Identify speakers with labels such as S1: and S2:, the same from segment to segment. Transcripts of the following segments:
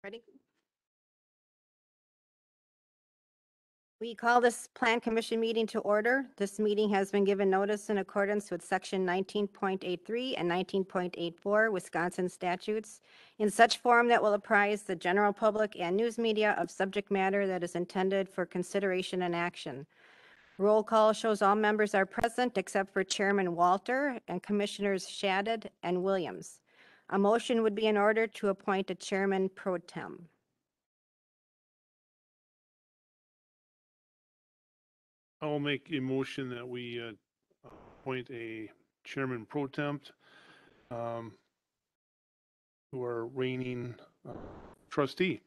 S1: Ready? We call this Plan Commission meeting to order. This meeting has been given notice in accordance with Section 19.83 and 19.84 Wisconsin statutes in such form that will apprise the general public and news media of subject matter that is intended for consideration and action. Roll call shows all members are present except for Chairman Walter and Commissioners Shadid and Williams. A motion would be in order to appoint a Chairman pro tem.
S2: I'll make a motion that we appoint a chairman pro temp who are reigning trustee.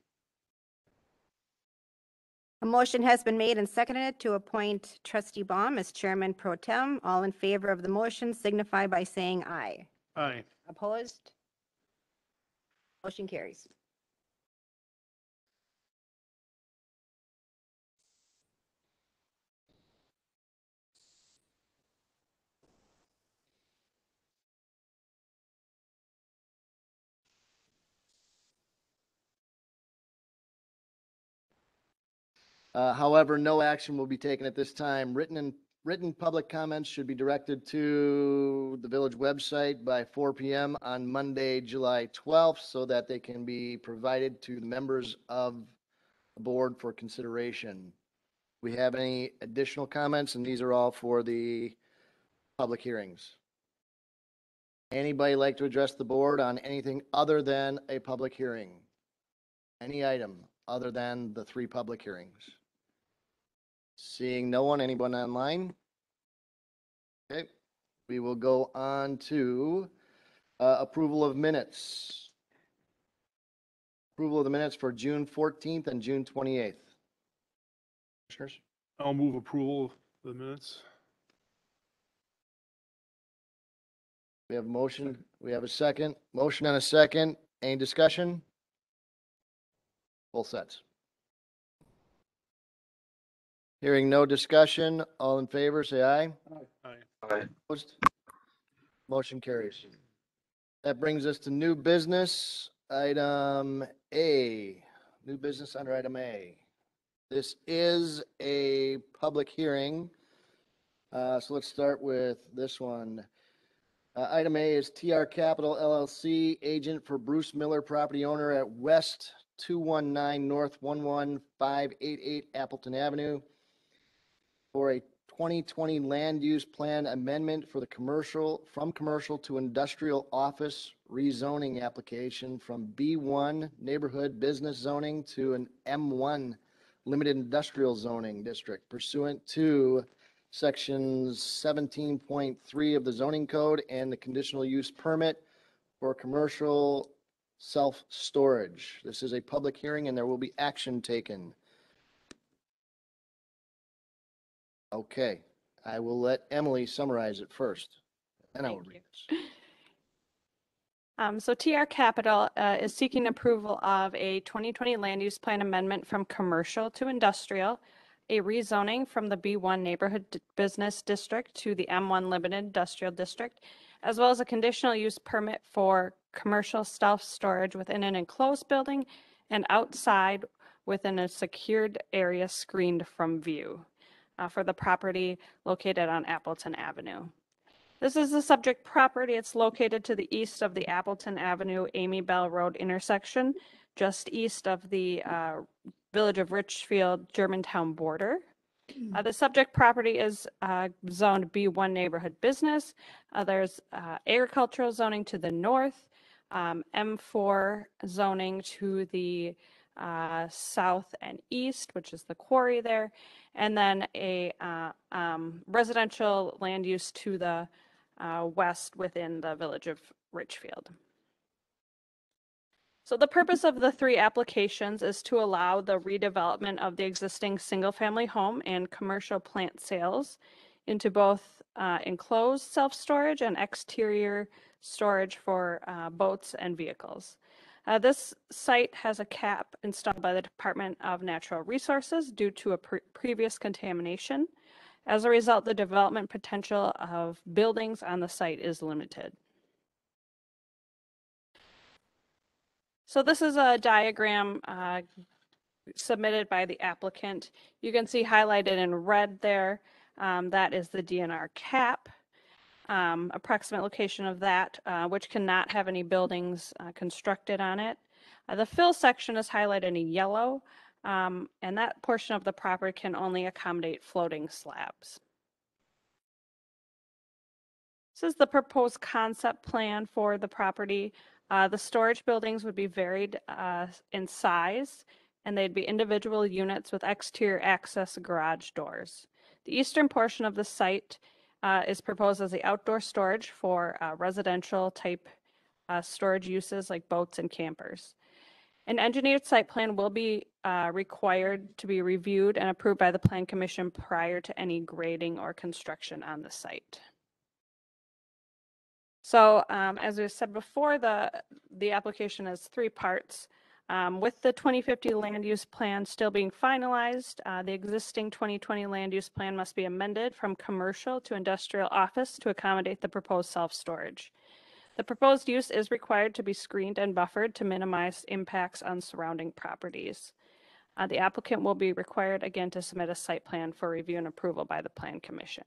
S1: A motion has been made and seconded to appoint Trustee Baum as Chairman pro tem. All in favor of the motion signify by saying aye.
S2: Aye.
S1: Opposed? Motion carries.
S3: However, no action will be taken at this time. Written public comments should be directed to the village website by 4 p.m. on Monday, July 12th, so that they can be provided to the members of the board for consideration. We have any additional comments, and these are all for the public hearings. Anybody like to address the board on anything other than a public hearing? Any item other than the 3 public hearings? Seeing no one, anyone online? Okay, we will go on to approval of minutes. Approval of the minutes for June 14th and June 28th. Commissioners?
S2: I'll move approval of the minutes.
S3: We have a motion. We have a second. Motion and a second. Any discussion? Full sets. Hearing no discussion, all in favor, say aye.
S2: Aye.
S3: Opposed? Motion carries. That brings us to new business, item A. New business under item A. This is a public hearing. So let's start with this one. Item A is TR Capital LLC, agent for Bruce Miller, property owner at West 219 North 11588 Appleton Avenue, for a 2020 land use plan amendment for the from commercial to industrial office rezoning application from B1 neighborhood business zoning to an M1 limited industrial zoning district pursuant to sections 17.3 of the zoning code and the conditional use permit for commercial self-storage. This is a public hearing and there will be action taken. Okay, I will let Emily summarize it first, and I will read this.
S4: So TR Capital is seeking approval of a 2020 land use plan amendment from commercial to industrial, a rezoning from the B1 neighborhood business district to the M1 limited industrial district, as well as a conditional use permit for commercial self-storage within an enclosed building and outside within a secured area screened from view. For the property located on Appleton Avenue. This is the subject property. It's located to the east of the Appleton Avenue Amy Bell Road intersection, just east of the Village of Richfield Germantown border. The subject property is zoned B1 neighborhood business. There's agricultural zoning to the north, M4 zoning to the south and east, which is the quarry there, and then a residential land use to the west within the Village of Richfield. So the purpose of the 3 applications is to allow the redevelopment of the existing single-family home and commercial plant sales into both enclosed self-storage and exterior storage for boats and vehicles. This site has a cap installed by the Department of Natural Resources due to a previous contamination. As a result, the development potential of buildings on the site is limited. So this is a diagram submitted by the applicant. You can see highlighted in red there, that is the DNR cap. Approximate location of that, which cannot have any buildings constructed on it. The fill section is highlighted in yellow, and that portion of the property can only accommodate floating slabs. This is the proposed concept plan for the property. The storage buildings would be varied in size, and they'd be individual units with exterior access garage doors. The eastern portion of the site is proposed as the outdoor storage for residential type storage uses like boats and campers. An engineered site plan will be required to be reviewed and approved by the Plan Commission prior to any grading or construction on the site. So as I said before, the application has 3 parts. With the 2050 land use plan still being finalized, the existing 2020 land use plan must be amended from commercial to industrial office to accommodate the proposed self-storage. The proposed use is required to be screened and buffered to minimize impacts on surrounding properties. The applicant will be required again to submit a site plan for review and approval by the Plan Commission.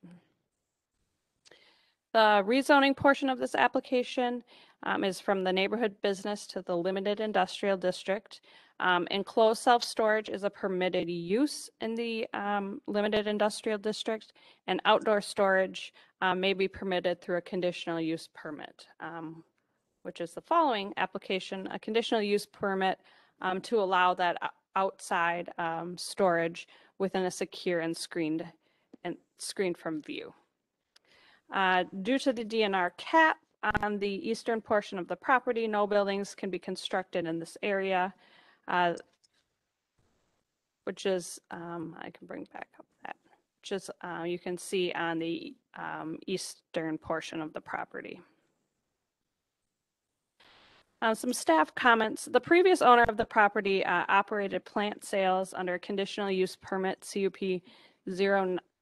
S4: The rezoning portion of this application is from the neighborhood business to the limited industrial district. Enclosed self-storage is a permitted use in the limited industrial district, and outdoor storage may be permitted through a conditional use permit, which is the following application: a conditional use permit to allow that outside storage within a secure and screened from view. Due to the DNR cap on the eastern portion of the property, no buildings can be constructed in this area, which is, I can bring back up that, which is, you can see on the eastern portion of the property. Some staff comments. The previous owner of the property operated plant sales under a conditional use permit CUP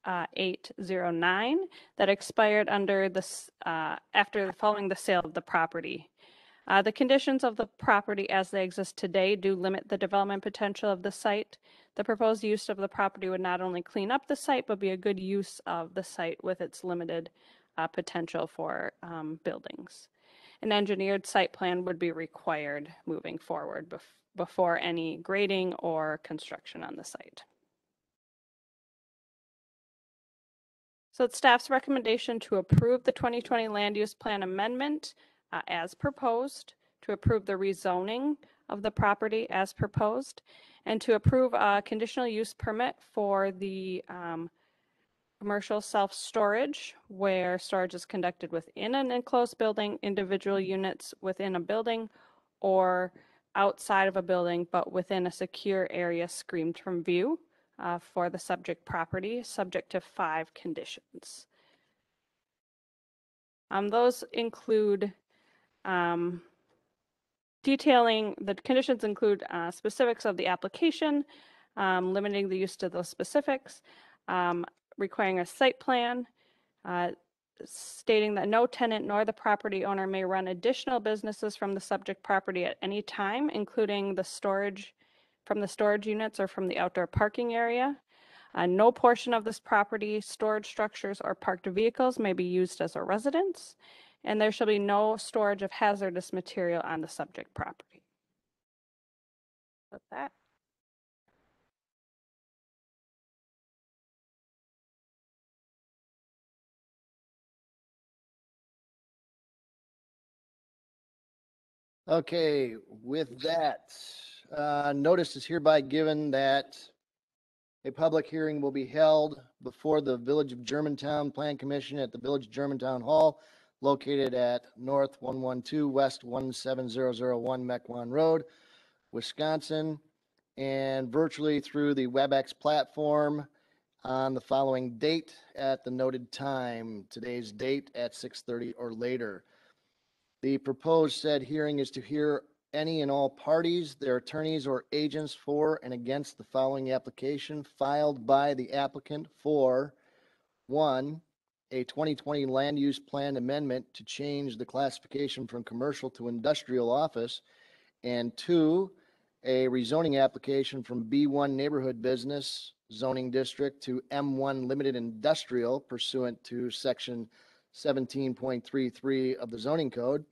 S4: 0809 that expired under this following the sale of the property. The conditions of the property as they exist today do limit the development potential of the site. The proposed use of the property would not only clean up the site, but be a good use of the site with its limited potential for buildings. An engineered site plan would be required moving forward before any grading or construction on the site. So it's staff's recommendation to approve the 2020 land use plan amendment as proposed, to approve the rezoning of the property as proposed, and to approve a conditional use permit for the commercial self-storage, where storage is conducted within an enclosed building, individual units within a building, or outside of a building, but within a secure area screened from view for the subject property, subject to 5 conditions. Those include detailing, the conditions include specifics of the application, limiting the use to those specifics, requiring a site plan, stating that no tenant nor the property owner may run additional businesses from the subject property at any time, including the storage from the storage units or from the outdoor parking area. No portion of this property, storage structures, or parked vehicles may be used as a residence, and there shall be no storage of hazardous material on the subject property. With that.
S3: Okay, with that, notice is hereby given that a public hearing will be held before the Village of Germantown Plan Commission at the Village of Germantown Hall, located at North 112 West 17001 Mequon Road, Wisconsin, and virtually through the WebEx platform on the following date at the noted time, today's date at 6:30 or later. The proposed said hearing is to hear any and all parties, their attorneys or agents for and against the following application filed by the applicant for: 1, a 2020 land use plan amendment to change the classification from commercial to industrial office And 2, a rezoning application from B1 Neighborhood Business Zoning District to M1 Limited Industrial pursuant to Section 17.33 of the zoning code.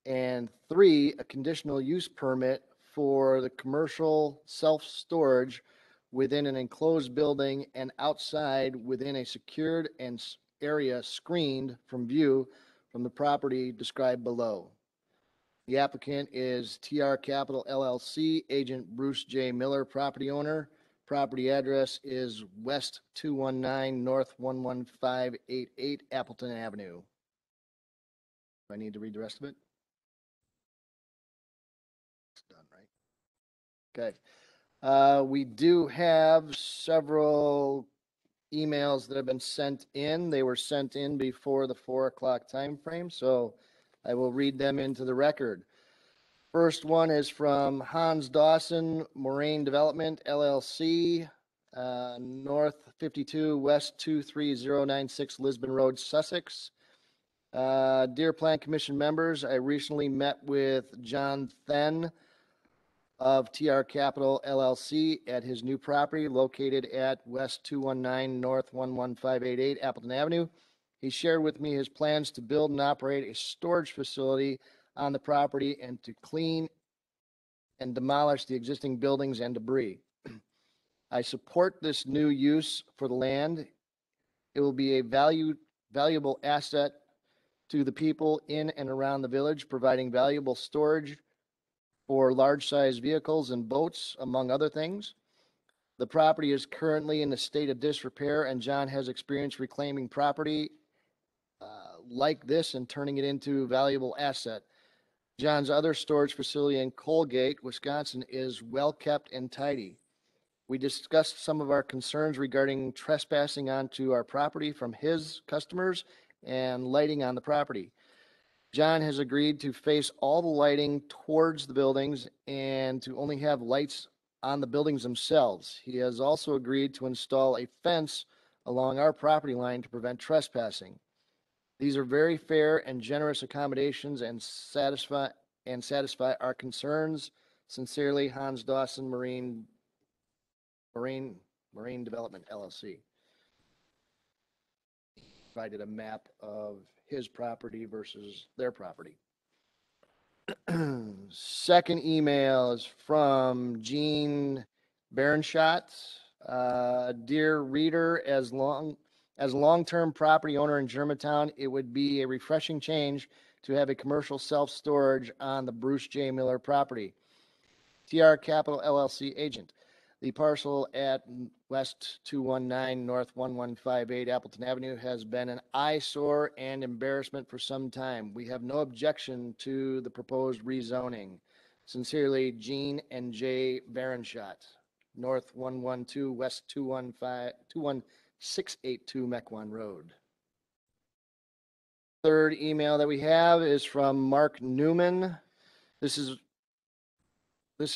S3: And 3, a conditional use permit for the commercial self-storage within an enclosed building and outside within a secured and area screened from view from the property described below. The applicant is TR Capital LLC, agent Bruce J. Miller, property owner. Property address is West 219 North 11588 Appleton Avenue. Do I need to read the rest of it? It's done, right? Okay. We do have several emails that have been sent in. They were sent in before the 4 o'clock time frame, so I will read them into the record. First one is from Hans Dawson, Moraine Development LLC, North 52, West 23096 Lisbon Road, Sussex. Dear Plan Commission members, I recently met with John Then of TR Capital LLC at his new property located at West 219 North 11588 Appleton Avenue. He shared with me his plans to build and operate a storage facility on the property and to clean and demolish the existing buildings and debris. I support this new use for the land. It will be a valuable asset to the people in and around the village, providing valuable storage for large-sized vehicles and boats, among other things. The property is currently in a state of disrepair, and John has experience reclaiming property like this and turning it into a valuable asset. John's other storage facility in Colgate, Wisconsin, is well kept and tidy. We discussed some of our concerns regarding trespassing onto our property from his customers and lighting on the property. John has agreed to face all the lighting towards the buildings and to only have lights on the buildings themselves. He has also agreed to install a fence along our property line to prevent trespassing. These are very fair and generous accommodations and satisfy our concerns. Sincerely, Hans Dawson, Marine Development LLC. Provided a map of his property versus their property. Second email is from Gene Barenschott. Dear reader, as a long-term property owner in Germantown, it would be a refreshing change to have a commercial self-storage on the Bruce J. Miller property. TR Capital LLC agent. The parcel at West 219 North 1158 Appleton Avenue has been an eyesore and embarrassment for some time. We have no objection to the proposed rezoning. Sincerely, Gene and Jay Barenschott, North 112 West 21682 Mequon Road. Third email that we have is from Mark Newman. This is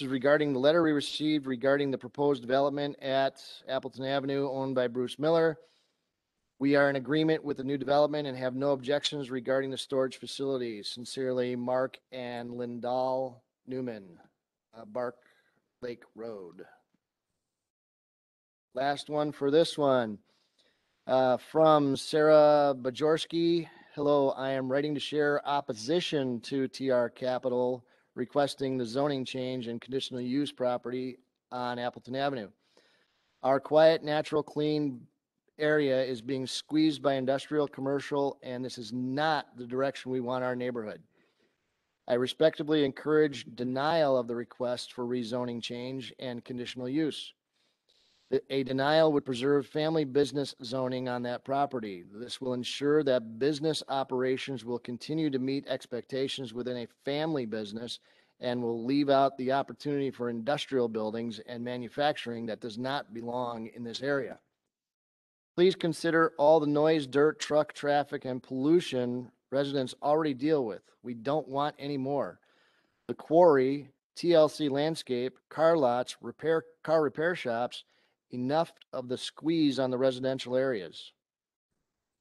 S3: regarding the letter we received regarding the proposed development at Appleton Avenue owned by Bruce Miller. We are in agreement with the new development and have no objections regarding the storage facilities. Sincerely, Mark and Lindahl Newman, Bark Lake Road. Last one for this one, from Sarah Bajorski. Hello, I am writing to share opposition to TR Capital requesting the zoning change and conditional use property on Appleton Avenue. Our quiet, natural, clean area is being squeezed by industrial, commercial, and this is not the direction we want our neighborhood. I respectfully encourage denial of the request for rezoning change and conditional use. A denial would preserve family business zoning on that property. This will ensure that business operations will continue to meet expectations within a family business and will leave out the opportunity for industrial buildings and manufacturing that does not belong in this area. Please consider all the noise, dirt, truck traffic, and pollution residents already deal with. We don't want any more. The quarry, TLC landscape, car lots, car repair shops, enough of the squeeze on the residential areas.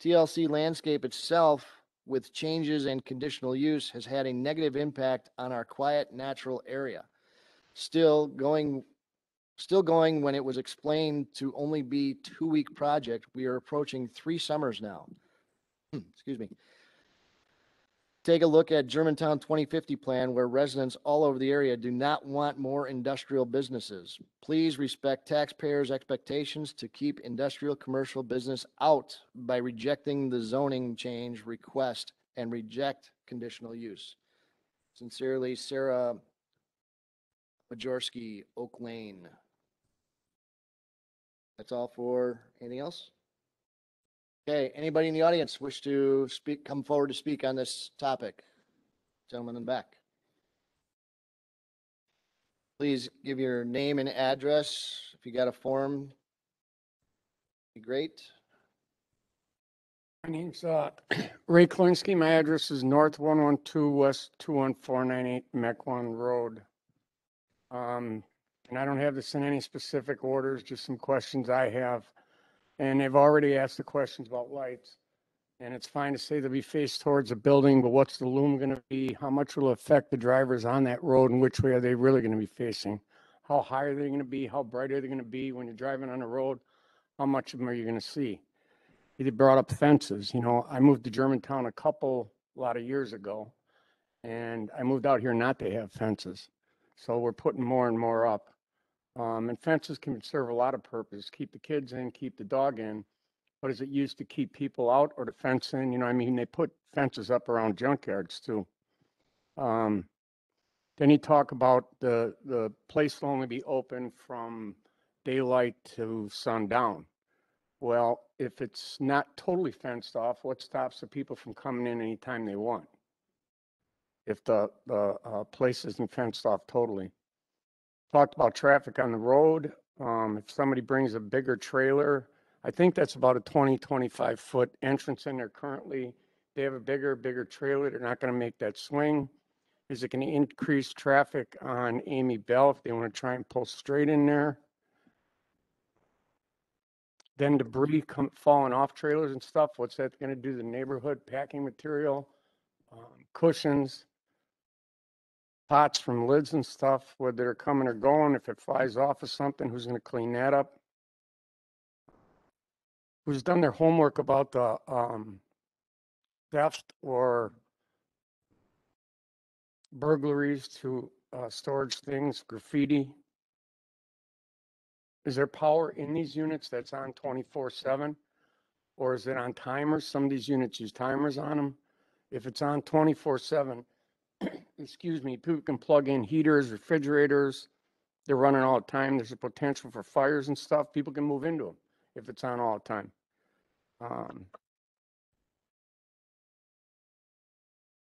S3: TLC landscape itself with changes in conditional use has had a negative impact on our quiet, natural area. Still going when it was explained to only be 2-week project. We are approaching 3 summers now. Excuse me. Take a look at Germantown 2050 plan where residents all over the area do not want more industrial businesses. Please respect taxpayers' expectations to keep industrial commercial business out by rejecting the zoning change request and reject conditional use. Sincerely, Sarah Majorski, Oak Lane. That's all for anything else? Okay, anybody in the audience wish to speak, come forward to speak on this topic? Gentleman in the back. Please give your name and address. If you got a form, be great.
S5: My name's Ray Klinsky. My address is North 112 West 21498 Mequon Road. And I don't have this in any specific orders, just some questions I have. And they've already asked the questions about lights. And it's fine to say they'll be faced towards a building, but what's the loom going to be? How much will it affect the drivers on that road, and which way are they really going to be facing? How high are they going to be? How bright are they going to be when you're driving on the road? How much of them are you going to see? They brought up fences. You know, I moved to Germantown a lot of years ago, and I moved out here not to have fences. So we're putting more and more up. And fences can serve a lot of purpose. Keep the kids in, keep the dog in. But is it used to keep people out or to fence in? You know, I mean, they put fences up around junkyards too. Then you talk about the place will only be open from daylight to sundown. Well, if it's not totally fenced off, what stops the people from coming in anytime they want? If the place isn't fenced off totally. Talked about traffic on the road. If somebody brings a bigger trailer, I think that's about a 25 foot entrance in there currently. They have a bigger trailer. They're not going to make that swing. Is it going to increase traffic on Amy Bell if they want to try and pull straight in there? Then debris falling off trailers and stuff. What's that going to do to the neighborhood? Packing material, cushions, pots from lids and stuff, whether they're coming or going. If it flies off of something, who's going to clean that up? Who's done their homework about the theft or burglaries to storage things, graffiti? Is there power in these units that's on 24/7? Or is it on timers? Some of these units use timers on them. If it's on 24/7, excuse me, people can plug in heaters, refrigerators. They're running all the time. There's a potential for fires and stuff. People can move into them if it's on all the time.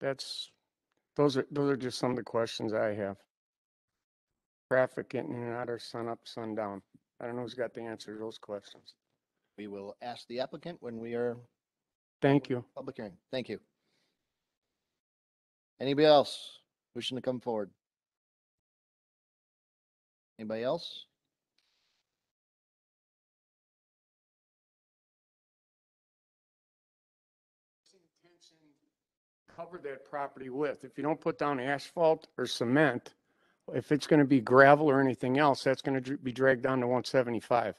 S5: Those are just some of the questions I have. Traffic getting in and out or sun up, sundown. I don't know who's got the answer to those questions.
S3: We will ask the applicant when we are
S5: Thank you.
S3: public hearing. Thank you. Anybody else wishing to come forward? Anybody else?
S5: Cover that property with. If you don't put down asphalt or cement, if it's going to be gravel or anything else, that's going to be dragged down to 175.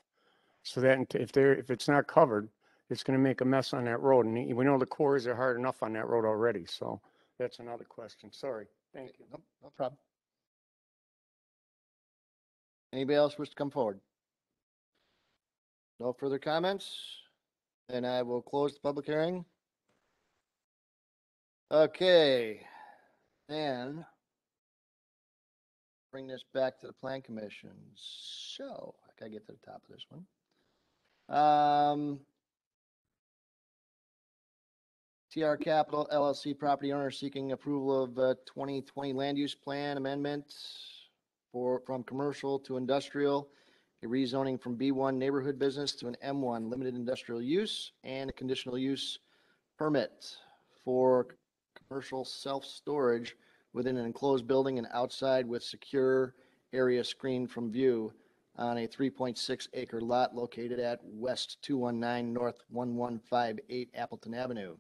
S5: So that if it's not covered, it's going to make a mess on that road. And we know the quarries are hard enough on that road already. So that's another question. Sorry. Thank you.
S3: No problem. Anybody else wish to come forward? No further comments? Then I will close the public hearing. Okay, then bring this back to the Plan Commission. So I gotta get to the top of this one. TR Capital LLC property owner seeking approval of 2020 land use plan amendment from commercial to industrial, a rezoning from B1 neighborhood business to an M1 limited industrial use, and a conditional use permit for commercial self-storage within an enclosed building and outside with secure area screened from view on a 3.6 acre lot located at West 219 North 1158 Appleton Avenue.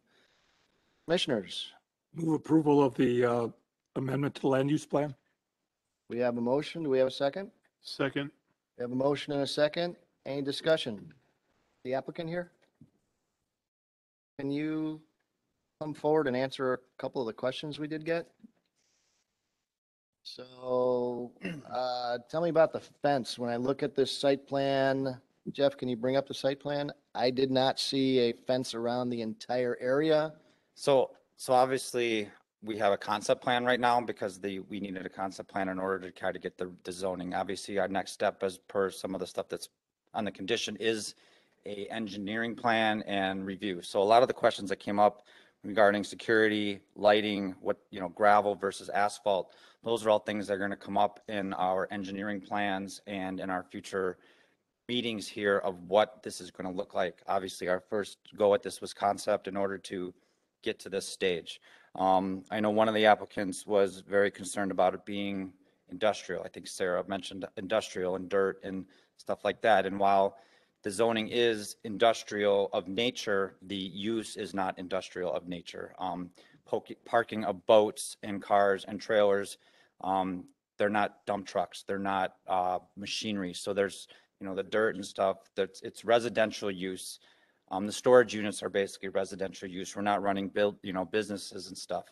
S3: Commissioners,
S6: Move approval of the amendment to the land use plan.
S3: we have a motion. Do we have a second?
S2: Second.
S3: We have a motion and a second. Any discussion? The applicant here? Can you come forward and answer a couple of the questions we did get? So, tell me about the fence. When I look at this site plan, Jeff, can you bring up the site plan? I did not see a fence around the entire area.
S7: So obviously, we have a concept plan right now because we needed a concept plan in order to try to get the zoning. Obviously, our next step, as per some of the stuff that's on the condition, is a engineering plan and review. So a lot of the questions that came up regarding security, lighting, gravel versus asphalt, those are all things that are going to come up in our engineering plans and in our future meetings here of what this is going to look like. Obviously, our first go at this was concept in order to get to this stage. I know one of the applicants was very concerned about it being industrial. I think Sarah mentioned industrial and dirt and stuff like that. And while the zoning is industrial of nature, the use is not industrial of nature. Parking of boats and cars and trailers, they're not dump trucks. They're not machinery. So there's, the dirt and stuff, it's residential use. The storage units are basically residential use. We're not running businesses and stuff.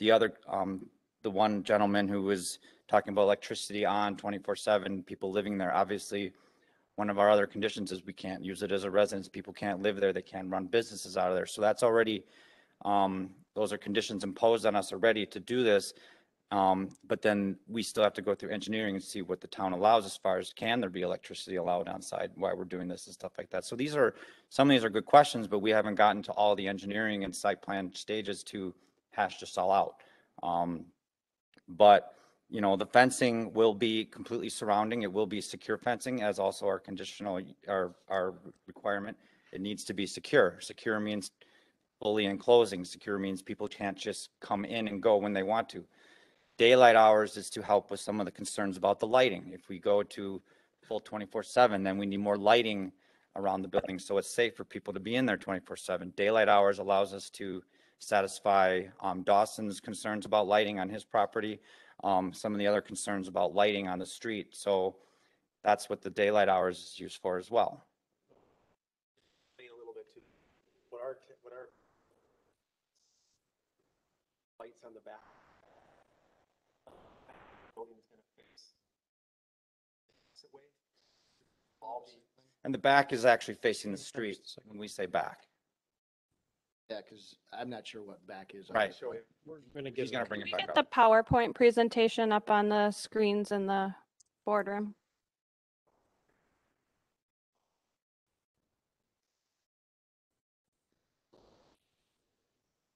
S7: The one gentleman who was talking about electricity on 24/7, people living there, obviously, one of our other conditions is we can't use it as a residence. People can't live there. They can't run businesses out of there. So that's already, those are conditions imposed on us already to do this. But then we still have to go through engineering and see what the town allows as far as can there be electricity allowed on site while we're doing this and stuff like that. So some of these are good questions, but we haven't gotten to all the engineering and site plan stages to hash this all out. But the fencing will be completely surrounding. It will be secure fencing, as also our conditional, our requirement. It needs to be secure. Secure means fully enclosing. Secure means people can't just come in and go when they want to. Daylight hours is to help with some of the concerns about the lighting. If we go to full 24/7, then we need more lighting around the building so it's safe for people to be in there 24/7. Daylight hours allows us to satisfy Dawson's concerns about lighting on his property, some of the other concerns about lighting on the street. So that's what the daylight hours is used for as well.
S8: A little bit too. What are lights on the back? Building's gonna face away.
S7: And the back is actually facing the street when we say back.
S3: Yeah, because I'm not sure what back is.
S7: Right.
S8: We're gonna
S7: He's going to bring
S4: Can
S7: it
S4: we
S7: back
S4: get the
S7: up.
S4: PowerPoint presentation up on the screens in the boardroom?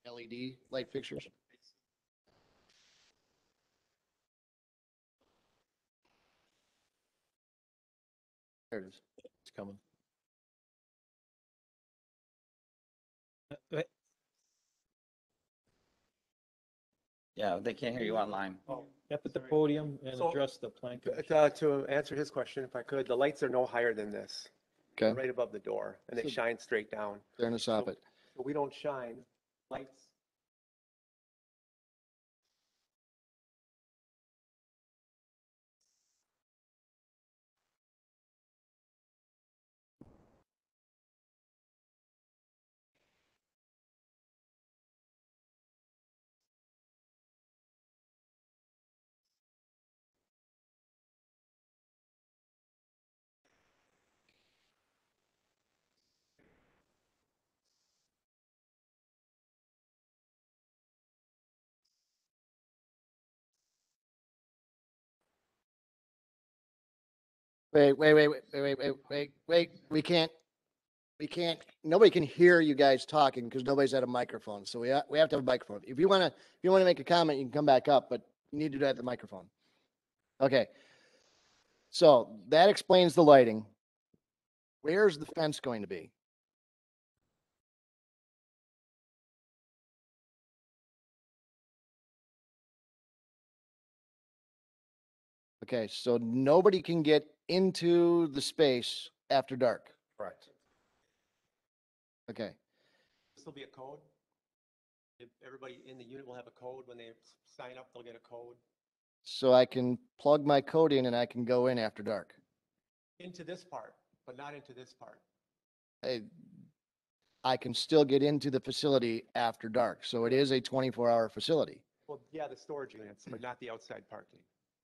S3: LED light fixtures. There it is. It's coming.
S7: Yeah, they can't hear you online.
S8: Up at the podium and
S9: So-
S8: address the plan commission.
S9: To answer his question, if I could, the lights are no higher than this,
S3: Okay,
S9: right above the door, and they
S3: So-
S9: shine straight down.
S3: turn us off it.
S9: So we don't shine lights.
S3: Wait, we can't, nobody can hear you guys talking because nobody's at a microphone. So we have to have a microphone. If you want to make a comment, you can come back up, but you need to do that at the microphone. Okay. So that explains the lighting. Where's the fence going to be? Okay, so nobody can get into the space after dark.
S7: Correct.
S3: Okay,
S9: This will be a code. If everybody in the unit will have a code, when they sign up, they'll get a code
S3: So I can plug my code in and I can go in after dark.
S9: into this part, but not into this part.
S3: I can still get into the facility after dark. So it is a 24-hour facility.
S9: Well, yeah, the storage units, but not the outside parking.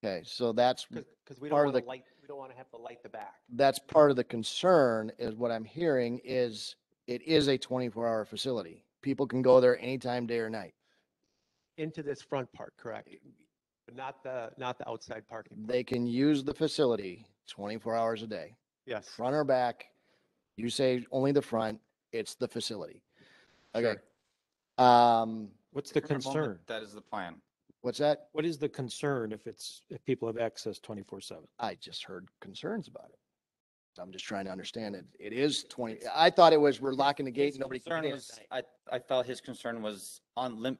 S3: Okay, so that's
S9: Because we don't
S3: part of
S9: want to
S3: the,
S9: light, we don't want to have to light the back.
S3: that's part of the concern is what I'm hearing is it is a 24-hour facility. People can go there anytime, day or night.
S9: Into this front part, correct? But not the outside parking.
S3: They can use the facility 24 hours a day,
S9: Yes.
S3: front or back. You say only the front, it's the facility. Okay.
S10: What's the
S7: For the moment,
S10: concern?
S7: That is the plan.
S3: What's that?
S10: What is the concern if people have access 24/7?
S3: I just heard concerns about it. So I'm just trying to understand it. It is 20, I thought it was we're locking the gate
S7: His
S3: and nobody can
S7: concern
S3: get in.
S7: was, I felt his concern was on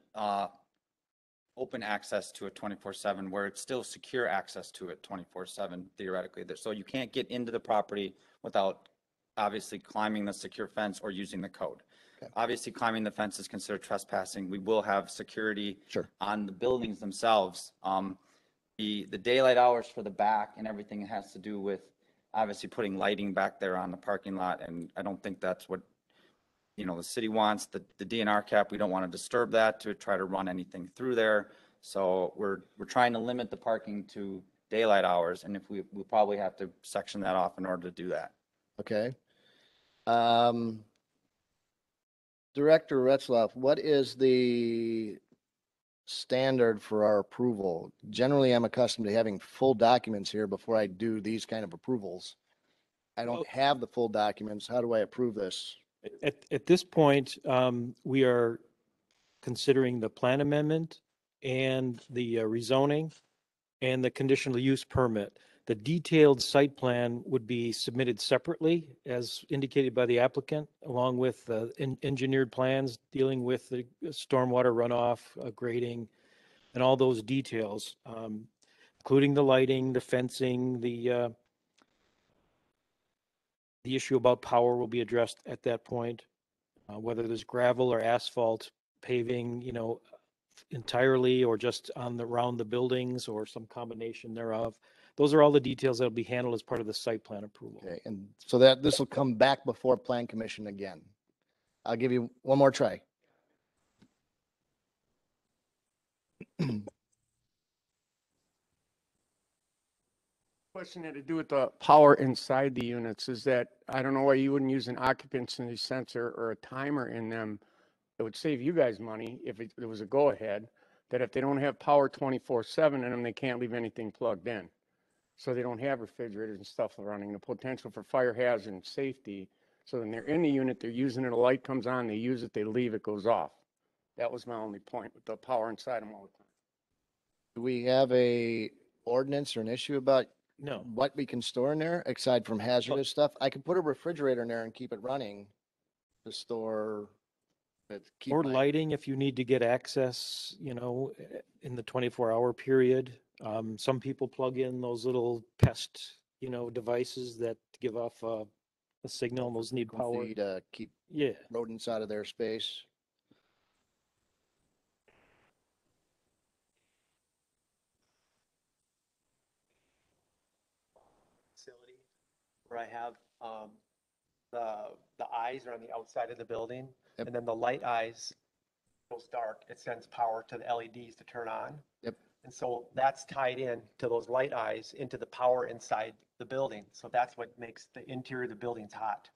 S7: open access to it 24/7, where it's still secure access to it 24/7 theoretically. So you can't get into the property without obviously climbing the secure fence or using the code.
S3: Okay.
S7: Obviously, climbing the fence is considered trespassing. We will have security
S3: Sure.
S7: on the buildings themselves. The daylight hours for the back and everything has to do with obviously putting lighting back there on the parking lot, and I don't think that's what, the city wants. The DNR cap, we don't want to disturb that to try to run anything through there. So we're trying to limit the parking to daylight hours, and if we'll probably have to section that off in order to do that.
S3: Okay. Director Retzloff, what is the standard for our approval? Generally, I'm accustomed to having full documents here before I do these kind of approvals. I don't have the full documents. How do I approve this?
S10: At this point, we are considering the plan amendment and the rezoning and the conditional use permit. The detailed site plan would be submitted separately as indicated by the applicant, along with engineered plans dealing with the stormwater runoff, grading, and all those details, including the lighting, the fencing, the issue about power will be addressed at that point. Whether there's gravel or asphalt paving, entirely or just around the buildings or some combination thereof. Those are all the details that'll be handled as part of the site plan approval.
S3: Okay, and so that this will come back before Plan Commission again. I'll give you one more try.
S5: Question had to do with the power inside the units is that, I don't know why you wouldn't use an occupancy sensor or a timer in them. It would save you guys money if it was a go-ahead, that if they don't have power 24/7 in them, they can't leave anything plugged in. So they don't have refrigerators and stuff running, the potential for fire hazard and safety. So when they're in the unit, they're using it, a light comes on, they use it, they leave, it goes off. That was my only point with the power inside them all the time.
S3: Do we have a ordinance or an issue about
S10: No.
S3: what we can store in there aside from hazardous stuff? I could put a refrigerator in there and keep it running to store. Keep
S10: Or
S3: my-
S10: lighting if you need to get access, in the 24-hour period. Some people plug in those little pest, devices that give off a signal. Those need power.
S3: To keep
S10: Yeah.
S3: rodents out of their space.
S9: Facility where I have, the eyes are on the outside of the building.
S3: Yep.
S9: And then the light eyes goes dark. It sends power to the LEDs to turn on.
S3: Yep.
S9: And so that's tied in to those light eyes into the power inside the building. So that's what makes the interior of the buildings hot,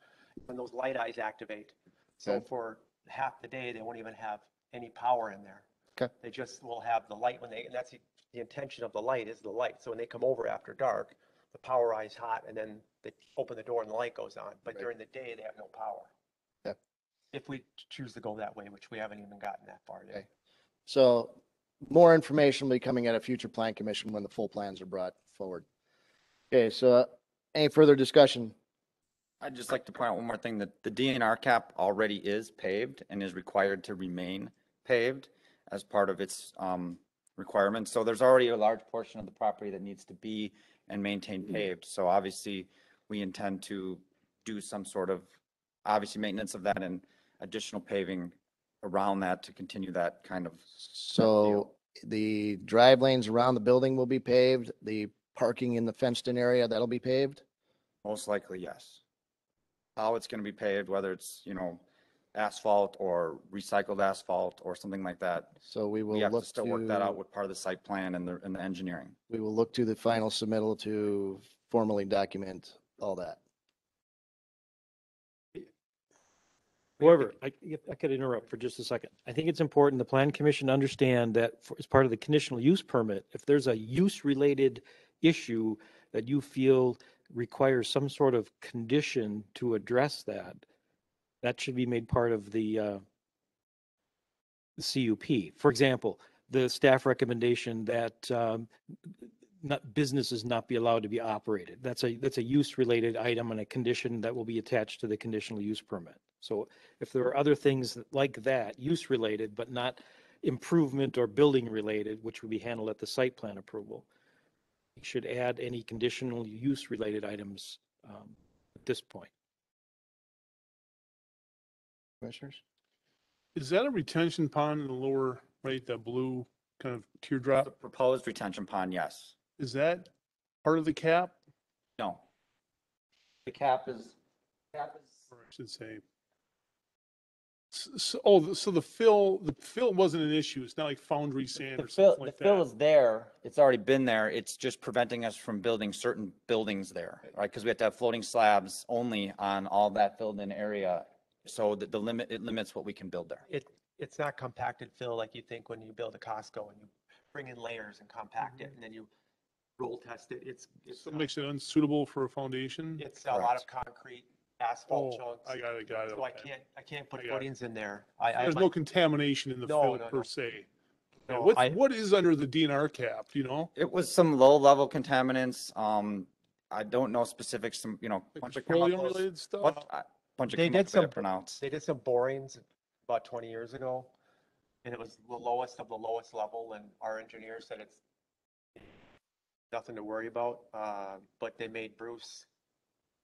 S9: when those light eyes activate. So
S3: Okay.
S9: for half the day, they won't even have any power in there.
S3: Okay.
S9: They just will have the light and that's the intention of the light is the light. So when they come over after dark, the power eye's hot and then they open the door and the light goes on. But
S3: Right.
S9: during the day, they have no power.
S3: Yep.
S9: If we choose to go that way, which we haven't even gotten that far yet.
S3: Okay. So more information will be coming at a future plan commission when the full plans are brought forward. Okay, so any further discussion?
S7: I'd just like to point out one more thing, that the DNR cap already is paved and is required to remain paved as part of its requirements. So there's already a large portion of the property that needs to be and maintained paved. So obviously, we intend to do some sort of, obviously, maintenance of that and additional paving around that to continue that kind of,
S3: So the drive lanes around the building will be paved, the parking in the fenced-in area, that'll be paved?
S7: most likely, yes. How it's gonna be paved, whether it's, you know, asphalt or recycled asphalt or something like that.
S3: So we
S7: We
S3: will
S7: have to
S3: look
S7: still work that out
S3: to,
S7: with part of the site plan and the engineering.
S3: we will look to the final submittal to formally document all that.
S10: However, if I could interrupt for just a second. I think it's important the plan commission understand that as part of the conditional use permit, if there's a use-related issue that you feel requires some sort of condition to address that, that should be made part of the CUP. For example, the staff recommendation that businesses not be allowed to be operated. That's a use-related item and a condition that will be attached to the conditional use permit. So if there are other things like that, use-related, but not improvement or building-related, which would be handled at the site plan approval, you should add any conditional use-related items at this point.
S3: Commissioners?
S2: Is that a retention pond in the lower right, that blue kind of
S7: The
S2: teardrop?
S7: proposed retention pond, yes.
S2: Is that part of the cap?
S7: No. The cap is,
S2: Or I should say. So the fill wasn't an issue. It's not like foundry sand or something like
S7: the fill
S2: that.
S7: is there. It's already been there. It's just preventing us from building certain buildings there, right? Because we have to have floating slabs only on all that filled in area. So the limit, it limits what we can build there.
S9: It's not compacted fill like you think when you build a Costco and you bring in layers and compact it and then you roll test it. It's
S2: So it makes it unsuitable for a foundation?
S9: it's a lot of concrete, asphalt
S2: Oh,
S9: chunks.
S2: I got it.
S9: So
S2: Okay.
S9: I can't put
S2: I got it.
S9: footings in there. I
S2: There's no contamination in the
S9: No,
S2: fill
S9: no,
S2: per
S9: no.
S2: se.
S9: No,
S2: What is under the DNR cap, do you know?
S7: It was some low-level contaminants. I don't know specifics, some, you know,
S2: Like
S7: bunch of
S2: petroleum
S7: chemicals.
S2: related stuff?
S7: Bunch of
S9: They did
S7: chemicals
S9: some-
S7: to pronounce.
S9: They did some borings about 20 years ago, and it was the lowest of the lowest level, and our engineer said it's nothing to worry about, but they made Bruce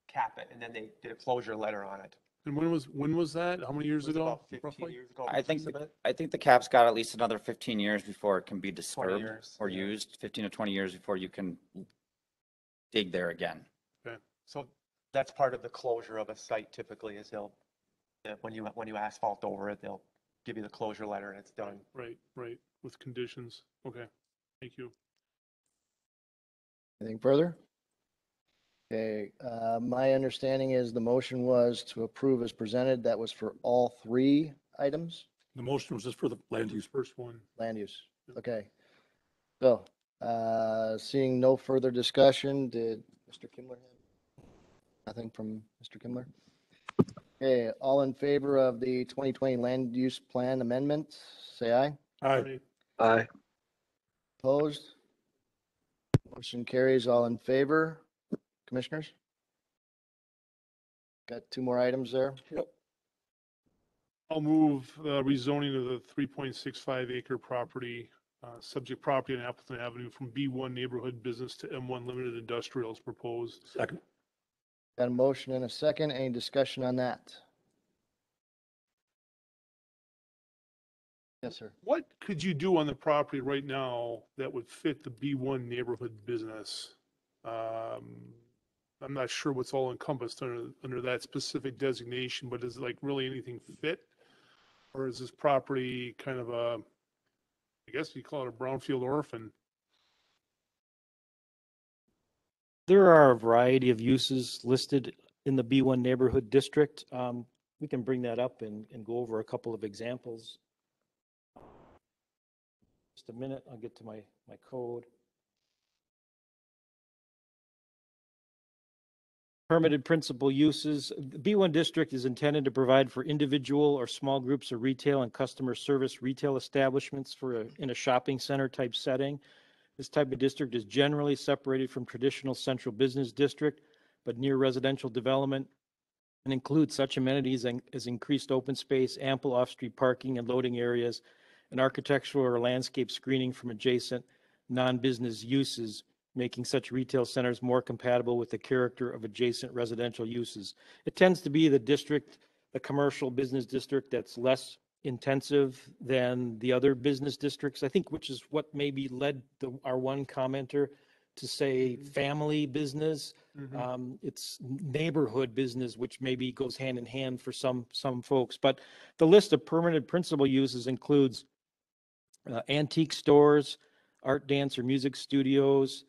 S9: cap it, and then they did a closure letter on it.
S2: And when was that? How many
S9: It
S2: years
S9: was
S2: ago?
S9: about 15
S2: roughly?
S9: years ago.
S7: I think,
S9: piece of it.
S7: I think the cap's got at least another 15 years before it can be
S9: 20
S7: disturbed
S9: years,
S7: or
S9: yeah.
S7: used, 15 to 20 years before you can dig there again.
S9: So that's part of the closure of a site typically is when you asphalt over it, they'll give you the closure letter and it's done.
S2: Right, with conditions. Okay, thank you.
S3: Anything further? Okay, my understanding is the motion was to approve as presented. That was for all three items,
S6: The motion was just for the land use.
S2: First one.
S3: land use. Okay. So, seeing no further discussion, did Mr. Kimmler have nothing from Mr. Kimmler? Okay, all in favor of the 2020 land use plan amendment, say aye.
S6: Aye.
S8: Aye.
S3: Opposed? Motion carries. All in favor? Commissioners? Got two more items there.
S2: I'll move rezoning of the 3.65 acre property, subject property on Appleton Avenue from B1 neighborhood business to M1 limited industrial as proposed.
S6: Second.
S3: Got a motion and a second. Any discussion on that? Yes, sir.
S2: What could you do on the property right now that would fit the B1 neighborhood business? I'm not sure what's all encompassed under that specific designation, but is like really anything fit? Or is this property kind of a, I guess you call it a brownfield orphan?
S10: There are a variety of uses listed in the B1 neighborhood district. We can bring that up and go over a couple of examples. Just a minute, I'll get to my code. Permitted principal uses. The B1 district is intended to provide for individual or small groups of retail and customer service retail establishments in a shopping center type setting. This type of district is generally separated from traditional central business district, but near residential development, and includes such amenities as increased open space, ample off-street parking and loading areas, and architectural or landscape screening from adjacent non-business uses, making such retail centers more compatible with the character of adjacent residential uses. It tends to be the commercial business district that's less intensive than the other business districts, I think, which is what maybe led our one commenter to say family business. It's neighborhood business, which maybe goes hand in hand for some folks. But the list of permitted principal uses includes antique stores, art, dance, or music studios,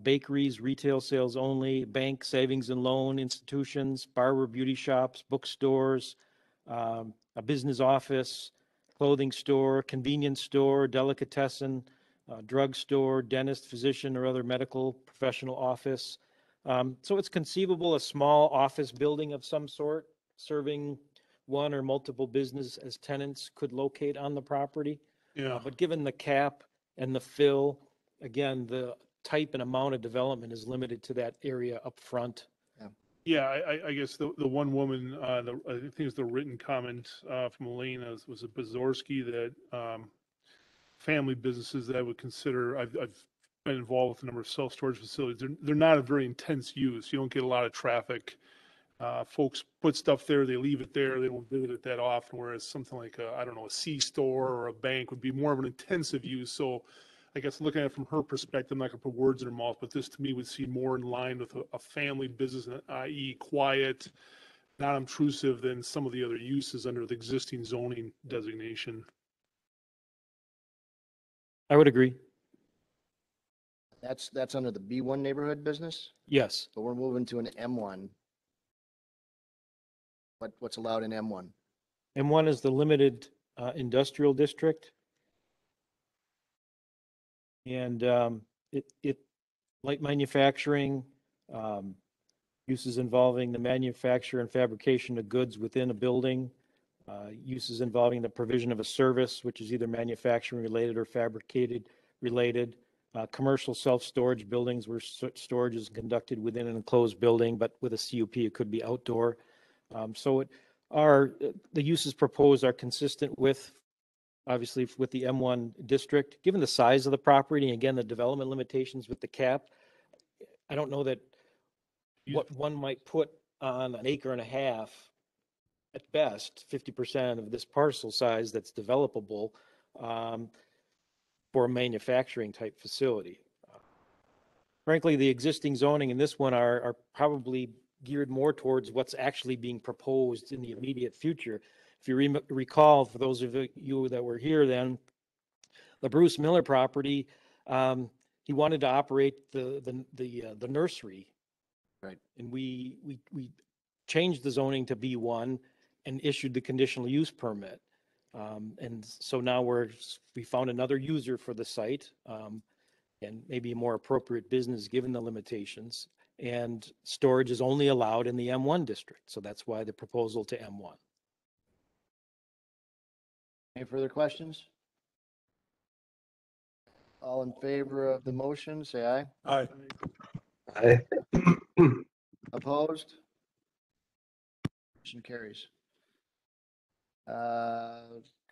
S10: bakeries, retail sales only, bank, savings and loan institutions, barber, beauty shops, bookstores, a business office, clothing store, convenience store, delicatessen, drugstore, dentist, physician, or other medical professional office. So it's conceivable a small office building of some sort serving one or multiple business as tenants could locate on the property.
S2: Yeah.
S10: But given the cap and the fill, again, the type and amount of development is limited to that area up front.
S2: Yeah, I guess the one woman, I think it's the written comment from Elena was a Bazorski that family businesses that I would consider, I've been involved with a number of self-storage facilities. They're not a very intense use. You don't get a lot of traffic. Folks put stuff there, they leave it there, they don't visit it that often, whereas something like I don't know, a C-store or a bank would be more of an intensive use. So I guess looking at it from her perspective, I'm not gonna put words in her mouth, but this to me would seem more in line with a family business, i.e. quiet, not intrusive than some of the other uses under the existing zoning designation.
S10: I would agree.
S3: That's under the B1 neighborhood business,
S10: Yes.
S3: but we're moving to an M1. What's allowed in M1?
S10: M1 is the limited industrial district. And it light manufacturing, uses involving the manufacture and fabrication of goods within a building, uses involving the provision of a service, which is either manufacturing related or fabricated related, commercial self-storage buildings where storage is conducted within an enclosed building, but with a CUP, it could be outdoor. So the uses proposed are consistent with, obviously, with the M1 district. Given the size of the property, and again, the development limitations with the cap, I don't know that what one might put on an acre and a half, at best, 50% of this parcel size that's developable for a manufacturing type facility. Frankly, the existing zoning in this one are probably geared more towards what's actually being proposed in the immediate future. If you recall, for those of you that were here then, the Bruce Miller property, he wanted to operate the nursery.
S3: Right.
S10: And we changed the zoning to B1 and issued the conditional use permit. And so now we found another user for the site, and maybe a more appropriate business given the limitations. And storage is only allowed in the M1 district. So that's why the proposal to M1.
S3: Any further questions? All in favor of the motion, say aye.
S6: Aye.
S8: Aye.
S3: Opposed? Motion carries.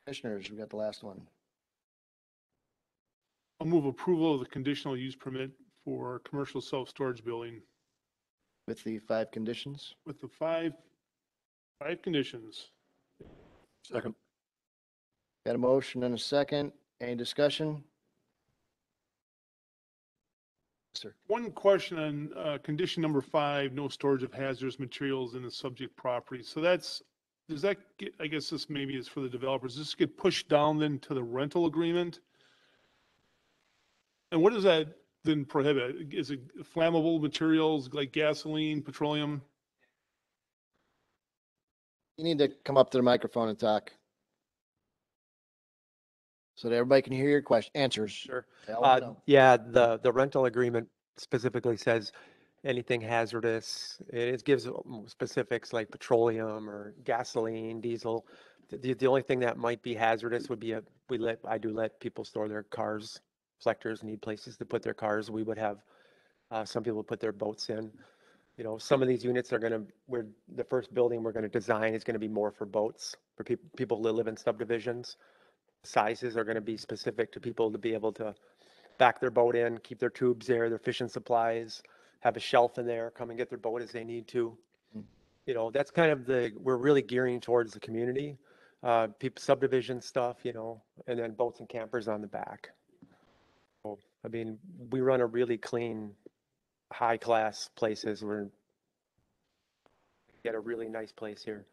S3: Commissioners, we got the last one.
S2: I'll move approval of the conditional use permit for commercial self-storage building
S3: With the 5 conditions.
S2: with the five conditions.
S6: Second.
S3: Got a motion and a second. Any discussion? Sir.
S2: One question on condition number 5, no storage of hazardous materials in the subject property. So does that get, I guess this maybe is for the developers, does this get pushed down then to the rental agreement? And what does that then prohibit? Is it flammable materials like gasoline, petroleum?
S3: You need to come up to the microphone and talk. So that everybody can hear your answers.
S9: Sure.
S3: They all wanna know.
S9: Yeah, the rental agreement specifically says anything hazardous. It gives specifics like petroleum or gasoline, diesel. The only thing that might be hazardous would be I do let people store their cars. Collectors need places to put their cars. We would have some people put their boats in. You know, some of these units are the first building we're gonna design is gonna be more for boats, for people that live in subdivisions. Sizes are gonna be specific to people to be able to back their boat in, keep their tubes there, their fishing supplies, have a shelf in there, come and get their boat as they need to. You know, that's kind of we're really gearing towards the community. subdivision stuff, you know, and then boats and campers on the back. So, I mean, we run a really clean, high-class places. We get a really nice place here.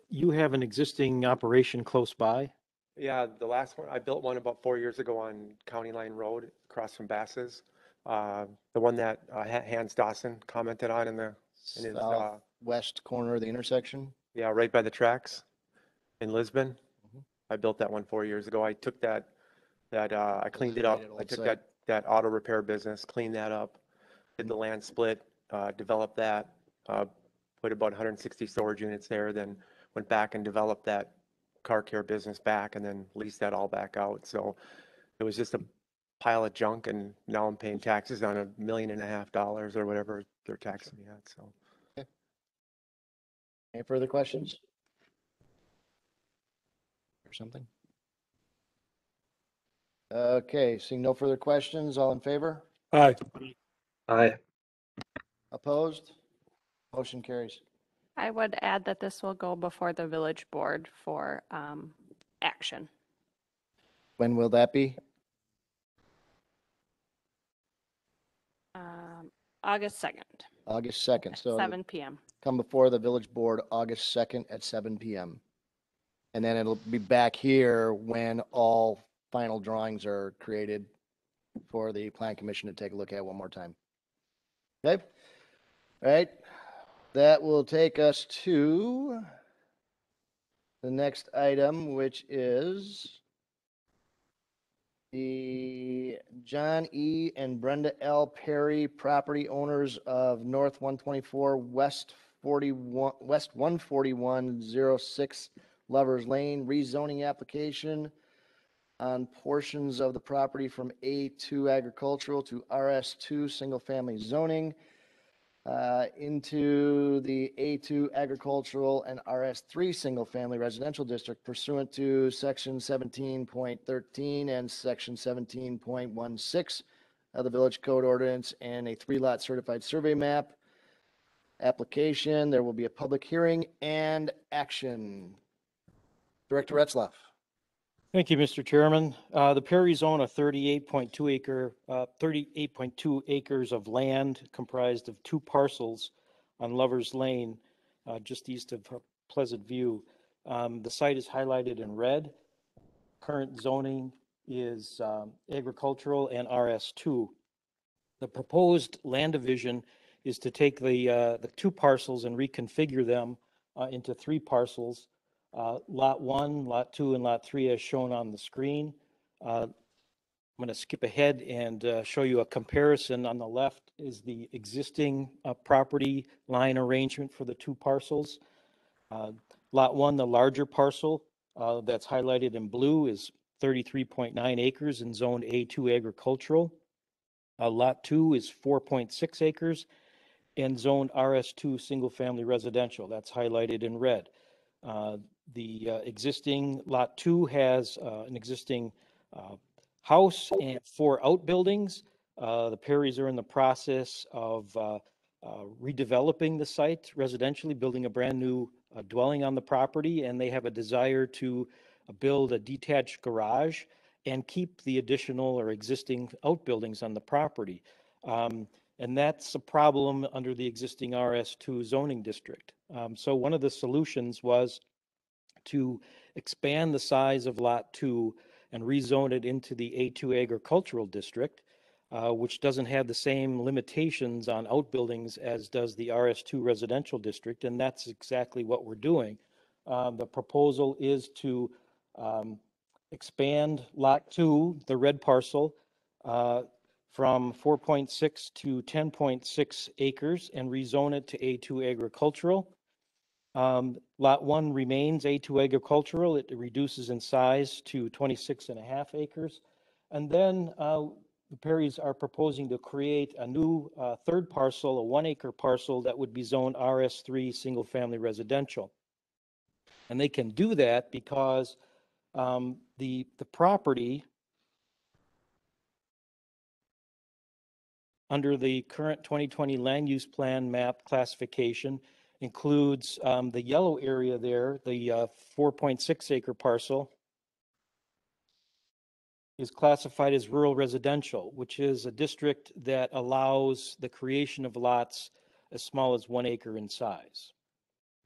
S10: You have an existing operation close by?
S9: Yeah, the last one, I built one about 4 years ago on County Line Road across from Bass's. The one that Hans Dawson commented on in his,
S3: Southwest corner of the intersection.
S9: yeah, right by the tracks in Lisbon.
S3: Mhm.
S9: I built that one 4 years ago. I took I cleaned it up.
S3: Designated
S9: I
S3: old
S9: took
S3: site.
S9: that auto repair business, cleaned that up, did the land split, developed that, put about 160 storage units there, then went back and developed that car care business back and then leased that all back out. So it was just a pile of junk, and now I'm paying taxes on $1.5 million or whatever they're taxing me at, so.
S3: Any further questions? Or something? Okay, seeing no further questions, all in favor?
S6: Aye.
S8: Aye.
S3: Opposed? Motion carries.
S4: I would add that this will go before the village board for action.
S3: When will that be?
S4: August 2nd,
S3: August 2nd.
S4: at
S3: So
S4: 7 p.m.
S3: come before the village board August 2nd at 7 p.m. And then it'll be back here when all final drawings are created for the plan commission to take a look at one more time. Okay? All right. That will take us to the next item, which is the John E. and Brenda L. Perry, property owners of North 124 West 14106 Lovers Lane rezoning application on portions of the property from A2 agricultural to RS2 single family zoning into the A2 agricultural and RS3 single family residential district pursuant to section 17.13 and section 17.16 of the village code ordinance and a 3-lot certified survey map application. There will be a public hearing and action. Director Retzlaff.
S10: Thank you, Mr. Chairman. The Perrys own a 38.2 acres of land comprised of 2 parcels on Lovers Lane, just east of Pleasant View. The site is highlighted in red. Current zoning is agricultural and RS2. The proposed land division is to take the 2 parcels and reconfigure them into 3 parcels. Lot 1, Lot 2, and Lot 3 as shown on the screen. I'm going to skip ahead and show you a comparison. On the left is the existing property line arrangement for the 2 parcels. Lot 1, the larger parcel that's highlighted in blue, is 33.9 acres and zoned A2 agricultural. Lot 2 is 4.6 acres and zoned RS2 single-family residential. That's highlighted in red. The existing Lot 2 has an existing house and 4 outbuildings. The Perrys are in the process of redeveloping the site residentially, building a brand new dwelling on the property, and they have a desire to build a detached garage and keep the additional or existing outbuildings on the property. And that's a problem under the existing RS2 zoning district. So one of the solutions was to expand the size of Lot 2 and rezone it into the A2 agricultural district, which doesn't have the same limitations on outbuildings as does the RS2 residential district, and that's exactly what we're doing. The proposal is to expand Lot 2, the red parcel, from 4.6 to 10.6 acres and rezone it to A2 agricultural. Lot 1 remains A2 agricultural. It reduces in size to 26.5 acres. And then the Perrys are proposing to create a new 3rd parcel, a 1-acre parcel that would be zoned RS3 single-family residential. And they can do that because the property under the current 2020 land use plan map classification includes the yellow area there, the 4.6 acre parcel is classified as rural residential, which is a district that allows the creation of lots as small as 1 acre in size.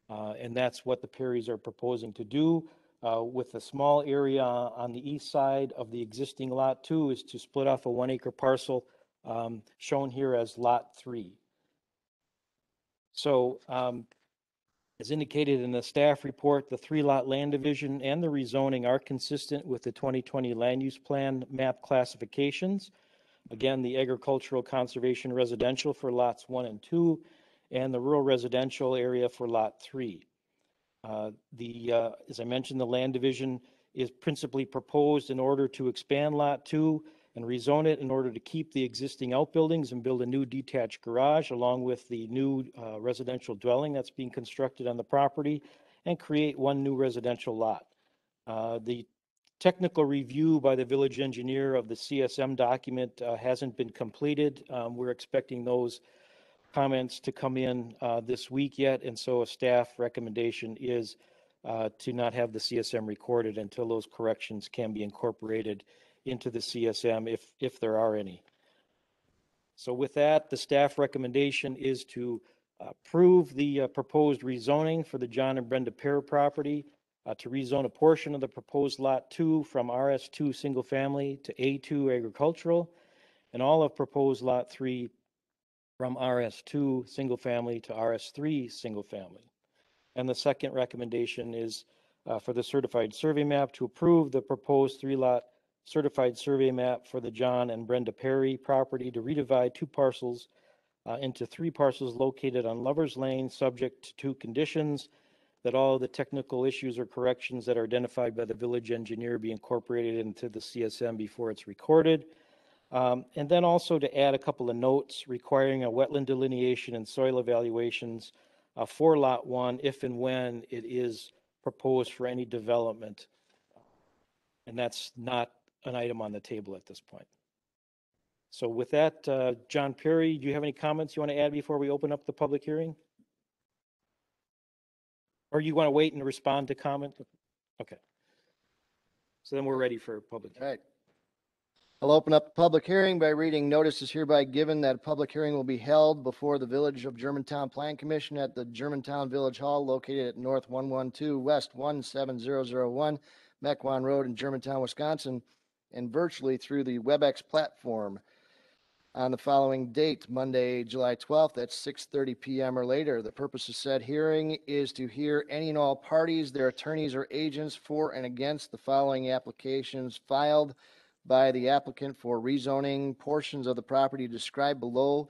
S10: And that's what the Perrys are proposing to do. With a small area on the east side of the existing lot 2 is to split off a 1 acre parcel shown here as lot 3. So as indicated in the staff report, the 3-lot land division and the rezoning are consistent with the 2020 land use plan map classifications. Again, the agricultural conservation residential for lots 1 and 2, and the rural residential area for lot 3. As I mentioned, the land division is principally proposed in order to expand lot 2 and rezone it in order to keep the existing outbuildings and build a new detached garage along with the new residential dwelling that's being constructed on the property and create 1 new residential lot. The technical review by the village engineer of the CSM document hasn't been completed. We're expecting those comments to come in this week yet, and so a staff recommendation is to not have the CSM recorded until those corrections can be incorporated into the CSM if there are any. So with that, the staff recommendation is to approve the proposed rezoning for the John and Brenda Pear property, to rezone a portion of the proposed lot 2 from RS2 single family to A2 agricultural, and all of proposed lot 3 from RS2 single family to RS3 single family. And the second recommendation is for the certified survey map to approve the proposed 3-lot certified survey map for the John and Brenda Perry property to redivide 2 parcels into 3 parcels located on Lover's Lane, subject to 2 conditions: that all the technical issues or corrections that are identified by the village engineer be incorporated into the CSM before it's recorded. And then also to add a couple of notes requiring a wetland delineation and soil evaluations for lot 1 if and when it is proposed for any development. And that's not an item on the table at this point. So with that, John Perry, do you have any comments you want to add before we open up the public hearing? Or you want to wait and respond to comment? Okay. So then we're ready for public
S3: All
S10: hearing.
S3: right. I'll open up the public hearing by reading notice is hereby given that a public hearing will be held before the Village of Germantown Plan Commission at the Germantown Village Hall located at North 112 West 17001 Mequon Road in Germantown, Wisconsin, and virtually through the WebEx platform on the following date, Monday, July 12th at 6:30 p.m. or later. The purpose of said hearing is to hear any and all parties, their attorneys or agents for and against the following applications filed by the applicant for rezoning portions of the property described below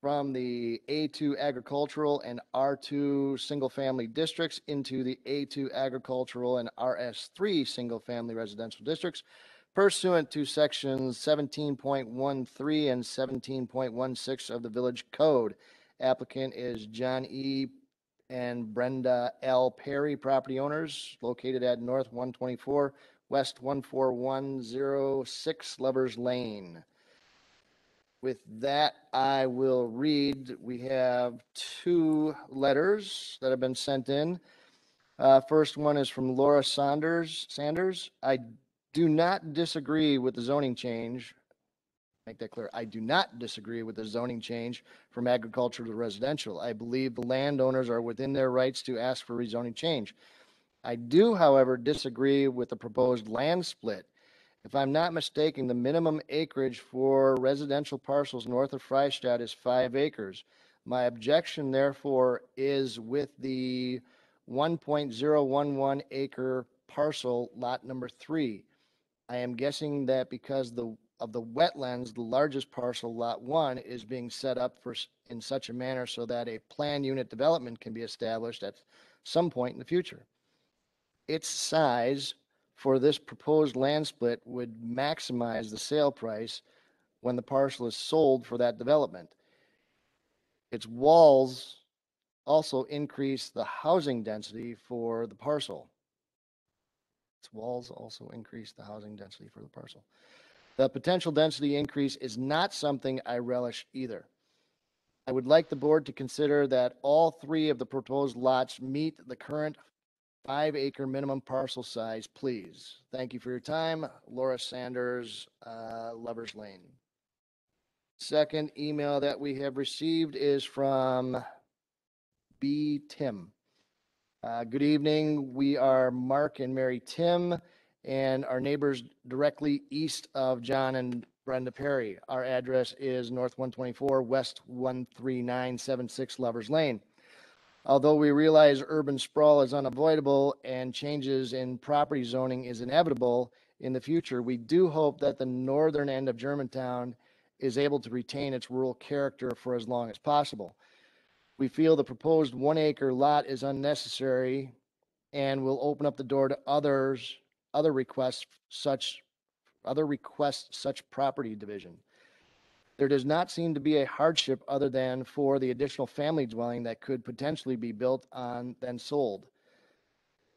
S3: from the A2 agricultural and R2 single-family districts into the A2 agricultural and RS3 single-family residential districts pursuant to sections 17.13 and 17.16 of the Village Code. Applicant is John E. and Brenda L. Perry, property owners, located at North 124 West 14106 Lovers Lane. With that, I will read, we have 2 letters that have been sent in. First one is from Laura Sanders. I do not disagree with the zoning change. Make that clear. I do not disagree with the zoning change from agricultural to residential. I believe the landowners are within their rights to ask for rezoning change. I do, however, disagree with the proposed land split. If I'm not mistaken, the minimum acreage for residential parcels north of Freistadt is 5 acres. My objection, therefore, is with the 1.011 acre parcel, lot number 3. I am guessing that because of the wetlands, the largest parcel, lot 1, is being set up in such a manner so that a planned unit development can be established at some point in the future. Its size for this proposed land split would maximize the sale price when the parcel is sold for that development. Its walls also increase the housing density for the parcel. Its walls also increase the housing density for the parcel. The potential density increase is not something I relish either. I would like the board to consider that all three of the proposed lots meet the current 5-acre minimum parcel size, please. Thank you for your time. Laura Sanders, Lovers Lane. Second email that we have received is from B. Tim. Good evening. We are Mark and Mary Tim and our neighbors directly east of John and Brenda Perry. Our address is North 124, West 13976 Lovers Lane. Although we realize urban sprawl is unavoidable and changes in property zoning is inevitable in the future, we do hope that the northern end of Germantown is able to retain its rural character for as long as possible. We feel the proposed 1-acre lot is unnecessary and will open up the door to other requests such property division. There does not seem to be a hardship other than for the additional family dwelling that could potentially be built on then sold,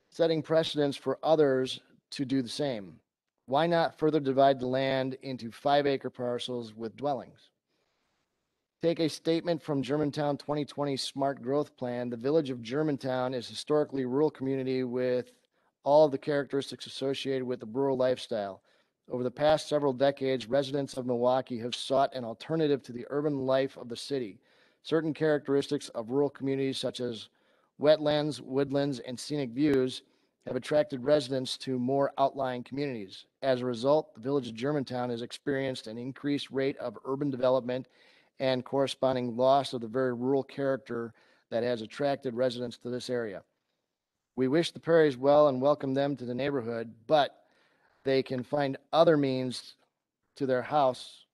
S3: setting precedents for others to do the same. Why not further divide the land into 5-acre parcels with dwellings? Take a statement from Germantown 2020 Smart Growth Plan. The village of Germantown is historically a rural community with all of the characteristics associated with the rural lifestyle. Over the past several decades, residents of Milwaukee have sought an alternative to the urban life of the city. Certain characteristics of rural communities, such as wetlands, woodlands, and scenic views, have attracted residents to more outlying communities. As a result, the village of Germantown has experienced an increased rate of urban development and corresponding loss of the very rural character that has attracted residents to this area. We wish the Perrys well and welcome them to the neighborhood, but they can find other means to their house.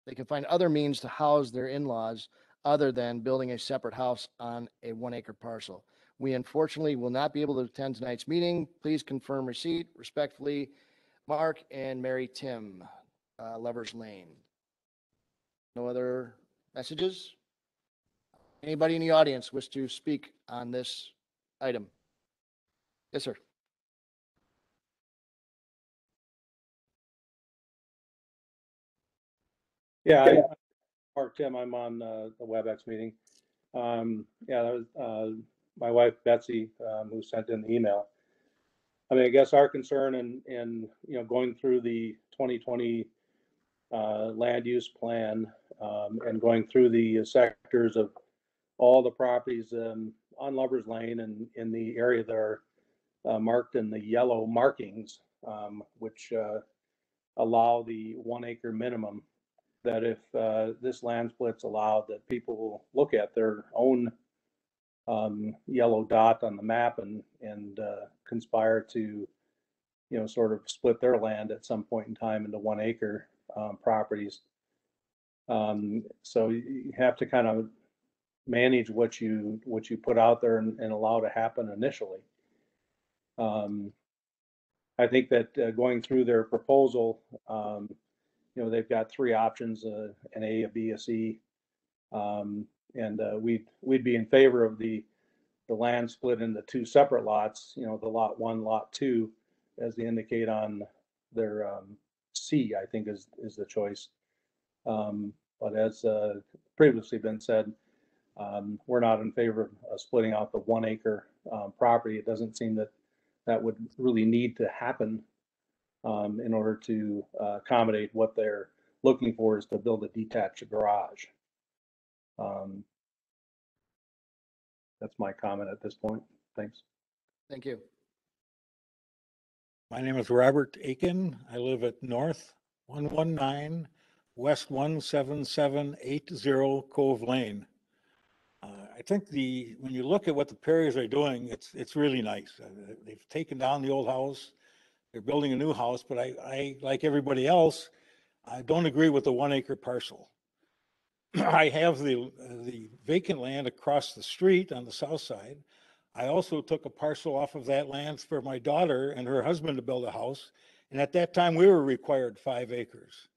S3: They can find other means to house their in-laws other than building a separate house on a 1-acre parcel. We unfortunately will not be able to attend tonight's meeting. Please confirm receipt. Respectfully, Mark and Mary Tim, Lovers Lane. No other messages? Anybody in the audience wish to speak on this item? Yes, sir.
S11: Yeah, Mark Tim, I'm on the WebEx meeting. Yeah, that was my wife Betsy who sent in the email. I mean, I guess our concern in going through the 2020 land use plan and going through the sectors of all the properties on Lovers Lane and in the area that are marked in the yellow markings, which allow the 1-acre minimum, that if this land split's allowed, that people will look at their own yellow dot on the map and conspire to, sort of split their land at some point in time into 1-acre properties. So you have to kind of manage what you put out there and allow to happen initially. I think that going through their proposal, they've got 3 options, an A, a B, a C, and we'd be in favor of the land split into 2 separate lots. The lot 1, lot 2, as they indicate on their C, I think is the choice. But as previously been said, we're not in favor of splitting out the 1-acre property. It doesn't seem that would really need to happen in order to accommodate what they're looking for, is to build a detached garage. That's my comment at this point. Thanks.
S3: Thank you.
S6: My name is Robert Aiken. I live at North 119, West 17780 Cove Lane. I think when you look at what the Perrys are doing, it's really nice. They've taken down the old house. They're building a new house, but I like everybody else, I don't agree with the 1-acre parcel. I have the vacant land across the street on the south side. I also took a parcel off of that land for my daughter and her husband to build a house. And at that time, we were required 5 acres.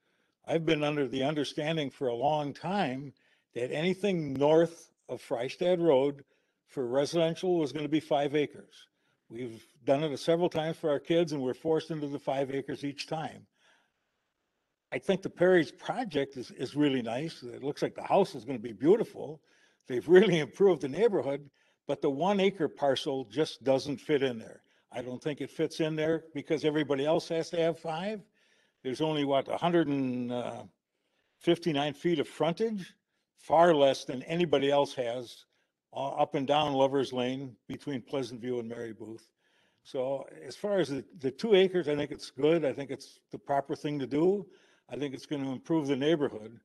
S6: I've been under the understanding for a long time that anything north of Freistad Road for residential was going to be 5 acres. We've done it several times for our kids, and we're forced into the 5 acres each time. I think the Perry's project is really nice. It looks like the house is going to be beautiful. They've really improved the neighborhood, but the 1 acre parcel just doesn't fit in there. I don't think it fits in there because everybody else has to have 5. There's only what, 159 feet of frontage, far less than anybody else has up and down Lover's Lane between Pleasant View and Mary Booth. So as far as the 2 acres, I think it's good. I think it's the proper thing to do. I think it's going to improve the neighborhood,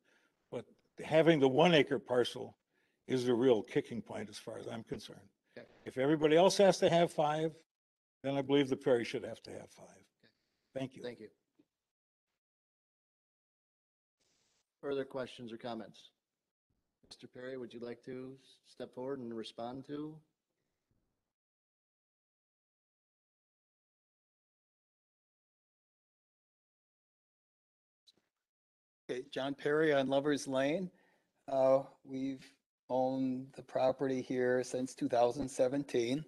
S6: but having the 1 acre parcel is the real kicking point as far as I'm concerned.
S3: Okay.
S6: If everybody else has to have 5, then I believe the Perry should have to have 5. Thank you.
S3: Thank you. Further questions or comments? Mr. Perry, would you like to step forward and respond to?
S12: Okay, John Perry on Lover's Lane. We've owned the property here since 2017.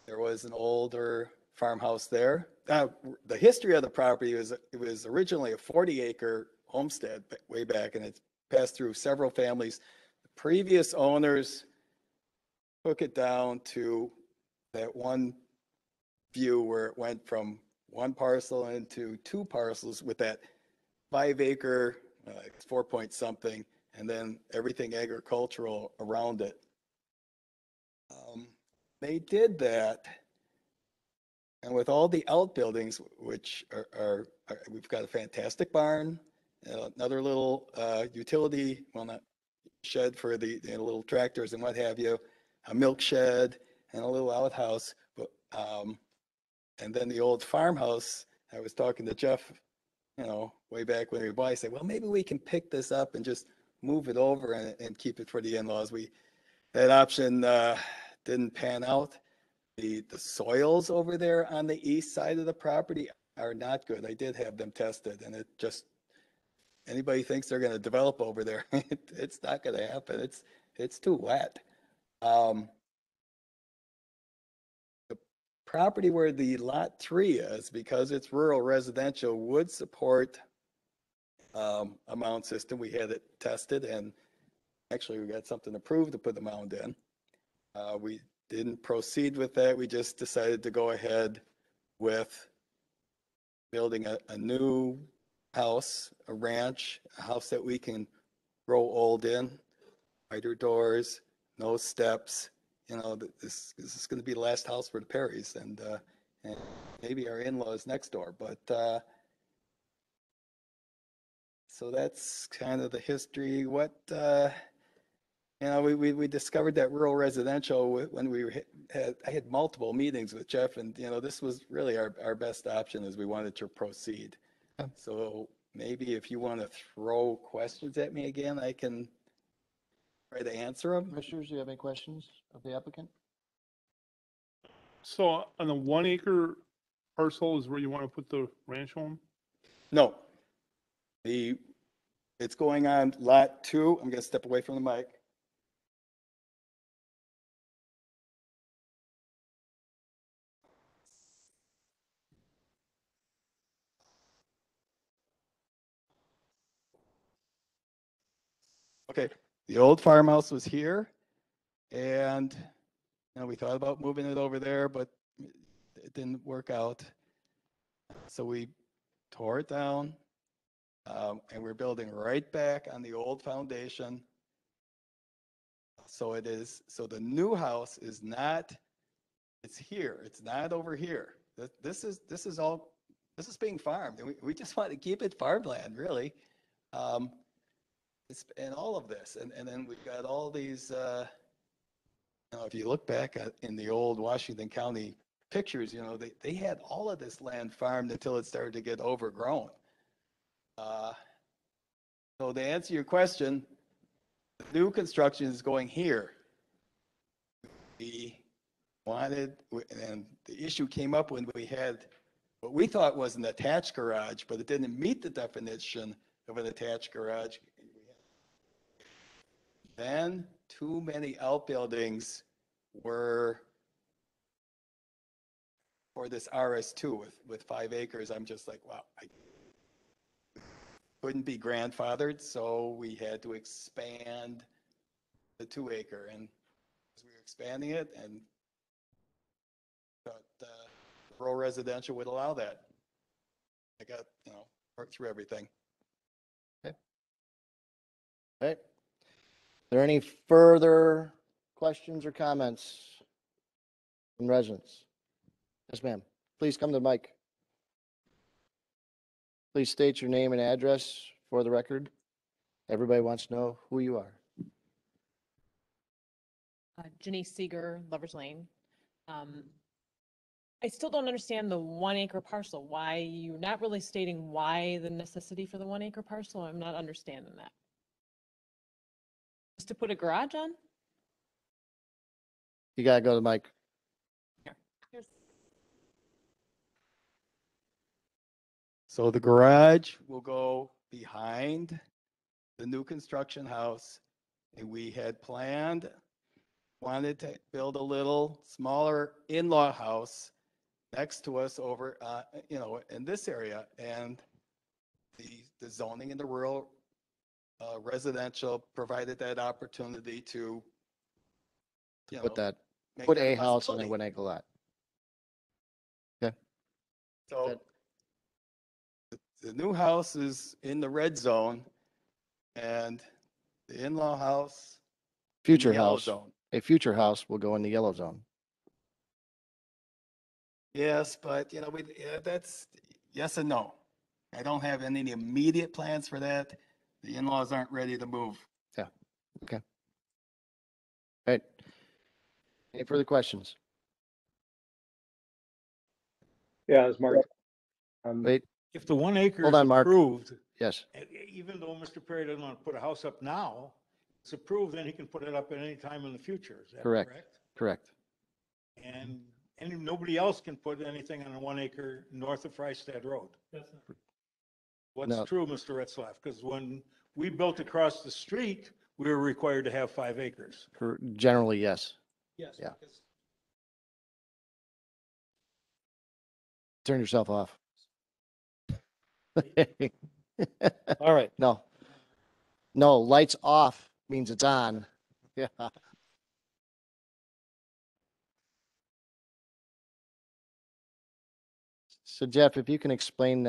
S12: There was an older farmhouse there. The history of the property was it was originally a 40-acre homestead way back, and it's passed through several families. The previous owners took it down to that one view where it went from 1 parcel into 2 parcels with that 5-acre, it's 4 point something, and then everything agricultural around it. They did that, and with all the outbuildings, which are we've got a fantastic barn, another little utility, well, not shed for the little tractors and what have you, a milk shed, and a little outhouse, but and then the old farmhouse. I was talking to Jeff, way back when we bought, I said, well, maybe we can pick this up and just move it over and keep it for the in-laws. That option didn't pan out. The soils over there on the east side of the property are not good. I did have them tested, and it just, anybody thinks they're going to develop over there, it's not going to happen. It's too wet. The property where the lot 3 is, because it's rural residential, would support a mound system. We had it tested, and actually we got something approved to put the mound in. We didn't proceed with that. We just decided to go ahead with building a new house, a ranch, a house that we can grow old in, wider doors, no steps. This is going to be the last house for the Perrys, and maybe our in-laws next door. But so that's kind of the history. We discovered that rural residential when I had multiple meetings with Jeff, and this was really our best option as we wanted to proceed.
S3: Okay.
S12: So maybe if you want to throw questions at me again, I can try to answer them.
S3: Commissioners, do you have any questions of the applicant?
S2: So on the 1 acre parcel is where you want to put the ranch home?
S12: No. It's going on lot 2. I'm going to step away from the mic. Okay, the old farmhouse was here, and we thought about moving it over there, but it didn't work out. So we tore it down, and we're building right back on the old foundation. So the new house is not, it's here. It's not over here. This is being farmed, and we just want to keep it farmland, really. And all of this, and then we've got all these, if you look back in the old Washington County pictures, they had all of this land farmed until it started to get overgrown. So to answer your question, the new construction is going here. We wanted, and the issue came up when we had what we thought was an attached garage, but it didn't meet the definition of an attached garage. Then too many outbuildings were for this RS2 with 5 acres. I'm just like, wow. couldn't be grandfathered, so we had to expand the 2 acre, and as we were expanding it, and thought rural residential would allow that. I got, worked through everything.
S3: Okay. Are there any further questions or comments from residents? Yes, ma'am. Please come to the mic. Please state your name and address for the record. Everybody wants to know who you are.
S13: Janice Seeger, Lover's Lane. I still don't understand the 1 acre parcel. Why you're not really stating why the necessity for the 1 acre parcel? I'm not understanding that. Just to put a garage on?
S3: You gotta go to the mic.
S13: Here's
S12: So the garage will go behind the new construction house. And we had wanted to build a little smaller in-law house next to us over, in this area. And the zoning in the rural residential provided that opportunity to,
S3: Put
S12: make
S3: put
S12: that
S3: a house on a
S12: possibility.
S3: 1 acre lot.
S12: So the new house is in the red zone and the in-law house in the
S3: Future
S12: yellow
S3: house,
S12: zone.
S3: a future house will go in the yellow zone.
S12: Yes, but that's yes and no. I don't have any immediate plans for that. The in-laws aren't ready to move.
S3: Right. Any further questions?
S11: Yeah, it's Mark.
S3: Wait,
S6: If the 1 acre
S3: Hold
S6: is
S3: on, Mark.
S6: approved,
S3: yes.
S6: even though Mr. Perry doesn't want to put a house up now, it's approved, then he can put it up at any time in the future. Is that
S3: Correct.
S6: correct?
S3: Correct.
S6: And nobody else can put anything on a 1 acre north of Freistad Road. What's
S3: No.
S6: true, Mr. Retzlaff? Because when we built across the street, we were required to have 5 acres.
S3: Generally, yes.
S6: Yes.
S3: Yeah. Turn yourself off.
S10: All right.
S3: No. No, lights off means it's on. Yeah. So Jeff, if you can explain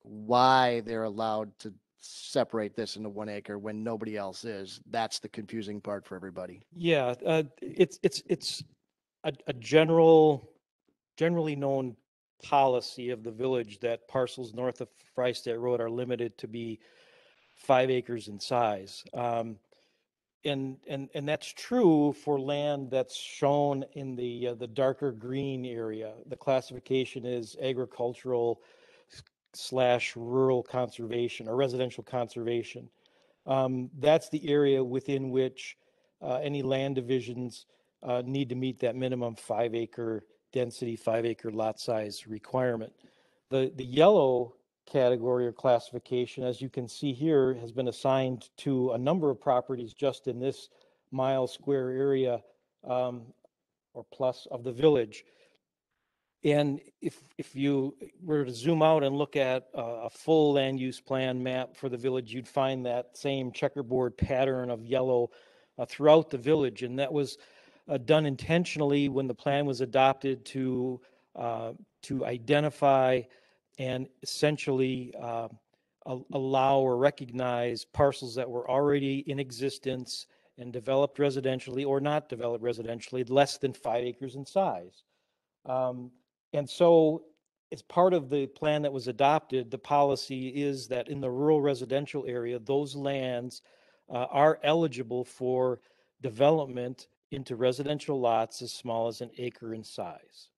S3: why they're allowed to separate this into 1 acre when nobody else is, that's the confusing part for everybody.
S10: Yeah, it's a generally known policy of the village that parcels north of Freistad Road are limited to be 5 acres in size. And that's true for land that's shown in the darker green area. The classification is agricultural / rural conservation or residential conservation. That's the area within which any land divisions need to meet that minimum 5 acre density, 5 acre lot size requirement. The yellow category or classification, as you can see here, has been assigned to a number of properties just in this mile square area or plus of the village. And if you were to zoom out and look at a full land use plan map for the village, you'd find that same checkerboard pattern of yellow throughout the village. And that was done intentionally when the plan was adopted to identify and essentially allow or recognize parcels that were already in existence and developed residentially or not developed residentially, less than 5 acres in size. And so as part of the plan that was adopted, the policy is that in the rural residential area, those lands are eligible for development into residential lots as small as an acre in size.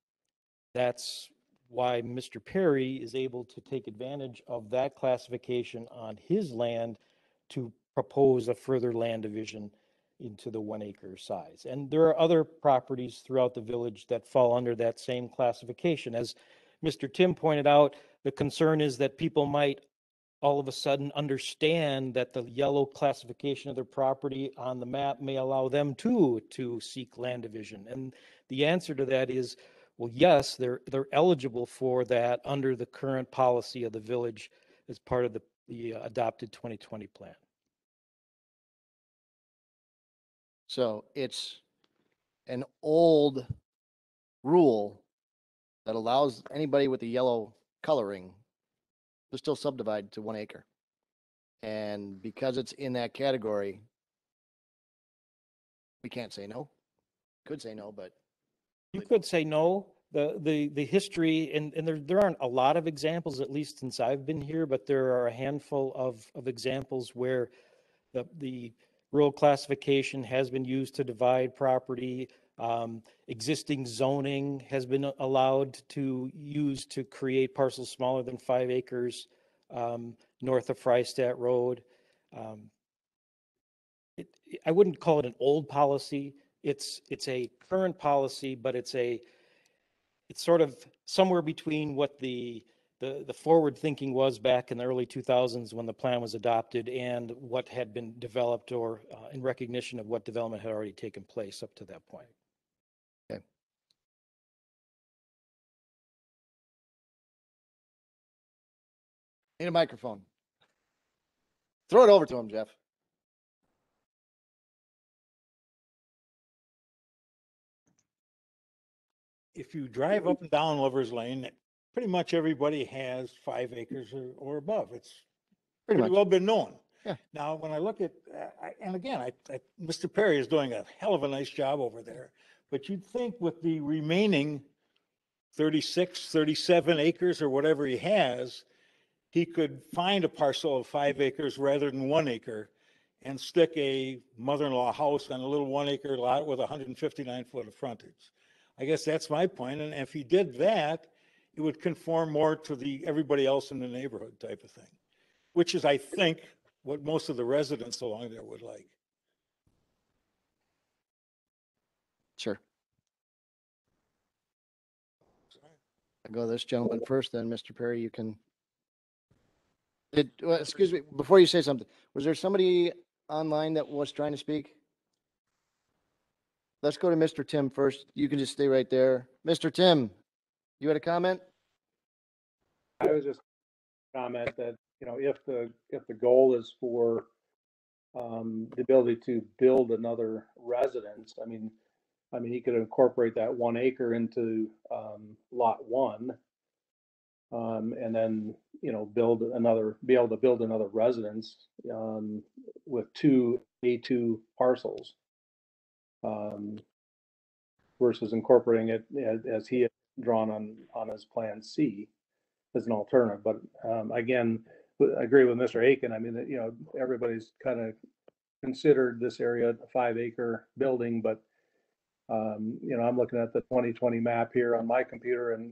S10: That's why Mr. Perry is able to take advantage of that classification on his land to propose a further land division into the 1 acre size. And there are other properties throughout the village that fall under that same classification. As Mr. Tim pointed out, the concern is that people might all of a sudden understand that the yellow classification of their property on the map may allow them to seek land division. And the answer to that is, well, yes, they're eligible for that under the current policy of the village as part of the adopted 2020 plan.
S3: So it's an old rule that allows anybody with the yellow coloring to still subdivide to 1 acre. And because it's in that category, we can't say no. Could say no, but
S10: You could say no. The history, and there aren't a lot of examples, at least since I've been here, but there are a handful of examples where the rural classification has been used to divide property. Existing zoning has been allowed to use to create parcels smaller than 5 acres north of Freistadt Road. I wouldn't call it an old policy. It's a current policy, but it's sort of somewhere between what the forward thinking was back in the early 2000s when the plan was adopted and what had been developed or in recognition of what development had already taken place up to that point.
S3: okay. Need a microphone. Throw it over to him, Jeff.
S6: If you drive up and down Lover's Lane, pretty much everybody has 5 acres or above. It's
S3: Pretty
S6: pretty
S3: much.
S6: well been known.
S3: Yeah.
S6: Now, when I look at, and again, Mr. Perry is doing a hell of a nice job over there, but you'd think with the remaining 36, 37 acres or whatever he has, he could find a parcel of 5 acres rather than 1 acre and stick a mother-in-law house on a little 1 acre lot with 159 foot of frontage. I guess that's my point. And if he did that, it would conform more to the everybody else in the neighborhood type of thing, which is, I think, what most of the residents along there would like.
S3: Sure. I'll go this gentleman first, then Mr. Perry, you can. Excuse me, before you say something, was there somebody online that was trying to speak? Let's go to Mr. Tim first. You can just stay right there. Mr. Tim, you had a comment?
S11: I was just comment that, if the goal is for the ability to build another residence, I mean, he could incorporate that 1 acre into lot 1, and then be able to build another residence with 2 A2 parcels, versus incorporating it as he had drawn on his plan C as an alternative. But again, I agree with Mr. Aiken. I mean, everybody's kind of considered this area a 5 acre building, but I'm looking at the 2020 map here on my computer, and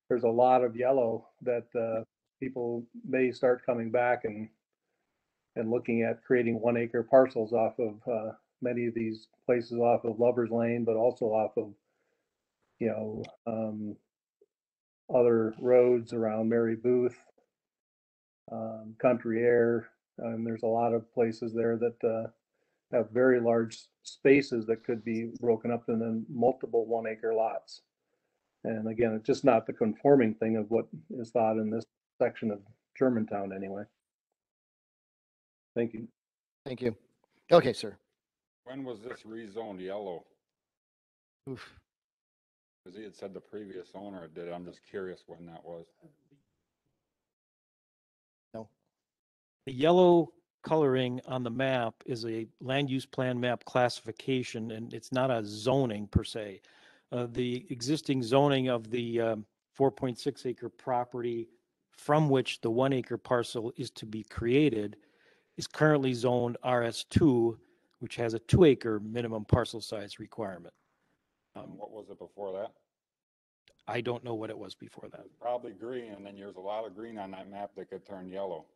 S11: there's a lot of yellow that people may start coming back and looking at creating 1 acre parcels off of many of these places off of Lover's Lane, but also off of other roads around Mary Booth, Country Air, and there's a lot of places there that have very large spaces that could be broken up into multiple 1 acre lots. And again, it's just not the conforming thing of what is thought in this section of Germantown anyway. Thank you.
S3: Thank you. Okay, sir.
S14: When was this rezoned yellow?
S3: Oof.
S14: Because he had said the previous owner did. I'm just curious when that was.
S3: No.
S10: The yellow coloring on the map is a land use plan map classification, and it's not a zoning per se. The existing zoning of the 4.6 acre property from which the 1 acre parcel is to be created is currently zoned RS2, which has a 2 acre minimum parcel size requirement.
S14: What was it before that?
S10: I don't know what it was before that.
S14: Probably green, and then there's a lot of green on that map that could turn yellow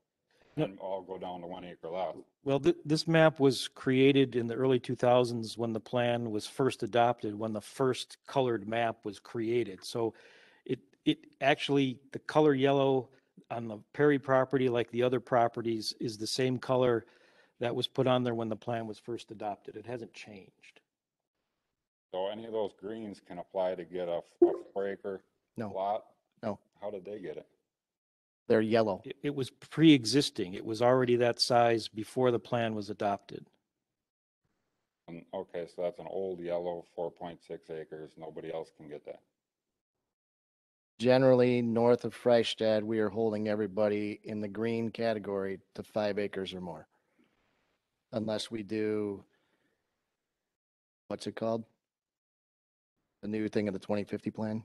S10: No.
S14: and all go down to 1 acre lots.
S10: Well, this map was created in the early 2000s when the plan was first adopted, when the first colored map was created. So it actually, the color yellow on the Perry property, like the other properties, is the same color that was put on there when the plan was first adopted. It hasn't changed.
S14: So any of those greens can apply to get a 4 acre
S3: No.
S14: lot?
S3: No.
S14: How did they get it?
S3: They're yellow.
S10: It was pre-existing. It was already that size before the plan was adopted.
S14: Okay, so that's an old yellow, 4.6 acres. Nobody else can get that.
S3: Generally, north of Freistadt, we are holding everybody in the green category to 5 acres or more. Unless we do, what's it called? The new thing of the 2050 plan?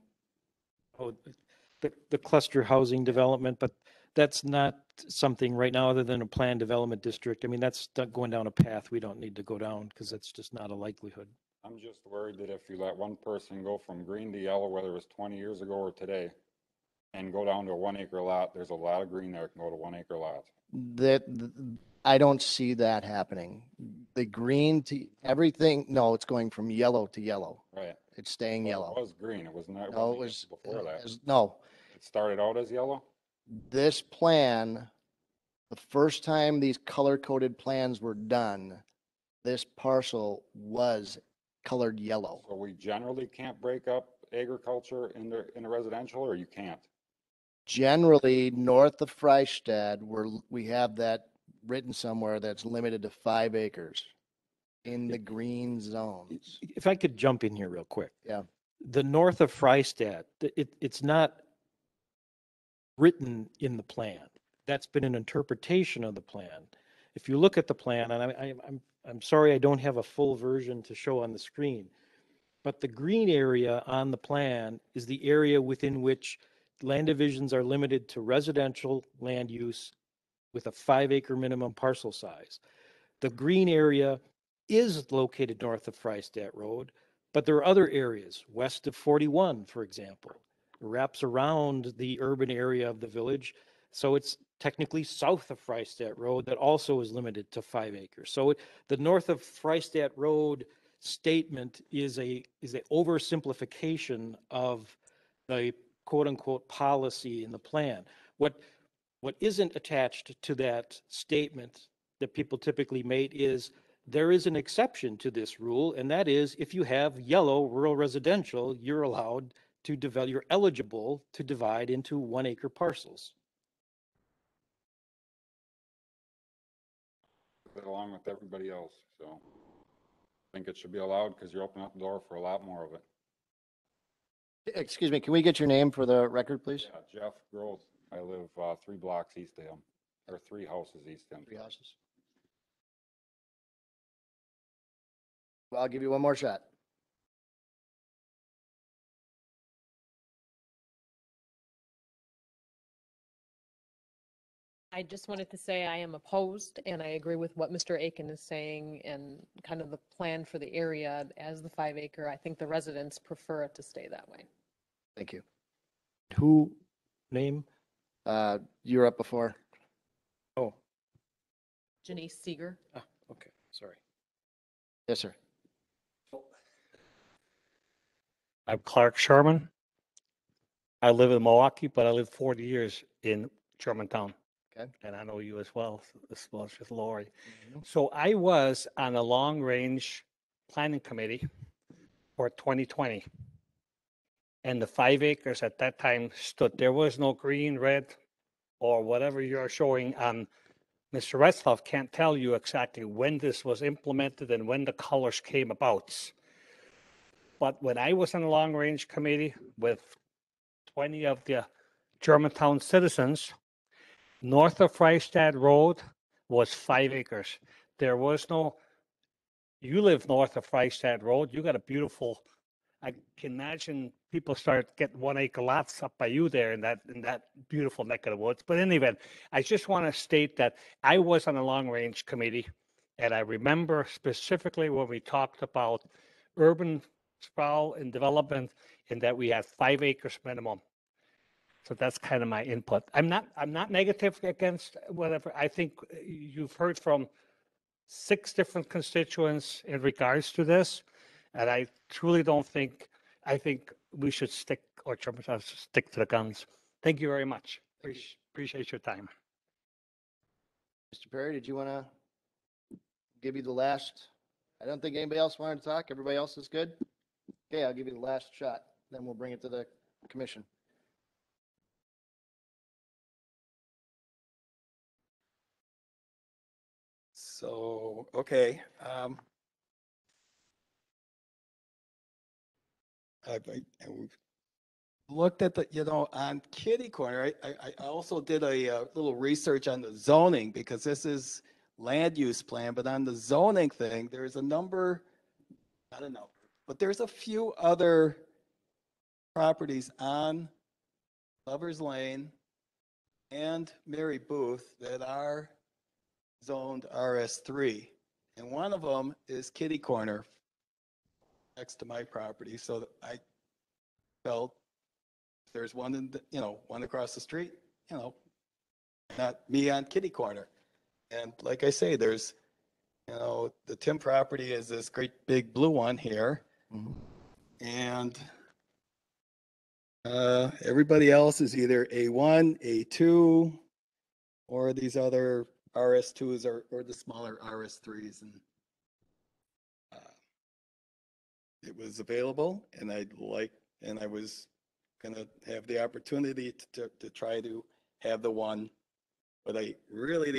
S10: Oh, the cluster housing development, but that's not something right now other than a planned development district. I mean, that's going down a path we don't need to go down because that's just not a likelihood.
S14: I'm just worried that if you let one person go from green to yellow, whether it was 20 years ago or today, and go down to a 1 acre lot, there's a lot of green there can go to 1 acre lots.
S3: I don't see that happening. The green to everything, no, it's going from yellow to yellow.
S14: Right.
S3: It's staying
S14: Well,
S3: yellow.
S14: it was green. It was not,
S3: No,
S14: wasn't
S3: it was,
S14: before that.
S3: no,
S14: It started out as yellow?
S3: this plan, the first time these color-coded plans were done, this parcel was colored yellow.
S14: So we generally can't break up agriculture in a residential, or you can't?
S3: Generally, north of Freistadt, we have that written somewhere that's limited to 5 acres in the green zones.
S10: If I could jump in here real quick.
S3: Yeah.
S10: The north of Freistadt, it's not written in the plan. That's been an interpretation of the plan. If you look at the plan, and I'm sorry I don't have a full version to show on the screen, but the green area on the plan is the area within which land divisions are limited to residential land use with a 5 acre minimum parcel size. The green area is located north of Freistadt Road, but there are other areas west of 41, for example. It wraps around the urban area of the village. So it's technically south of Freistadt Road that also is limited to 5 acres. So the north of Freistadt Road statement is a oversimplification of the quote unquote policy in the plan. What isn't attached to that statement that people typically make is there is an exception to this rule, and that is if you have yellow rural residential, you're allowed to develop, you're eligible to divide into 1 acre parcels.
S14: Along with everybody else, so I think it should be allowed because you're opening up the door for a lot more of it.
S3: Excuse me, can we get your name for the record, please?
S14: Yeah, Jeff Gross. I live 3 blocks east of him, or 3 houses east of him.
S3: 3 houses. Well, I'll give you one more shot.
S13: I just wanted to say I am opposed, and I agree with what Mr. Aiken is saying and kind of the plan for the area as the 5 acre. I think the residents prefer it to stay that way.
S3: Thank you.
S10: Who name?
S3: You were up before.
S10: Oh,
S13: Janice Seeger.
S10: okay, sorry.
S3: Yes, sir.
S15: I'm Clark Sherman. I live in Milwaukee, but I lived 40 years in Germantown.
S3: Okay.
S15: And I know you as well, as well as with Lori. So I was on a long range planning committee for 2020. And the 5 acres at that time stood, there was no green, red, or whatever you're showing on. Mr. Retzloff can't tell you exactly when this was implemented and when the colors came about. But when I was on the long range committee with 20 of the Germantown citizens, north of Freistadt Road was 5 acres. There was no, you live north of Freistadt Road, you got a beautiful, I can imagine people start getting 1 acre lots up by you there in that beautiful neck of the woods. But in any event, I just want to state that I was on a long range committee, and I remember specifically when we talked about urban sprawl and development, in that we had 5 acres minimum. So that's kind of my input. I'm not negative against whatever. I think you've heard from 6 different constituents in regards to this, and I truly don't think, I think we should stick, or stick to the guns. Thank you very much. Appreciate your time.
S3: Mr. Perry, did you want to give you the last? I don't think anybody else wanted to talk. Everybody else is good? Okay, I'll give you the last shot. Then we'll bring it to the commission.
S12: So, okay. We've looked at the, on kitty corner, I also did a little research on the zoning because this is land use plan, but on the zoning thing, there's a number, I don't know, but there's a few other properties on Lover's Lane and Mary Booth that are zoned RS3. And one of them is kitty corner next to my property. So I felt there's one in the, one across the street, not me on kitty corner. And like I say, there's, the Tim property is this great big blue one here. And everybody else is either A1, A2, or these other RS2s or the smaller RS3s. And it was available, and I was gonna have the opportunity to try to have the one, but the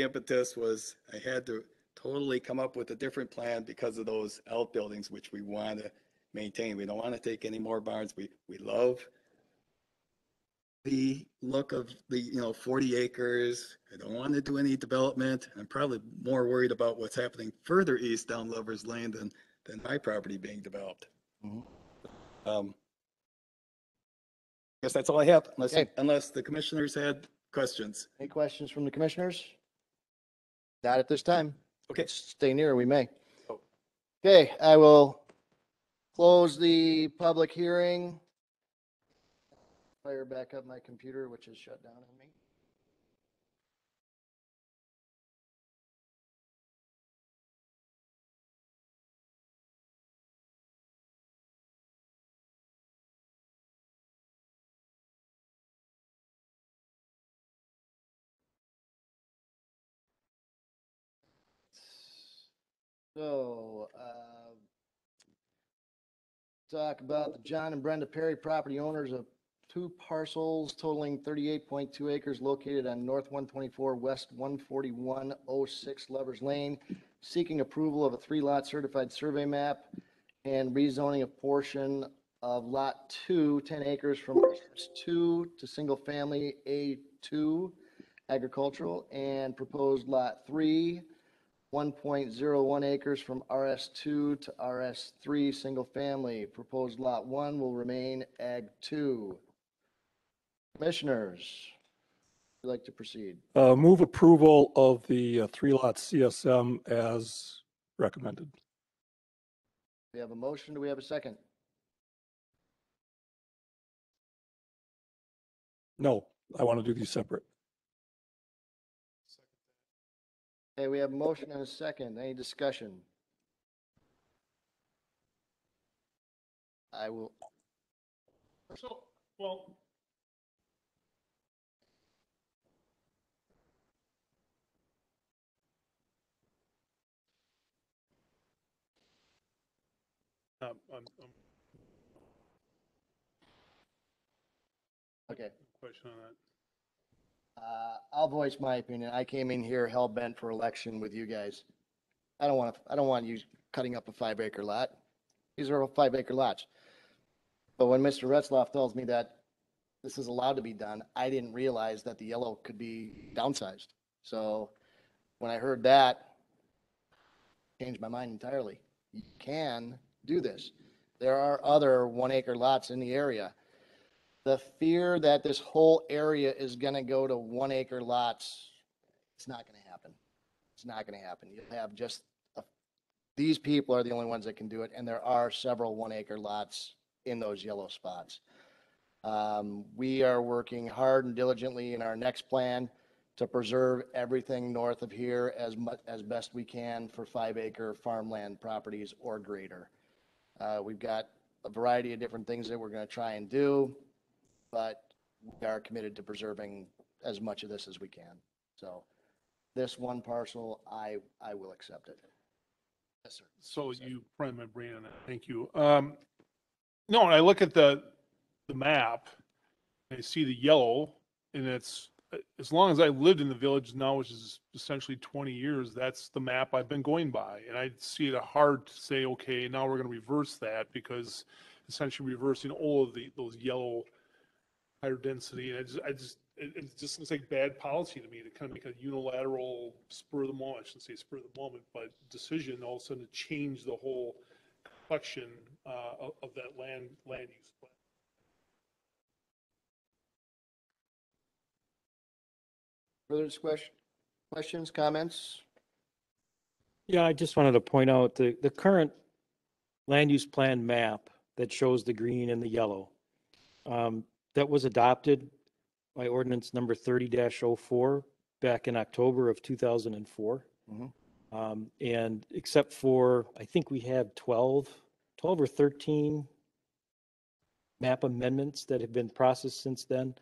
S12: impetus was I had to totally come up with a different plan because of those outbuildings, which we want to maintain. We don't want to take any more barns. We love the look of the 40 acres. I don't want to do any development. I'm probably more worried about what's happening further east down Lover's Lane than my property being developed. I guess that's all I have, unless the commissioners had questions.
S3: Any questions from the commissioners? Not at this time.
S12: Okay.
S3: Stay near, we may. Okay, I will close the public hearing. Fire back up my computer, which is shut down on me. So, talk about the John and Brenda Perry property owners of 2 parcels totaling 38.2 acres located on North 124, West 14106 Lovers Lane, seeking approval of a 3-lot certified survey map and rezoning a portion of Lot 2, 10 acres from S2 to single family A2 agricultural, and proposed Lot 3, 1.01 acres from RS2 to RS3 single family. Proposed Lot 1 will remain Ag 2. Commissioners, would you like to proceed?
S16: Move approval of the 3-lot CSM as recommended.
S3: We have a motion. Do we have a second?
S16: No, I want to do these separate.
S3: Okay, we have a motion and a second. Any discussion? I will.
S2: So, well,
S3: Okay.
S2: question on that.
S3: I'll voice my opinion. I came in here hell bent for election with you guys. I don't want you cutting up a 5-acre lot. These are all 5-acre lots. But when Mr. Retzloff tells me that this is allowed to be done, I didn't realize that the yellow could be downsized. So when I heard that, changed my mind entirely. You can do this. There are other 1-acre lots in the area. The fear that this whole area is going to go to 1-acre lots, it's not going to happen. It's not going to happen. You'll have just these people are the only ones that can do it, and there are several 1-acre lots in those yellow spots. We are working hard and diligently in our next plan to preserve everything north of here as best we can for 5-acre farmland properties or greater. We've got a variety of different things that we're going to try and do, but we are committed to preserving as much of this as we can. So this one parcel, I will accept it. Yes, sir.
S2: So you primed my brain on that. Thank you. No, when I look at the map, I see the yellow, and it's as long as I lived in the village now, which is essentially 20 years, that's the map I've been going by. And I see it hard to say, okay, now we're going to reverse that, because essentially reversing all of those yellow higher density. And it just looks like bad policy to me to kind of make a unilateral spur of the moment, I shouldn't say spur of the moment, but decision all of a sudden to change the whole complexion of that land use plan.
S3: Further discussion, questions, comments?
S10: Yeah, I just wanted to point out the current land use plan map that shows the green and the yellow. That was adopted by ordinance number 30-04 back in October of 2004. And except for, I think we have 12 or 13 map amendments that have been processed since then.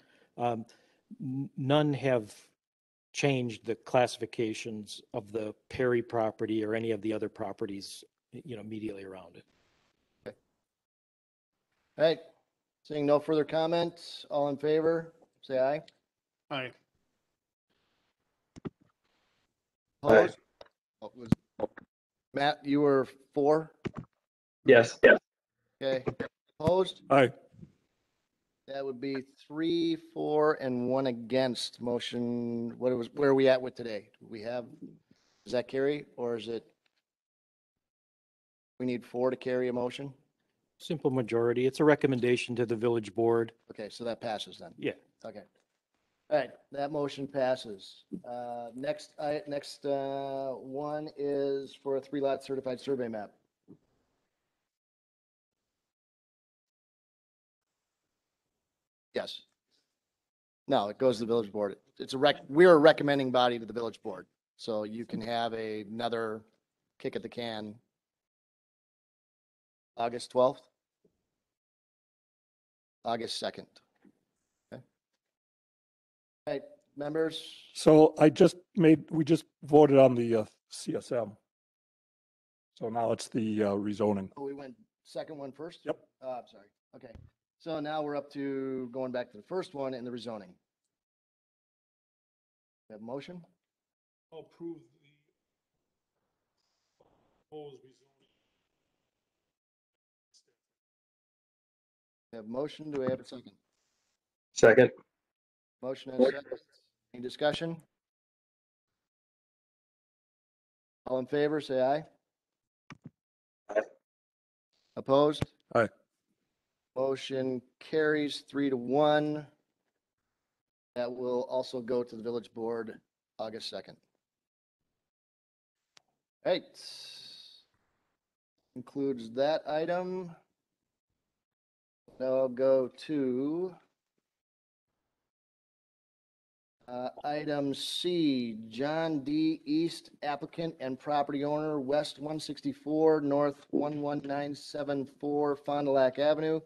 S10: None have changed the classifications of the Perry property or any of the other properties, immediately around it.
S3: Okay. All right, seeing no further comments, all in favor, say aye.
S2: Aye.
S3: Opposed? Matt, you were for?
S8: Yes.
S3: Okay, opposed?
S16: Aye.
S3: That would be 3, 4, and 1 against. Motion, where are we at with today? Do we have, does that carry, or is it? We need 4 to carry a motion?
S10: Simple majority. It's a recommendation to the village board.
S3: Okay, so that passes then.
S10: Yeah.
S3: Okay. All right, that motion passes. Next one is for a 3-lot certified survey map. Yes. No, it goes to the village board. We're a recommending body to the village board. So you can have another kick at the can. August 12th? August 2nd. Okay. All right, members?
S16: So we just voted on the CSM. So now it's the rezoning.
S3: Oh, we went second one first?
S16: Yep.
S3: I'm sorry. Okay. So now we're up to going back to the first one in the rezoning. Have a motion?
S2: I'll approve the proposed rezoning.
S3: Have a motion? Do we have a second?
S8: Second.
S3: Motion and second. Any discussion? All in favor, say aye.
S8: Aye.
S3: Opposed?
S16: Aye.
S3: Motion carries 3-1. That will also go to the village board August 2nd. Right. Concludes that item. Now I'll go to item C, John D. East, applicant and property owner, West 164, North 11974, Fond du Lac Avenue.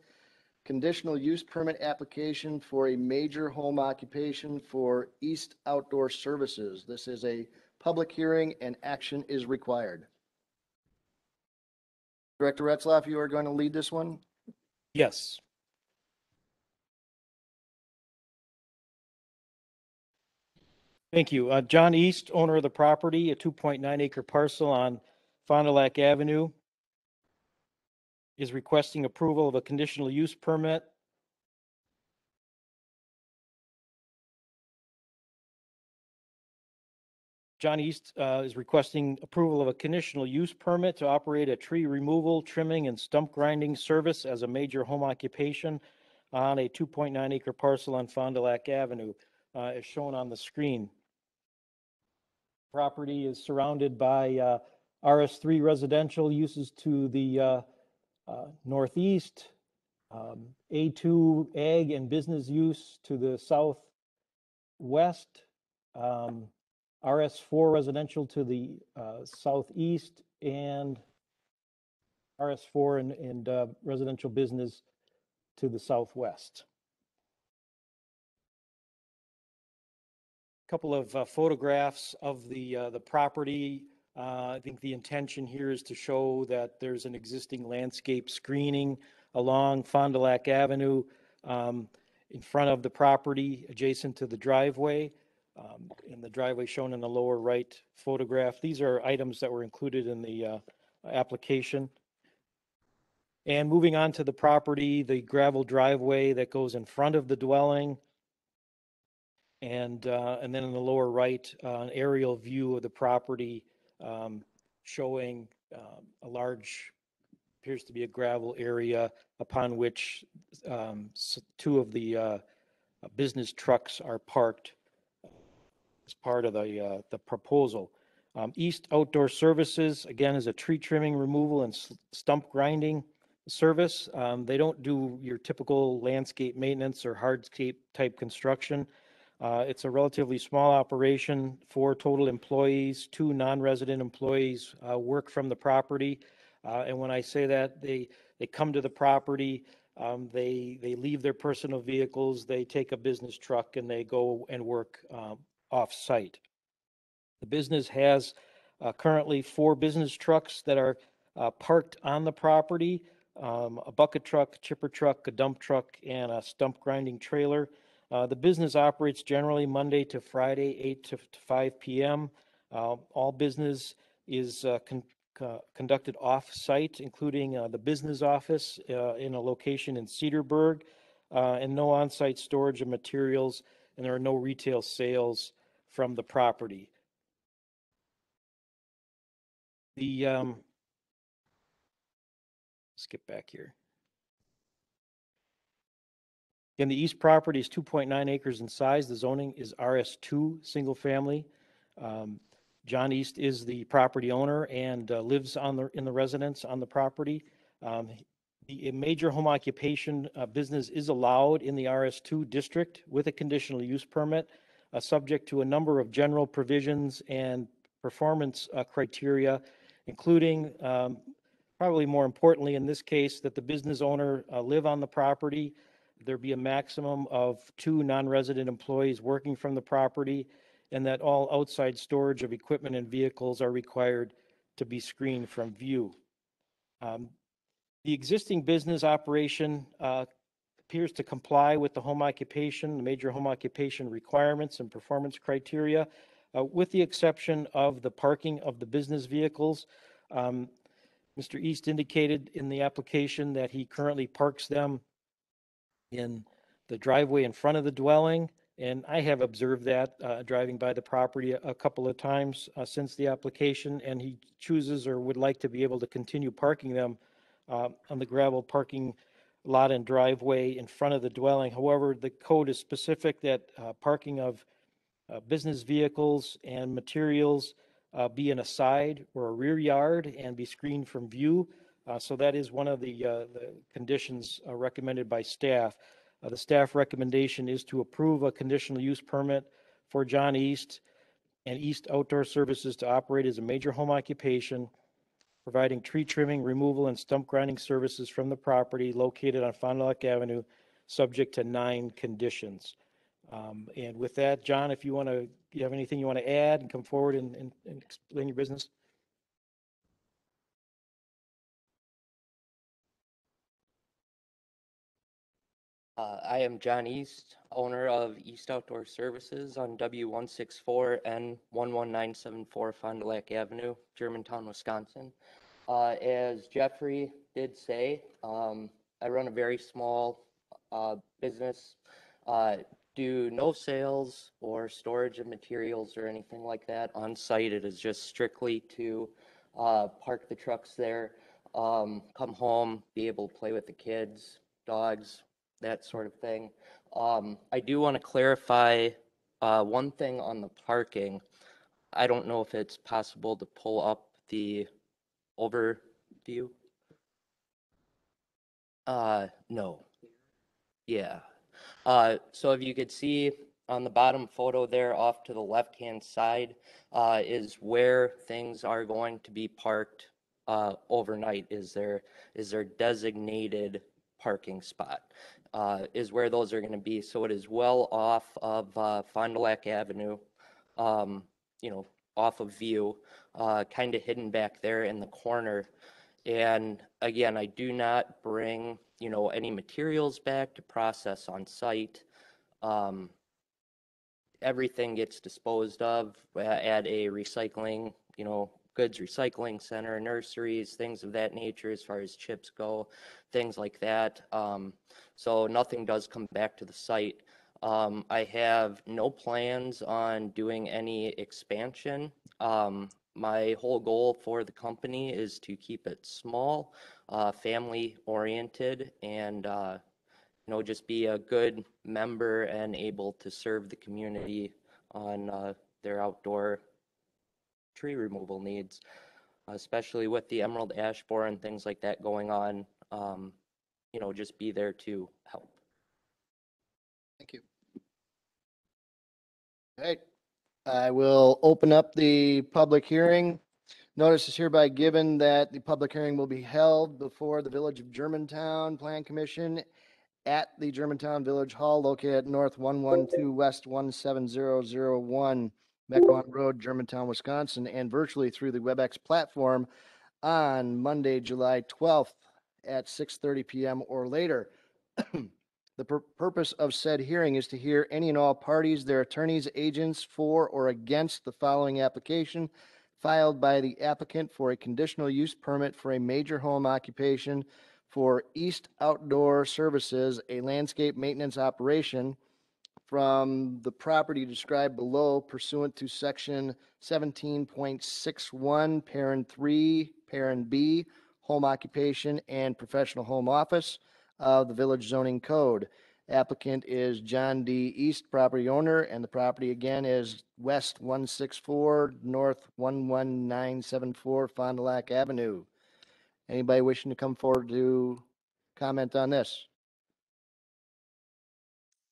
S3: Conditional use permit application for a major home occupation for East Outdoor Services. This is a public hearing and action is required. Director Retzlaff, you are going to lead this one?
S10: Yes. Thank you. John East, owner of the property, a 2.9 acre parcel on Fond du Lac Avenue, is requesting approval of a conditional use permit John East is requesting approval of a conditional use permit to operate a tree removal, trimming, and stump grinding service as a major home occupation on a 2.9 acre parcel on Fond du Lac Avenue, as shown on the screen. Property is surrounded by RS3 residential uses to the northeast, A2 ag and business use to the southwest, RS4 residential to the southeast, and RS4 and residential business to the southwest. Couple of photographs of the property. I think the intention here is to show that there's an existing landscape screening along Fond du Lac Avenue. in front of the property adjacent to the driveway. In the driveway shown in the lower right photograph. These are items that were included in the application. And moving on to the property, the gravel driveway that goes in front of the dwelling. And then in the lower right, an aerial view of the property showing a large, appears to be a gravel area upon which two of the business trucks are parked as part of the proposal. East Outdoor Services, again, is a tree trimming, removal, and stump grinding service. They don't do your typical landscape maintenance or hardscape type construction. It's a relatively small operation, 4 total employees, 2 non-resident employees work from the property. And when I say that, they come to the property, they leave their personal vehicles, they take a business truck, and they go and work off-site. The business has currently 4 business trucks that are parked on the property, a bucket truck, chipper truck, a dump truck, and a stump grinding trailer. The business operates generally Monday to Friday, 8 to 5 p.m. All business is conducted off-site, including the business office in a location in Cedarburg, and no on-site storage of materials, and there are no retail sales from the property. Let's get back here. Again, the east property is 2.9 acres in size. The zoning is RS2, single family. John East is the property owner and lives in the residence on the property. The major home occupation business is allowed in the RS2 district with a conditional use permit, subject to a number of general provisions and performance criteria, including, probably more importantly in this case, that the business owner live on the property. There be a maximum of 2 non-resident employees working from the property, and that all outside storage of equipment and vehicles are required to be screened from view. The existing business operation appears to comply with the home occupation, the major home occupation requirements and performance criteria, with the exception of the parking of the business vehicles. Mr. East indicated in the application that he currently parks them in the driveway in front of the dwelling, and I have observed that driving by the property a couple of times since the application, and he chooses or would like to be able to continue parking them on the gravel parking lot and driveway in front of the dwelling. However, the code is specific that parking of business vehicles and materials be in a side or a rear yard and be screened from view. So that is one of the conditions recommended by staff. The staff recommendation is to approve a conditional use permit for John East and East Outdoor Services to operate as a major home occupation, providing tree trimming, removal, and stump grinding services from the property located on Fond du Lac Avenue, subject to 9 conditions. And with that, John, if you have anything you want to add and come forward and explain your business.
S17: I am John East, owner of East Outdoor Services on W164 and 11974 Fond du Lac Avenue, Germantown, Wisconsin. As Jeffrey did say, I run a very small business, do no sales or storage of materials or anything like that on site. It is just strictly to park the trucks there, come home, be able to play with the kids, dogs, that sort of thing. I do want to clarify one thing on the parking. I don't know if it's possible to pull up the overview. No. Yeah. So if you could see on the bottom photo there off to the left-hand side is where things are going to be parked overnight. Is there designated parking spot is where those are going to be. So it is well off of Fond du Lac Avenue, off of view, kind of hidden back there in the corner. And again, I do not bring, any materials back to process on site. Everything gets disposed of at a recycling, goods recycling center, nurseries, things of that nature as far as chips go, things like that. So nothing does come back to the site. I have no plans on doing any expansion. My whole goal for the company is to keep it small, family oriented, and just be a good member and able to serve the community on their outdoor tree removal needs, especially with the emerald ash borer and things like that going on. Just be there to help.
S3: Thank you. All right, I will open up the public hearing. Notice is hereby given that the public hearing will be held before the Village of Germantown Plan Commission at the Germantown Village Hall located at North 112 West 17001 Mequon Road, Germantown, Wisconsin, and virtually through the WebEx platform on Monday, July 12th at 6:30 p.m. or later. The purpose of said hearing is to hear any and all parties, their attorneys, agents for or against the following application filed by the applicant for a conditional use permit for a major home occupation for East Outdoor Services, a landscape maintenance operation from the property described below pursuant to section 17.61, parent 3, parent B, home occupation and professional home office of the Village Zoning Code. Applicant is John D. East, property owner, and the property again is West 164, North 11974 Fond du Lac Avenue. Anybody wishing to come forward to comment on this?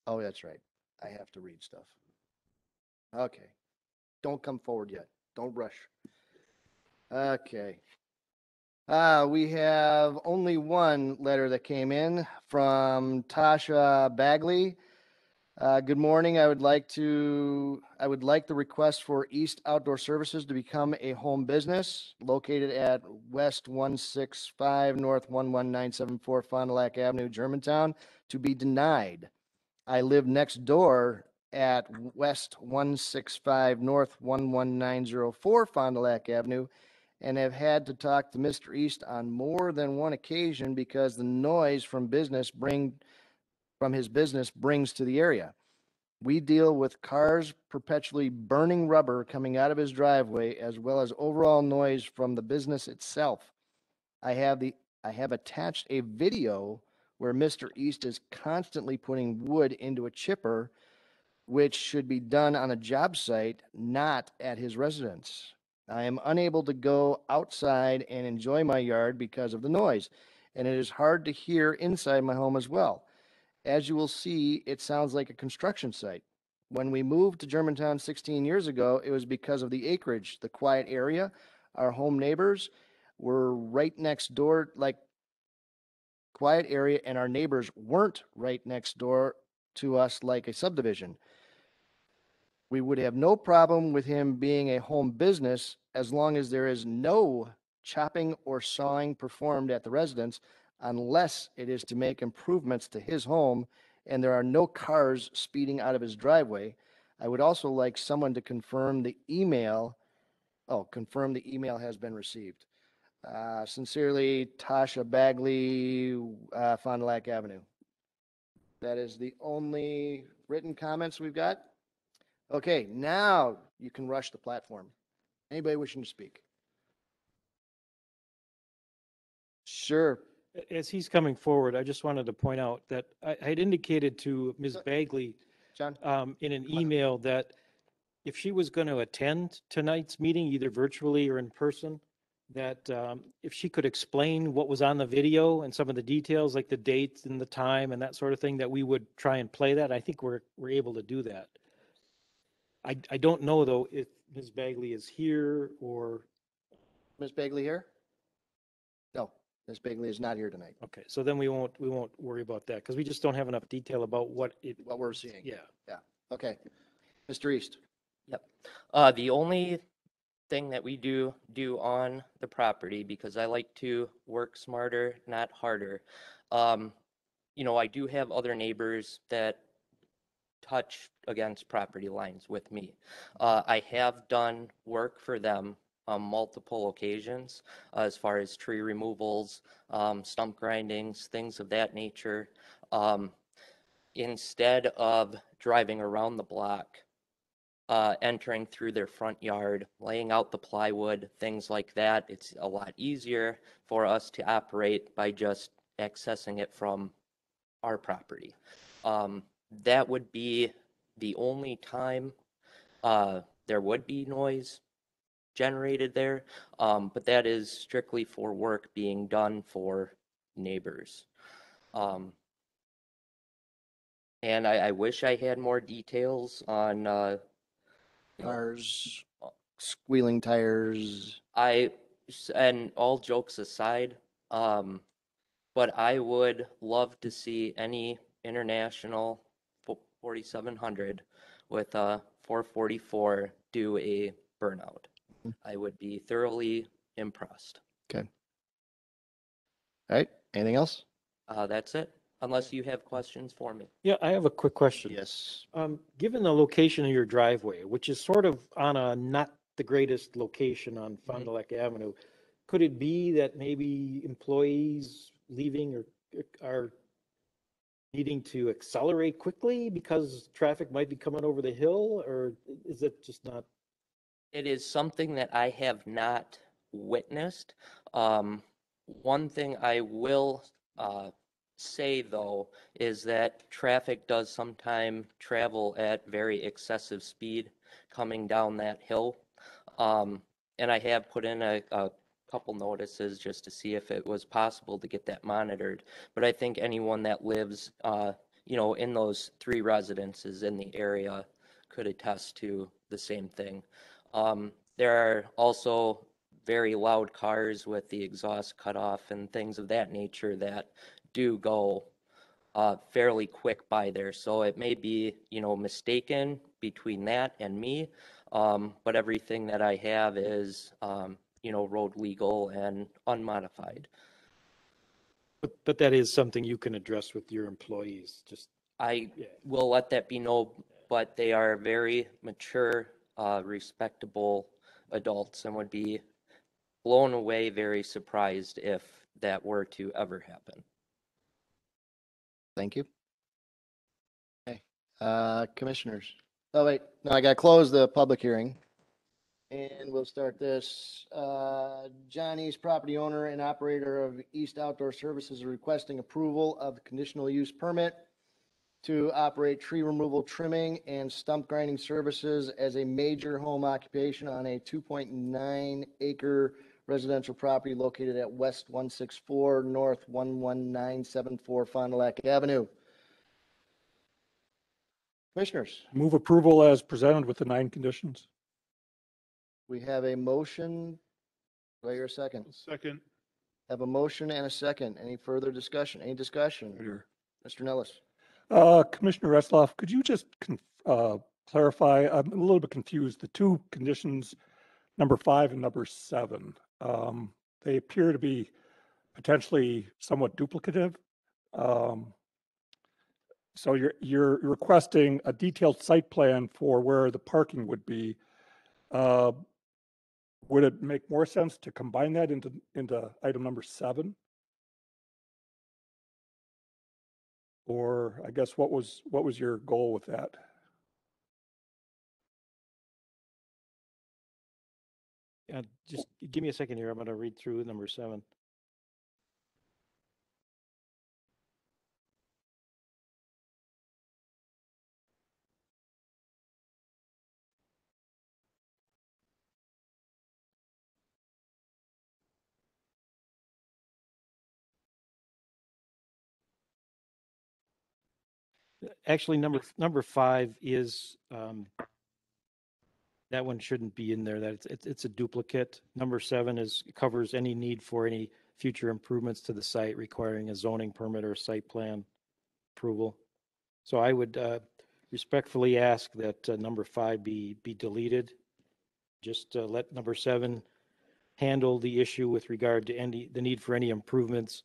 S3: Oh, that's right. I have to read stuff. Okay. Don't come forward yet. Don't rush. Okay. We have only one letter that came in from Tasha Bagley. Good morning. I would like the request for East Outdoor Services to become a home business located at West 165 North 11974 Fond du Lac Avenue, Germantown, to be denied. I live next door at West 165 North 11904 Fond du Lac Avenue and have had to talk to Mr. East on more than one occasion because the noise from his business brings to the area. We deal with cars perpetually burning rubber coming out of his driveway as well as overall noise from the business itself. I have attached a video where Mr. East is constantly putting wood into a chipper, which should be done on a job site, not at his residence. I am unable to go outside and enjoy my yard because of the noise, and it is hard to hear inside my home as well. As you will see, it sounds like a construction site. When we moved to Germantown 16 years ago, it was because of the acreage, the quiet area. Our home neighbors were right next door, like quiet area, and our neighbors weren't right next door to us like a subdivision. We would have no problem with him being a home business as long as there is no chopping or sawing performed at the residence unless it is to make improvements to his home and there are no cars speeding out of his driveway. I would also like someone to confirm the email. Confirm the email has been received. Sincerely, Tasha Bagley, Fond du Lac Avenue. That is the only written comments we've got. Okay, now you can rush the platform. Anybody wishing to speak? Sure.
S10: As he's coming forward, I just wanted to point out that I had indicated to Ms. Bagley
S3: John?
S10: In an email that if she was going to attend tonight's meeting, either virtually or in person, that if she could explain what was on the video and some of the details, like the dates and the time and that sort of thing, that we would try and play that. I think we're able to do that. I don't know, though, if Ms. Bagley is here or...
S3: Ms. Bagley here? No, Ms. Bagley is not here tonight.
S10: Okay, so then we won't worry about that because we just don't have enough detail about what
S3: we're seeing.
S10: Yeah.
S3: Yeah. Okay. Mr. East.
S17: Yep. The only thing that we do on the property, because I like to work smarter, not harder. You know, I do have other neighbors that touch against property lines with me. I have done work for them on multiple occasions, as far as tree removals, stump grindings, things of that nature. Instead of driving around the block, entering through their front yard, laying out the plywood, things like that, it's a lot easier for us to operate by just accessing it from our property. That would be the only time there would be noise generated there, but that is strictly for work being done for neighbors. And I wish I had more details on
S3: Cars, squealing tires.
S17: And all jokes aside, but I would love to see any international 4700 with a 444 do a burnout. I would be thoroughly impressed.
S3: Okay. All right. Anything else?
S17: That's it, unless you have questions for me.
S10: Yeah, I have a quick question.
S3: Yes.
S10: Given the location of your driveway, which is sort of on a not the greatest location on Fond du Lac Avenue, could it be that maybe employees leaving or are needing to accelerate quickly because traffic might be coming over the hill, or is it just not?
S17: It is something that I have not witnessed. One thing I will say, though, is that traffic does sometimes travel at very excessive speed coming down that hill. And I have put in a couple notices just to see if it was possible to get that monitored. But I think anyone that lives, you know, in those 3 residences in the area could attest to the same thing. There are also very loud cars with the exhaust cut off and things of that nature that do go fairly quick by there. So it may be, you know, mistaken between that and me, but everything that I have is, you know, road legal and unmodified.
S10: But that is something you can address with your employees, just.
S17: I will let that be known, but they are very mature, respectable adults and would be blown away, very surprised if that were to ever happen.
S3: Thank you. Okay. Commissioners. Oh, wait. No, I got to close the public hearing. And we'll start this. John East, property owner and operator of East Outdoor Services, is requesting approval of the conditional use permit to operate tree removal, trimming, and stump grinding services as a major home occupation on a 2.9 acre residential property located at West 164 North 11974 Fond du Lac Avenue. Commissioners,
S16: Move approval as presented with the 9 conditions.
S3: we have a motion. Do I hear a second?
S2: Second.
S3: Have a motion and a second. Any further discussion? Any discussion? Mr. Nellis.
S16: Commissioner Retzloff, could you just clarify? I'm a little bit confused. The 2 conditions, number 5 and number 7, they appear to be potentially somewhat duplicative. So you're requesting a detailed site plan for where the parking would be. Would it make more sense to combine that into item number 7? Or I guess what was your goal with that?
S10: Just give me a second here. I'm going to read through number 7. Actually, number 5 is, that one shouldn't be in there. That it's a duplicate. Number 7 covers any need for any future improvements to the site requiring a zoning permit or site plan approval. So I would respectfully ask that number 5 be deleted Just let number 7 handle the issue with regard to the need for any improvements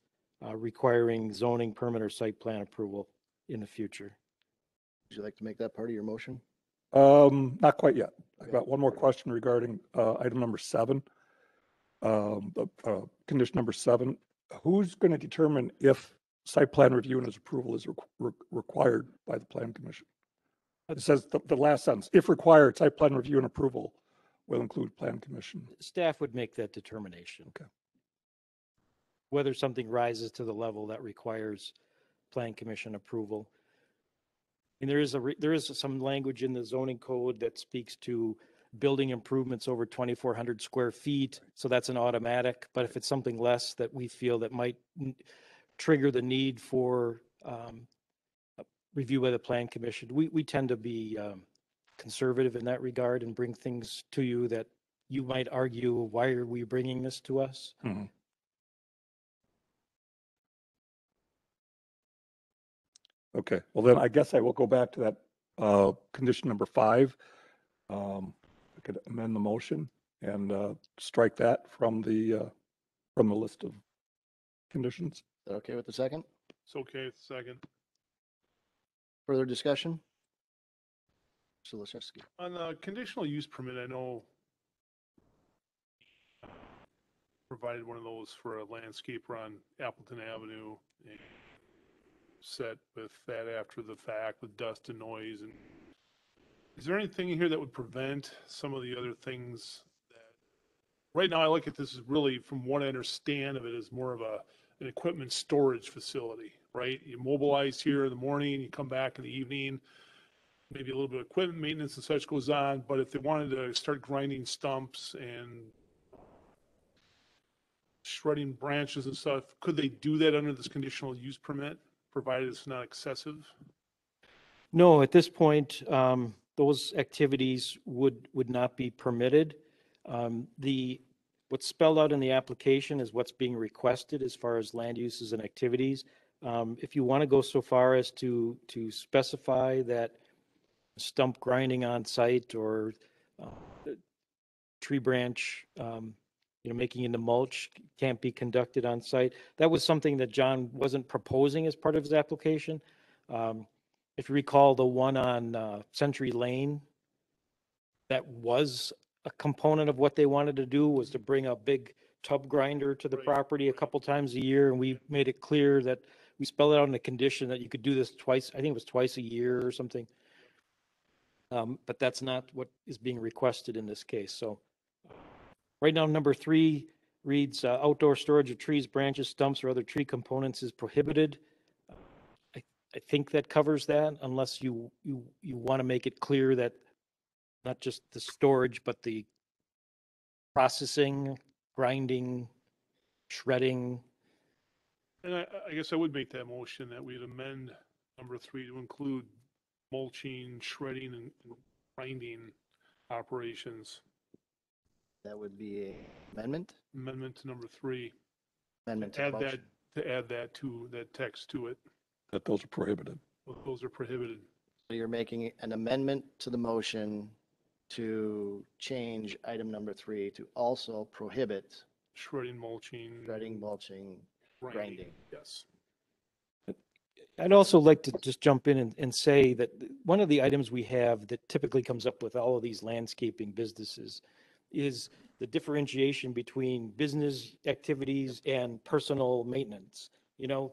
S10: requiring zoning permit or site plan approval in the future.
S3: Would you like to make that part of your motion?
S16: Not quite yet. I've got one more question regarding, item number 7. Condition number 7, who's going to determine if site plan review and its approval is required by the plan commission? It says the last sentence, if required, site plan review and approval will include plan commission.
S10: Staff would make that determination.
S16: Okay.
S10: Whether something rises to the level that requires plan commission approval. And there is some language in the zoning code that speaks to building improvements over 2,400 square feet. So that's an automatic, but if it's something less that we feel that might trigger the need for review by the plan commission, we tend to be conservative in that regard and bring things to you that you might argue, why are we bringing this to us?
S16: Mm-hmm. Okay, well then I guess I will go back to that condition number 5. I could amend the motion and strike that from the list of conditions.
S3: Is that okay with the second?
S2: It's okay, it's second.
S3: Further discussion? Mr. Leszewski.
S2: On the conditional use permit, I know provided one of those for a landscaper on Appleton Avenue, and set with that after the fact with dust and noise. And is there anything in here that would prevent some of the other things that, right now I look at this as really, from what I understand of it, as more of an equipment storage facility, right? You mobilize here in the morning, you come back in the evening, maybe a little bit of equipment maintenance and such goes on, but if they wanted to start grinding stumps and shredding branches and stuff, could they do that under this conditional use permit, provided it's not excessive?
S10: No, at this point, those activities would not be permitted. What's spelled out in the application is what's being requested as far as land uses and activities. If you want to go so far as to specify that stump grinding on site or tree branch, making into mulch can't be conducted on site. That was something that John wasn't proposing as part of his application. If you recall the one on Century Lane, that was a component of what they wanted to do, was to bring a big tub grinder to the property a couple times a year. And we made it clear that we spelled it out in the condition that you could do this twice. I think it was twice a year or something. But that's not what is being requested in this case. So right now, number 3 reads outdoor storage of trees, branches, stumps, or other tree components is prohibited. I think that covers that, unless you want to make it clear that not just the storage, but the processing, grinding, shredding.
S2: And I guess I would make that motion that we'd amend number 3 to include mulching, shredding, and grinding operations.
S3: That would be a amendment?
S2: Amendment to number 3.
S3: Amendment to the motion.
S2: To add that to that text to it.
S16: That those are prohibited.
S2: Those are prohibited.
S3: So you're making an amendment to the motion to change item number 3 to also prohibit
S2: shredding, mulching,
S3: grinding.
S2: Yes.
S10: I'd also like to just jump in and say that one of the items we have that typically comes up with all of these landscaping businesses is the differentiation between business activities and personal maintenance.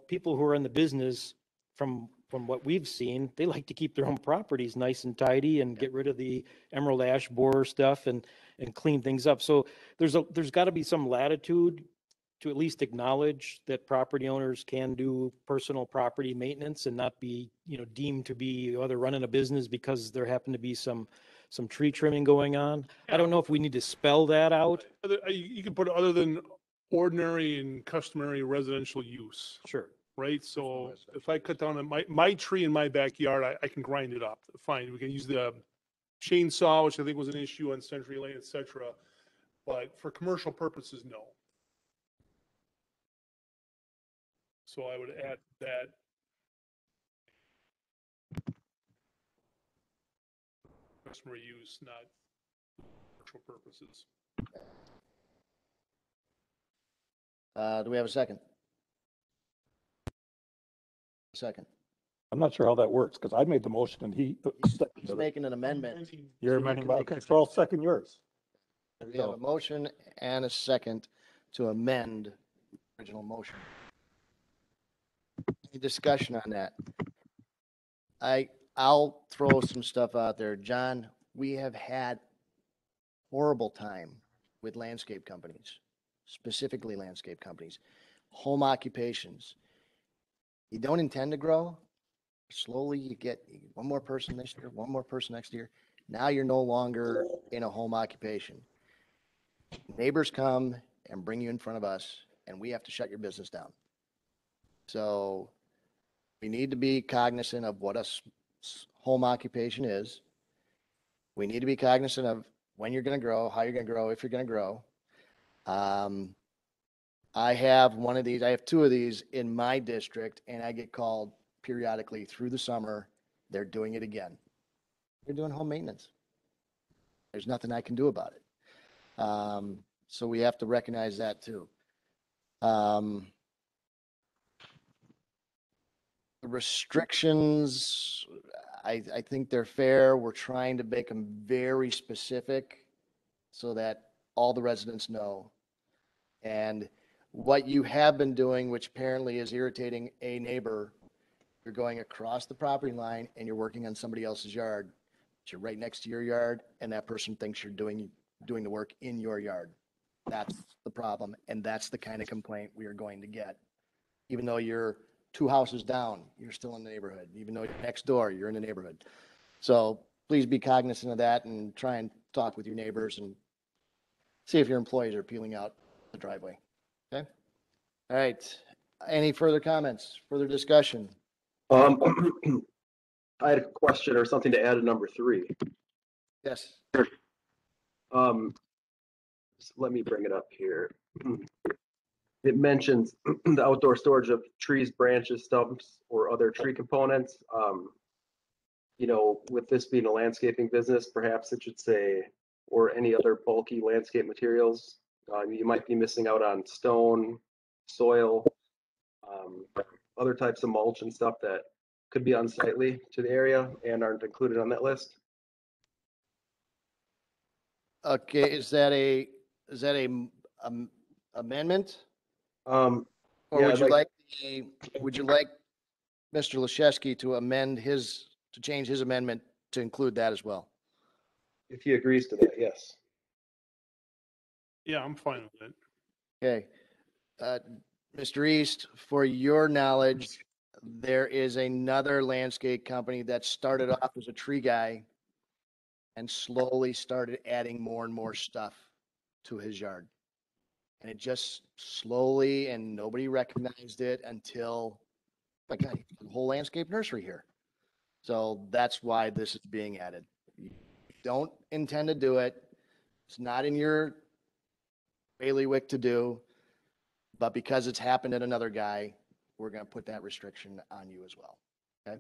S10: People who are in the business, from what we've seen, they like to keep their own properties nice and tidy and get rid of the emerald ash borer stuff and clean things up. So there's got to be some latitude to at least acknowledge that property owners can do personal property maintenance and not be, deemed to be, they're running a business because there happen to be some tree trimming going on. I don't know if we need to spell that out.
S2: You can put other than ordinary and customary residential use.
S10: Sure.
S2: Right? So if I cut down my tree in my backyard, I can grind it up. Fine. We can use the chainsaw, which I think was an issue on Century Lane, et cetera. But for commercial purposes, no. So I would add that. Customer use, not commercial purposes.
S3: Do we have a second? Second.
S16: I'm not sure how that works because I made the motion and he.
S3: He's making an amendment.
S16: You're
S3: so
S16: amending,
S3: can make-
S16: okay, so I'll second yours.
S3: We have a motion and a second to amend original motion. Any discussion on that? I'll throw some stuff out there. John, we have had horrible time with landscape companies, specifically landscape companies, home occupations. You don't intend to grow. Slowly you get one more person this year, one more person next year. Now you're no longer in a home occupation. Neighbors come and bring you in front of us and we have to shut your business down. So we need to be cognizant of what a home occupation is. We need to be cognizant of when you're going to grow, how you're going to grow, if you're going to grow. I have one of these, I have two of these in my district, and I get called periodically through the summer. They're doing it again. They're doing home maintenance. There's nothing I can do about it. So we have to recognize that too. The restrictions, I think they're fair. We're trying to make them very specific so that all the residents know. And what you have been doing, which apparently is irritating a neighbor, you're going across the property line and you're working on somebody else's yard. But you're right next to your yard and that person thinks you're doing the work in your yard. That's the problem. And that's the kind of complaint we are going to get. Even though you're 2 houses down, you're still in the neighborhood. Even though you're next door, you're in the neighborhood. So please be cognizant of that and try and talk with your neighbors and see if your employees are peeling out the driveway. Okay? All right. Any further comments, further discussion?
S8: I had a question or something to add to number 3.
S3: Yes.
S8: Let me bring it up here. It mentions the outdoor storage of trees, branches, stumps, or other tree components. You know, with this being a landscaping business, perhaps it should say, or any other bulky landscape materials. You might be missing out on stone, soil, other types of mulch and stuff that could be unsightly to the area and aren't included on that list.
S3: Okay, is that a amendment? Or
S8: Yeah,
S3: would you
S8: like-
S3: would you like Mr. Leszewski to to change his amendment to include that as well?
S8: If he agrees to that, yes.
S2: Yeah, I'm fine with it.
S3: Okay. Mr. East, for your knowledge, there is another landscape company that started off as a tree guy and slowly started adding more and more stuff to his yard. And it just slowly, and nobody recognized it until, my God, the whole landscape nursery here. So that's why this is being added. You don't intend to do it. It's not in your bailiwick to do, but because it's happened at another guy, we're going to put that restriction on you as well. Okay?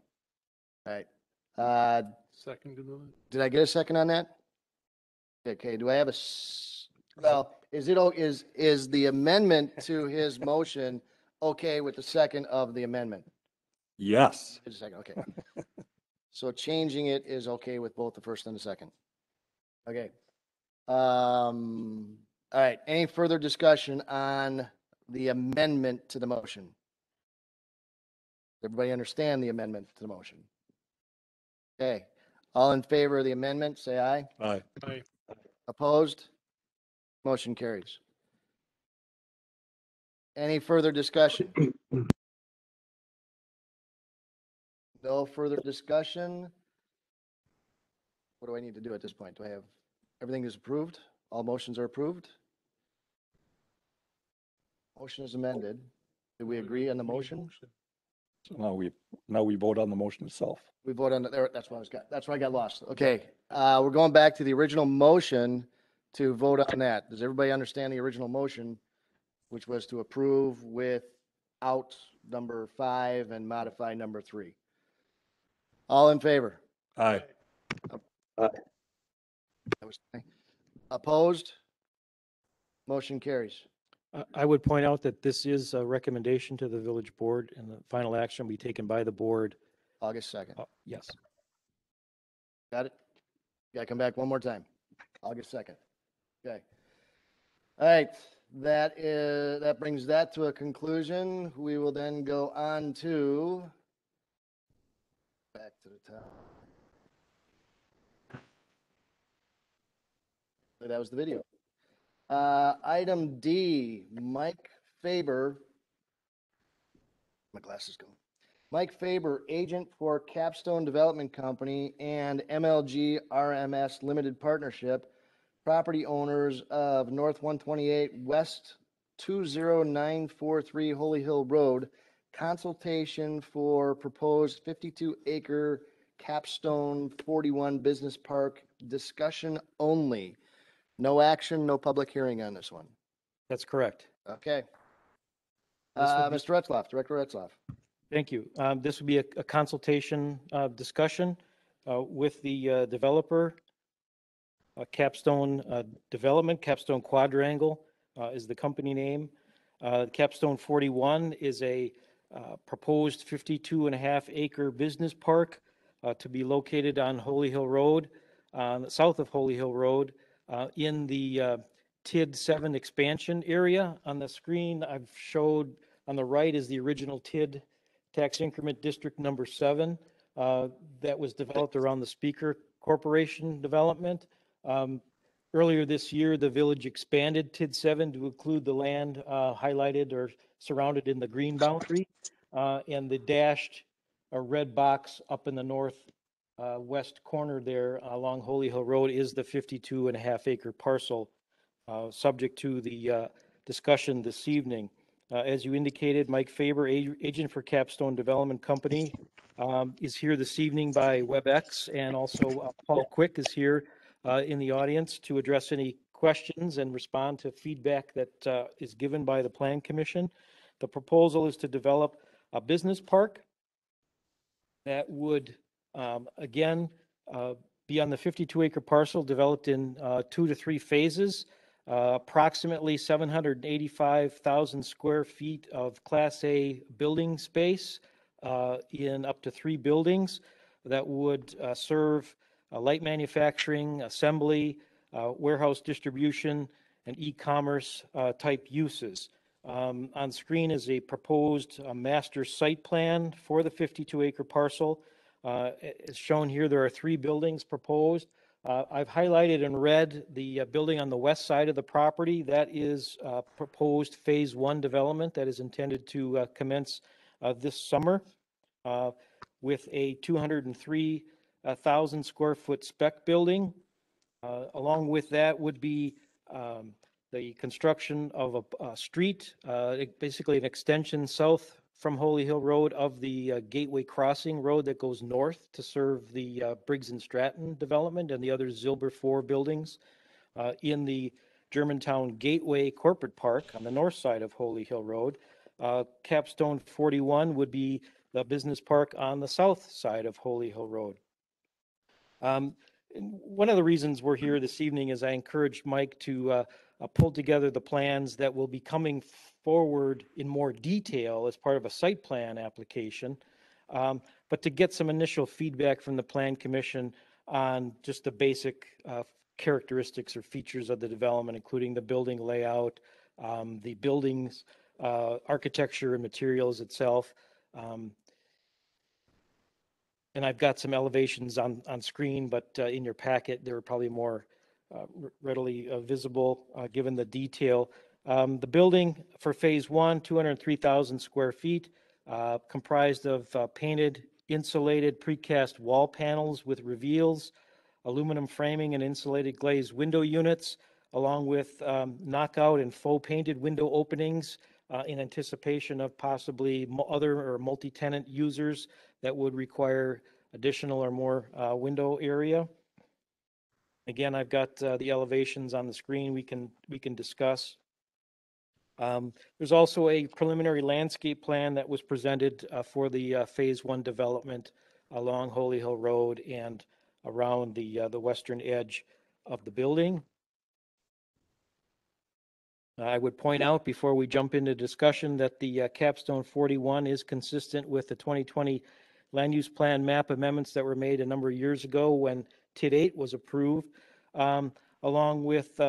S3: All right.
S2: Second to that?
S3: Did I get a second on that? Okay, do I have well, is the amendment to his motion okay with the second of the amendment?
S16: Yes.
S3: Just a second, okay. So changing it is okay with both the first and the second. Okay. All right, any further discussion on the amendment to the motion? Everybody understand the amendment to the motion? Okay, all in favor of the amendment, say aye.
S16: Aye.
S2: Aye.
S3: Opposed? Motion carries. Any further discussion? No further discussion? What do I need to do at this point? Do I have, everything is approved? All motions are approved? Motion is amended. Do we agree on the motion?
S16: So now we vote on the motion itself.
S3: We vote on, that's where I got lost. Okay, we're going back to the original motion to vote on that. Does everybody understand the original motion, which was to approve without number 5 and modify number 3? All in favor?
S16: Aye.
S3: That was, Opposed? Motion carries.
S10: I would point out that this is a recommendation to the village board and the final action will be taken by the board.
S3: August 2nd.
S10: Yes.
S3: Got it? Got to come back one more time. August 2nd. Okay. All right. That brings that to a conclusion. We will then go on to back to the top. That was the video. Item D, Mike Faber. My glasses go. Mike Faber, agent for Capstone Development Company and MLG RMS Limited Partnership, property owners of North 128 West 20943 Holy Hill Road, consultation for proposed 52-acre Capstone 41 Business Park, discussion only. No action, no public hearing on this one.
S10: That's correct.
S3: Okay.
S10: This would be-
S3: Mr. Retzloff, Director Retzloff.
S10: Thank you. This would be a consultation discussion with the developer. Capstone Development, Capstone Quadrangle is the company name. Capstone 41 is a proposed 52.5-acre business park to be located on Holy Hill Road, south of Holy Hill Road, in the TID 7 expansion area. On the screen, I've showed on the right is the original TID tax increment district number 7 that was developed around the Speaker Corporation development. Earlier this year, the village expanded TID 7 to include the land highlighted or surrounded in the green boundary, and the dashed red box up in the north west corner there along Holy Hill Road is the 52.5-acre parcel subject to the discussion this evening. As you indicated, Mike Faber, agent for Capstone Development Company, is here this evening by WebEx, and also Paul Quick is here in the audience to address any questions and respond to feedback that is given by the Plan Commission. The proposal is to develop a business park that would, again, be on the 52-acre parcel developed in 2 to 3 phases. Approximately 785,000 square feet of Class A building space in up to 3 buildings that would serve light manufacturing, assembly, warehouse distribution, and e-commerce type uses. On screen is a proposed master site plan for the 52-acre parcel. As shown here, there are 3 buildings proposed. I've highlighted in red the building on the west side of the property. That is proposed phase 1 development that is intended to commence this summer with a 203,000 square foot spec building. Along with that would be the construction of a street, basically an extension south from Holy Hill Road of the Gateway Crossing Road that goes north to serve the Briggs and Stratton development and the other Zilber 4 buildings in the Germantown Gateway Corporate Park on the north side of Holy Hill Road. Capstone 41 would be the business park on the south side of Holy Hill Road. One of the reasons we're here this evening is I encouraged Mike to pull together the plans that will be coming forward in more detail as part of a site plan application, but to get some initial feedback from the Plan Commission on just the basic characteristics or features of the development, including the building layout, the building's architecture and materials itself. And I've got some elevations on screen, but in your packet, they're probably more readily visible given the detail. The building for phase 1, 203,000 square feet, comprised of painted, insulated, precast wall panels with reveals, aluminum framing and insulated glazed window units, along with knockout and faux painted window openings in anticipation of possibly other or multi-tenant users that would require additional or more window area. Again, I've got the elevations on the screen we can discuss. There's also a preliminary landscape plan that was presented for the phase 1 development along Holy Hill Road and around the western edge of the building. I would point out before we jump into discussion that the capstone 41 is consistent with the 2020 land use plan map amendments that were made a number of years ago when TID 8 was approved, along with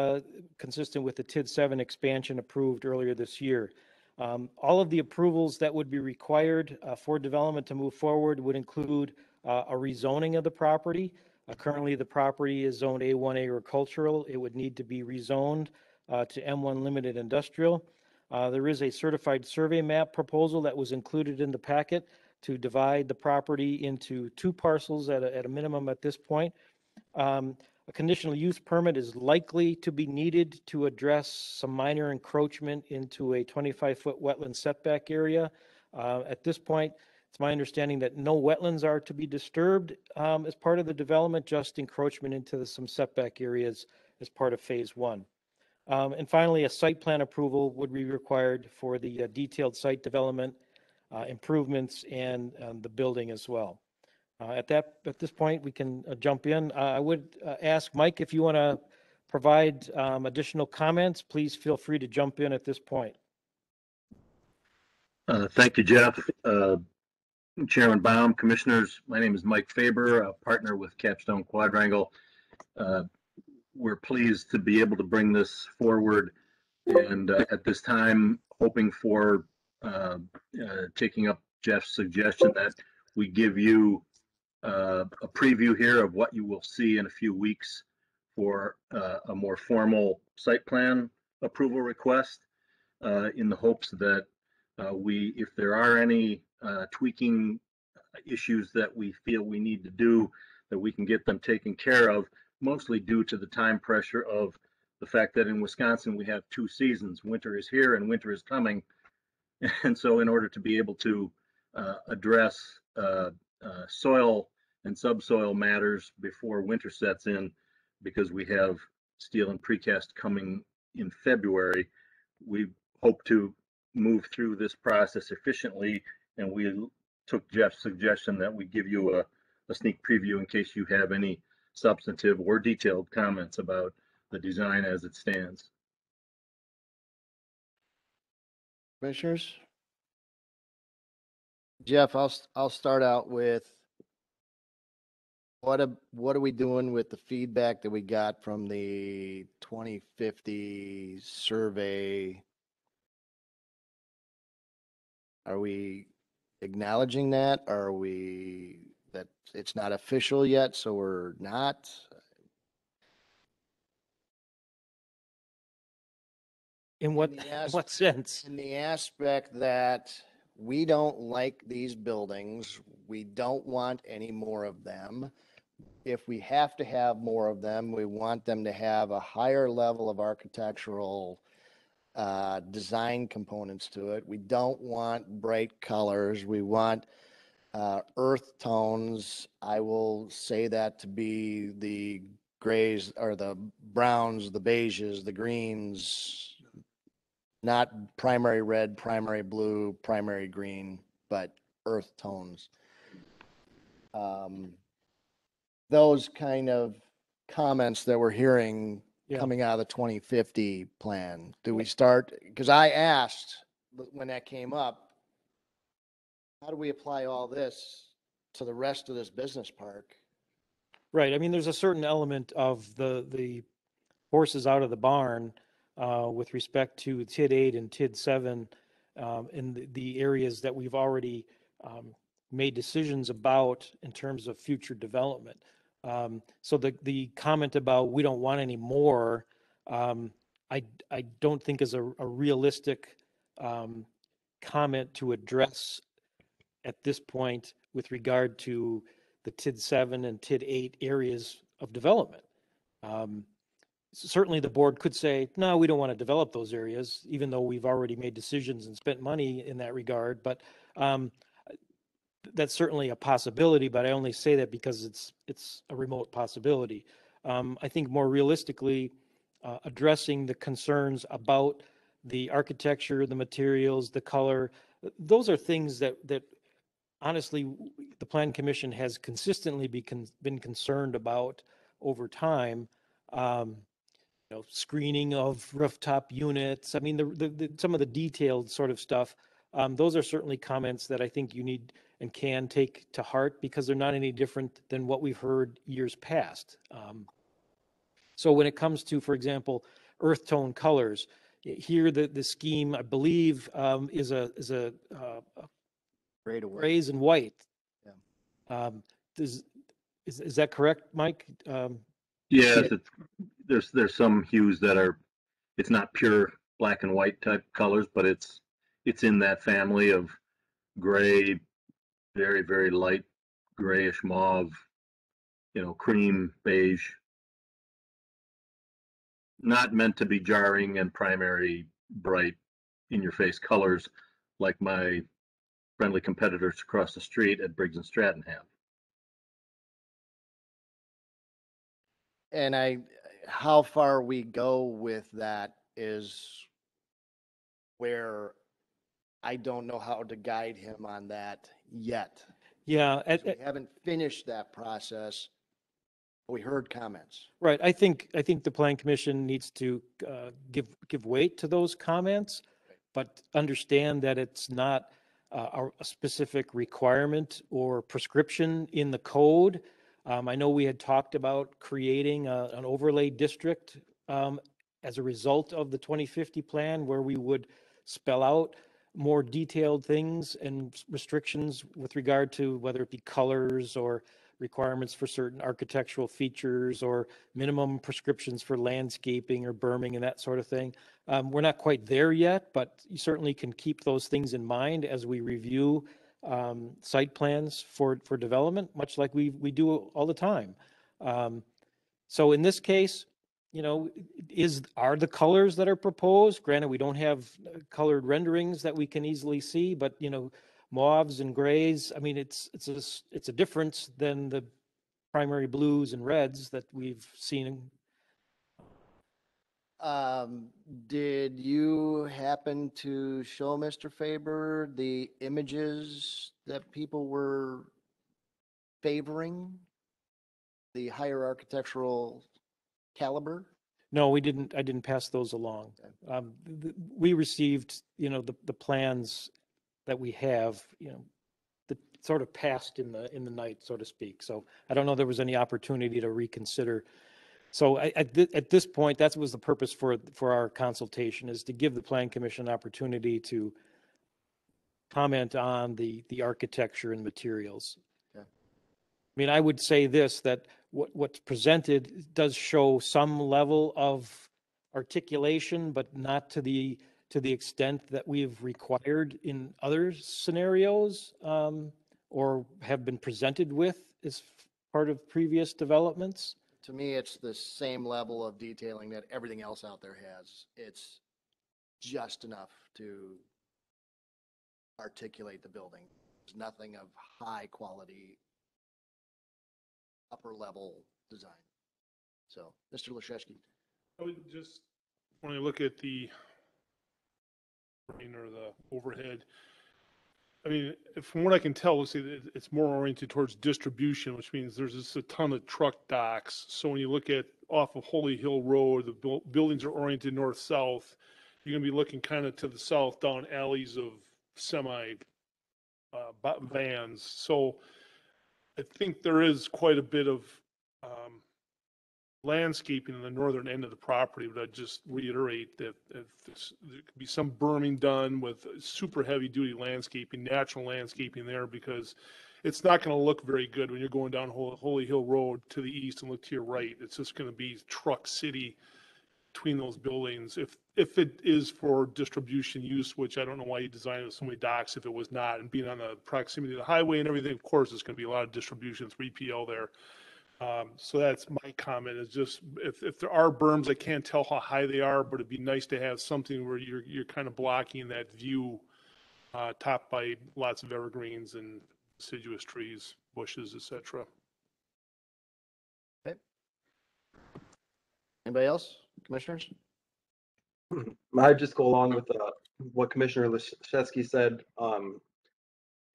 S10: consistent with the TID 7 expansion approved earlier this year. All of the approvals that would be required for development to move forward would include a rezoning of the property. Currently, the property is zoned A1 agricultural. It would need to be rezoned to M1 limited industrial. There is a certified survey map proposal that was included in the packet to divide the property into 2 parcels at a minimum at this point. A conditional use permit is likely to be needed to address some minor encroachment into a 25-foot wetland setback area. At this point, it's my understanding that no wetlands are to be disturbed as part of the development, just encroachment into some setback areas as part of phase 1. And finally, a site plan approval would be required for the detailed site development, improvements, and the building as well. At this point, we can jump in. I would ask Mike if you want to provide additional comments. Please feel free to jump in at this point.
S18: Thank you, Jeff. Chairman Baum, Commissioners, my name is Mike Faber, a partner with Capstone Quadrangle. We're pleased to be able to bring this forward, and at this time, hoping for taking up Jeff's suggestion that we give you a preview here of what you will see in a few weeks for a more formal site plan approval request, in the hopes that if there are any tweaking issues that we feel we need to do, that we can get them taken care of, mostly due to the time pressure of the fact that in Wisconsin we have 2 seasons. Winter is here and winter is coming. And so in order to be able to address soil and subsoil matters before winter sets in, because we have steel and precast coming in February, we hope to move through this process efficiently, and we took Jeff's suggestion that we give you a sneak preview in case you have any substantive or detailed comments about the design as it stands.
S3: Commissioners? Jeff, I'll start out with what are we doing with the feedback that we got from the 2050 survey? Are we acknowledging that? Are we that it's not official yet, so we're not?
S10: In what sense?
S3: In the aspect that we don't like these buildings, we don't want any more of them. If we have to have more of them, we want them to have a higher level of architectural design components to it. We don't want bright colors. We want earth tones. I will say that to be the grays or the browns, the beiges, the greens, not primary red, primary blue, primary green, but earth tones. Those kind of comments that we're hearing coming out of the 2050 plan. Do we start, because I asked when that came up, how do we apply all this to the rest of this business park?
S10: Right. I mean, there's a certain element of the horses out of the barn with respect to TID 8 and TID 7 in the areas that we've already made decisions about in terms of future development. So the comment about we don't want any more, I don't think is a realistic comment to address at this point with regard to the TID 7 and TID 8 areas of development. Certainly the board could say, no, we don't want to develop those areas, even though we've already made decisions and spent money in that regard. But that's certainly a possibility, but I only say that because it's a remote possibility. I think more realistically, addressing the concerns about the architecture, the materials, the color, those are things that honestly the Plan Commission has consistently been concerned about over time. screening of rooftop units. I mean, some of the detailed sort of stuff. Those are certainly comments that I think you need and can take to heart because they're not any different than what we've heard years past. So when it comes to, for example, earth tone colors, here the scheme I believe is a
S3: Gray to white.
S10: grays and white.
S3: Yeah.
S10: Is that correct, Mike?
S18: Yes, there's some hues that are, it's not pure black and white type colors, but it's in that family of gray, very, very light grayish mauve, cream, beige. Not meant to be jarring and primary bright in your face colors like my friendly competitors across the street at Briggs and Stratton have.
S3: And how far we go with that is where I don't know how to guide him on that yet.
S10: Yeah,
S3: We haven't finished that process. We heard comments.
S10: right. I think the Plan Commission needs to give weight to those comments, but understand that it's not a specific requirement or prescription in the code. I know we had talked about creating an overlay district as a result of the 2050 plan where we would spell out more detailed things and restrictions with regard to whether it be colors or requirements for certain architectural features or minimum prescriptions for landscaping or berming and that sort of thing. We're not quite there yet, but you certainly can keep those things in mind as we review site plans for development, much like we do all the time. So in this case, are the colors that are proposed, granted, we don't have colored renderings that we can easily see, but, mauves and grays, I mean, it's a difference than the primary blues and reds that we've seen.
S3: Did you happen to show Mr. Faber the images that people were favoring? The higher architectural caliber?
S10: No, we didn't. I didn't pass those along. We received, the plans that we have, that sort of passed in the night, so to speak. So I don't know if there was any opportunity to reconsider. So at this point, that was the purpose for our consultation, is to give the Plan Commission an opportunity to comment on the architecture and materials.
S3: Okay.
S10: I mean, I would say this, that what's presented does show some level of articulation, but not to the extent that we've required in other scenarios or have been presented with as part of previous developments.
S3: To me, it's the same level of detailing that everything else out there has. It's just enough to articulate the building. There's nothing of high quality, upper level design. So, Mr. Leszewski.
S2: I would just, when I look at the overhead, I mean, from what I can tell, it's more oriented towards distribution, which means there's just a ton of truck docks. So when you look at off of Holy Hill Road, the buildings are oriented north-south. You're going to be looking kind of to the south down alleys of semi vans. So I think there is quite a bit of landscaping in the northern end of the property, but I'd just reiterate that there could be some berming done with super heavy duty landscaping, natural landscaping there, because it's not going to look very good when you're going down Holy Hill Road to the east and look to your right. It's just going to be truck city between those buildings. If it is for distribution use, which I don't know why you designed it with so many docks if it was not, and being on the proximity of the highway and everything, of course, there's going to be a lot of distribution, 3PL there. So that's my comment, is just if there are berms, I can't tell how high they are, but it'd be nice to have something where you're kind of blocking that view, topped by lots of evergreens and deciduous trees, bushes, etc.
S3: Okay. Anybody else, commissioners?
S8: I just go along with what Commissioner Leszewski said.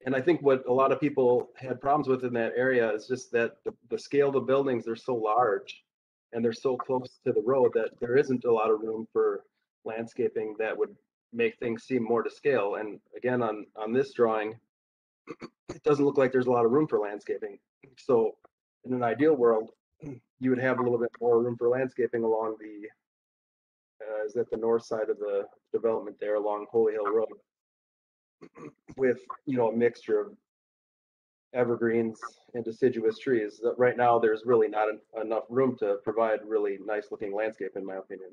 S8: And I think what a lot of people had problems with in that area is just that the scale of the buildings are so large and they're so close to the road that there isn't a lot of room for landscaping that would make things seem more to scale. And again, on this drawing, it doesn't look like there's a lot of room for landscaping. So in an ideal world, you would have a little bit more room for landscaping along the, is that the north side of the development there along Holy Hill Road with, you know, a mixture of evergreens and deciduous trees. Right now, there's really not enough room to provide really nice looking landscape, in my opinion.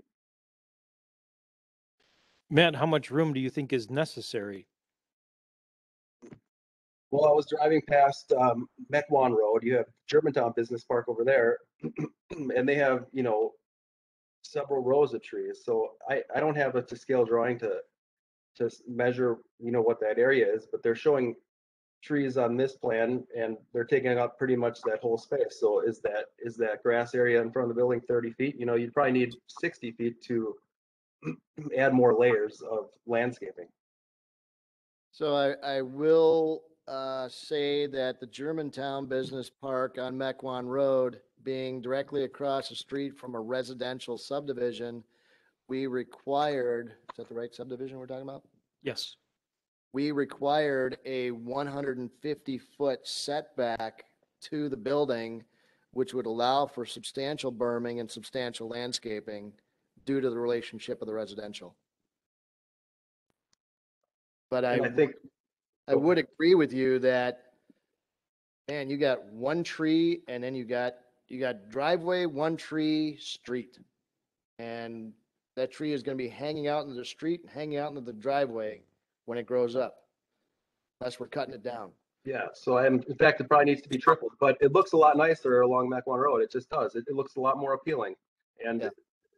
S10: Matt, how much room do you think is necessary?
S8: Well, I was driving past Mequon Road. You have Germantown Business Park over there, and they have, you know, several rows of trees. So I don't have a to scale drawing to measure, you know, what that area is, but they're showing trees on this plan and they're taking up pretty much that whole space. So is that grass area in front of the building 30 feet? You know, you'd probably need 60 feet to add more layers of landscaping.
S3: So I will say that the Germantown Business Park on Mequon Road, being directly across the street from a residential subdivision, we required, is that the right subdivision we're talking about?
S10: Yes.
S3: We required a 150-foot setback to the building, which would allow for substantial berming and substantial landscaping due to the relationship of the residential. But I
S8: think
S3: I would agree with you that, man, you got one tree and then you got driveway, one tree, street. And that tree is going to be hanging out into the street and hanging out into the driveway when it grows up, unless we're cutting it down.
S8: Yeah, so in fact, it probably needs to be tripled, but it looks a lot nicer along Mequon Road. It just does. It looks a lot more appealing. And
S3: Yeah.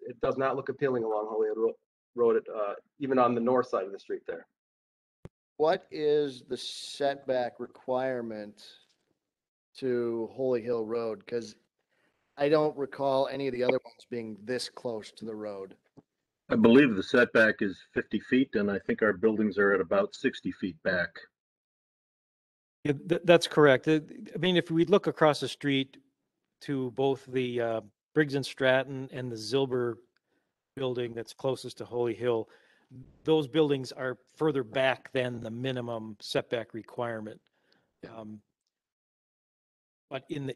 S8: it does not look appealing along Holyhead Road, even on the north side of the street there.
S3: What is the setback requirement to Holy Hill Road? Because I don't recall any of the other ones being this close to the road.
S18: I believe the setback is 50 feet, and I think our buildings are at about 60 feet back.
S10: Yeah, that's correct. I mean, if we look across the street to both the Briggs and Stratton and the Zilber building that's closest to Holy Hill, those buildings are further back than the minimum setback requirement. But in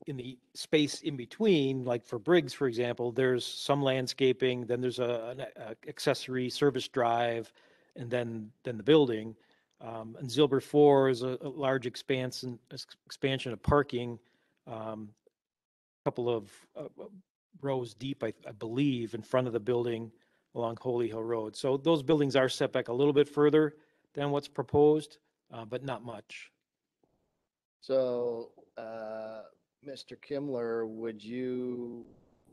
S10: the space in between, like for Briggs, for example, there's some landscaping, then there's an accessory service drive, and then the building. And Zilber 4 is a large expansion of parking, a couple of rows deep, I believe, in front of the building along Holy Hill Road. So those buildings are set back a little bit further than what's proposed, but not much.
S3: So, Mr. Kimler, would you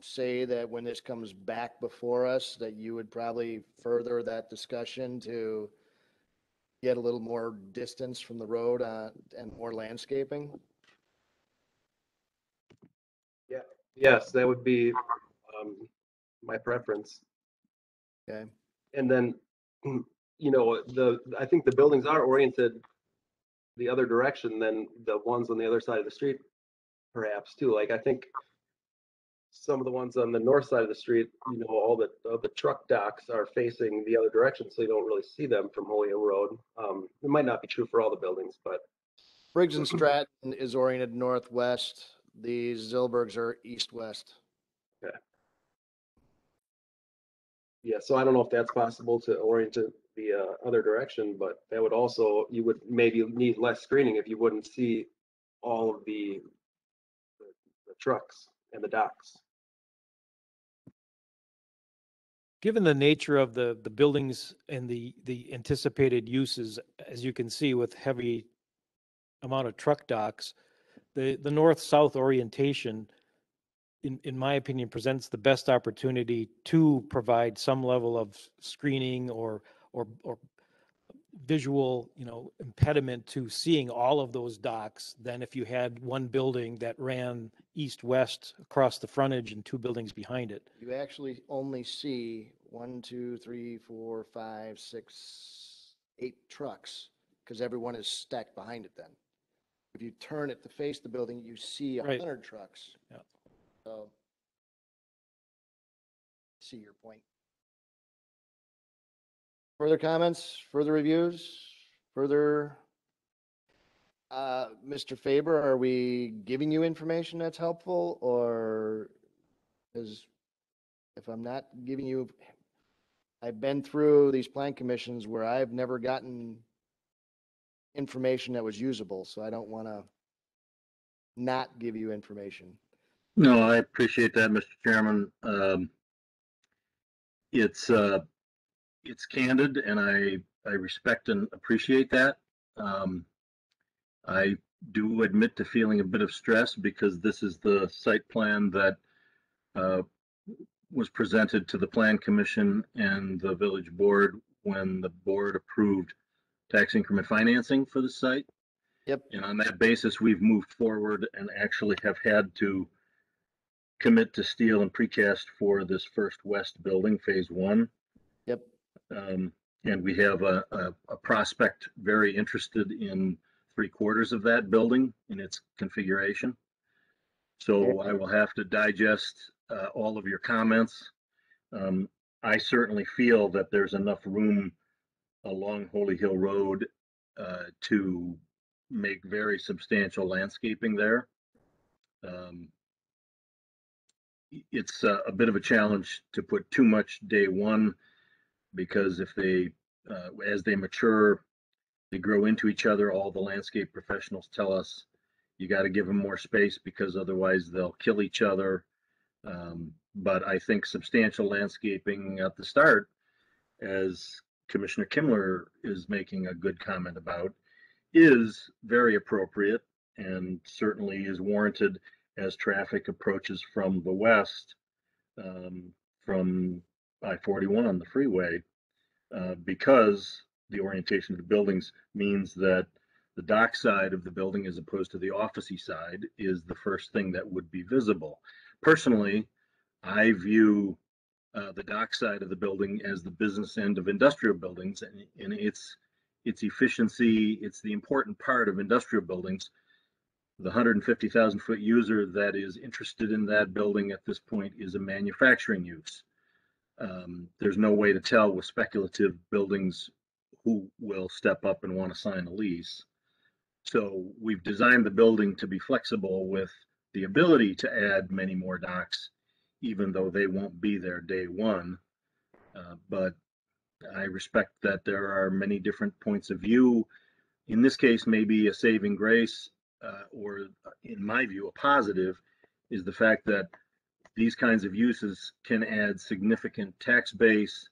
S3: say that when this comes back before us, that you would probably further that discussion to get a little more distance from the road and more landscaping?
S8: Yeah. Yes, that would be my preference.
S3: Okay.
S8: And then, you know, I think the buildings are oriented the other direction than the ones on the other side of the street, perhaps too. Like I think some of the ones on the north side of the street, you know, all the truck docks are facing the other direction, so you don't really see them from Holy Hill Road. It might not be true for all the buildings, but
S3: Briggs and Stratton is oriented northwest. The Zilbergs are east-west.
S8: okay. Yeah, so I don't know if that's possible to orient it the other direction, but that would also, you would maybe need less screening if you wouldn't see all of the trucks and the docks.
S10: Given the nature of the buildings and the anticipated uses, as you can see with heavy amount of truck docks, the north-south orientation, in my opinion, presents the best opportunity to provide some level of screening or visual, impediment to seeing all of those docks than if you had one building that ran east-west across the frontage and two buildings behind it.
S3: You actually only see 1, 2, 3, 4, 5, 6, 8 trucks because everyone is stacked behind it then. If you turn it to face the building, you see 100 trucks.
S10: Yeah.
S3: So see your point. Further comments, further reviews, further? Mr. Faber, are we giving you information that's helpful, or is, if I'm not giving you, I've been through these plan commissions where I've never gotten information that was usable, so I don't want to not give you information.
S18: No, I appreciate that, Mr. Chairman. It's candid, and I respect and appreciate that. I do admit to feeling a bit of stress because this is the site plan that was presented to the Plan Commission and the Village Board when the board approved tax increment financing for the site.
S3: Yep.
S18: And on that basis, we've moved forward and actually have had to commit to steel and precast for this first west building, phase one.
S3: Yep.
S18: And we have a prospect very interested in 3/4 of that building in its configuration. So I will have to digest all of your comments. I certainly feel that there's enough room along Holy Hill Road to make very substantial landscaping there. It's a bit of a challenge to put too much day one, because if they, as they mature, they grow into each other. All the landscape professionals tell us you got to give them more space because otherwise they'll kill each other. But I think substantial landscaping at the start, as Commissioner Kimmler is making a good comment about, is very appropriate and certainly is warranted as traffic approaches from the west, from I-41 on the freeway, because the orientation of the buildings means that the dock side of the building, as opposed to the officey side, is the first thing that would be visible. Personally, I view the dock side of the building as the business end of industrial buildings, and its efficiency. It's the important part of industrial buildings. The 150,000 foot user that is interested in that building at this point is a manufacturing use. There's no way to tell with speculative buildings who will step up and want to sign a lease. So we've designed the building to be flexible with the ability to add many more docks, even though they won't be there day one. But I respect that there are many different points of view. In this case, maybe a saving grace, or in my view, a positive, is the fact that these kinds of uses can add significant tax base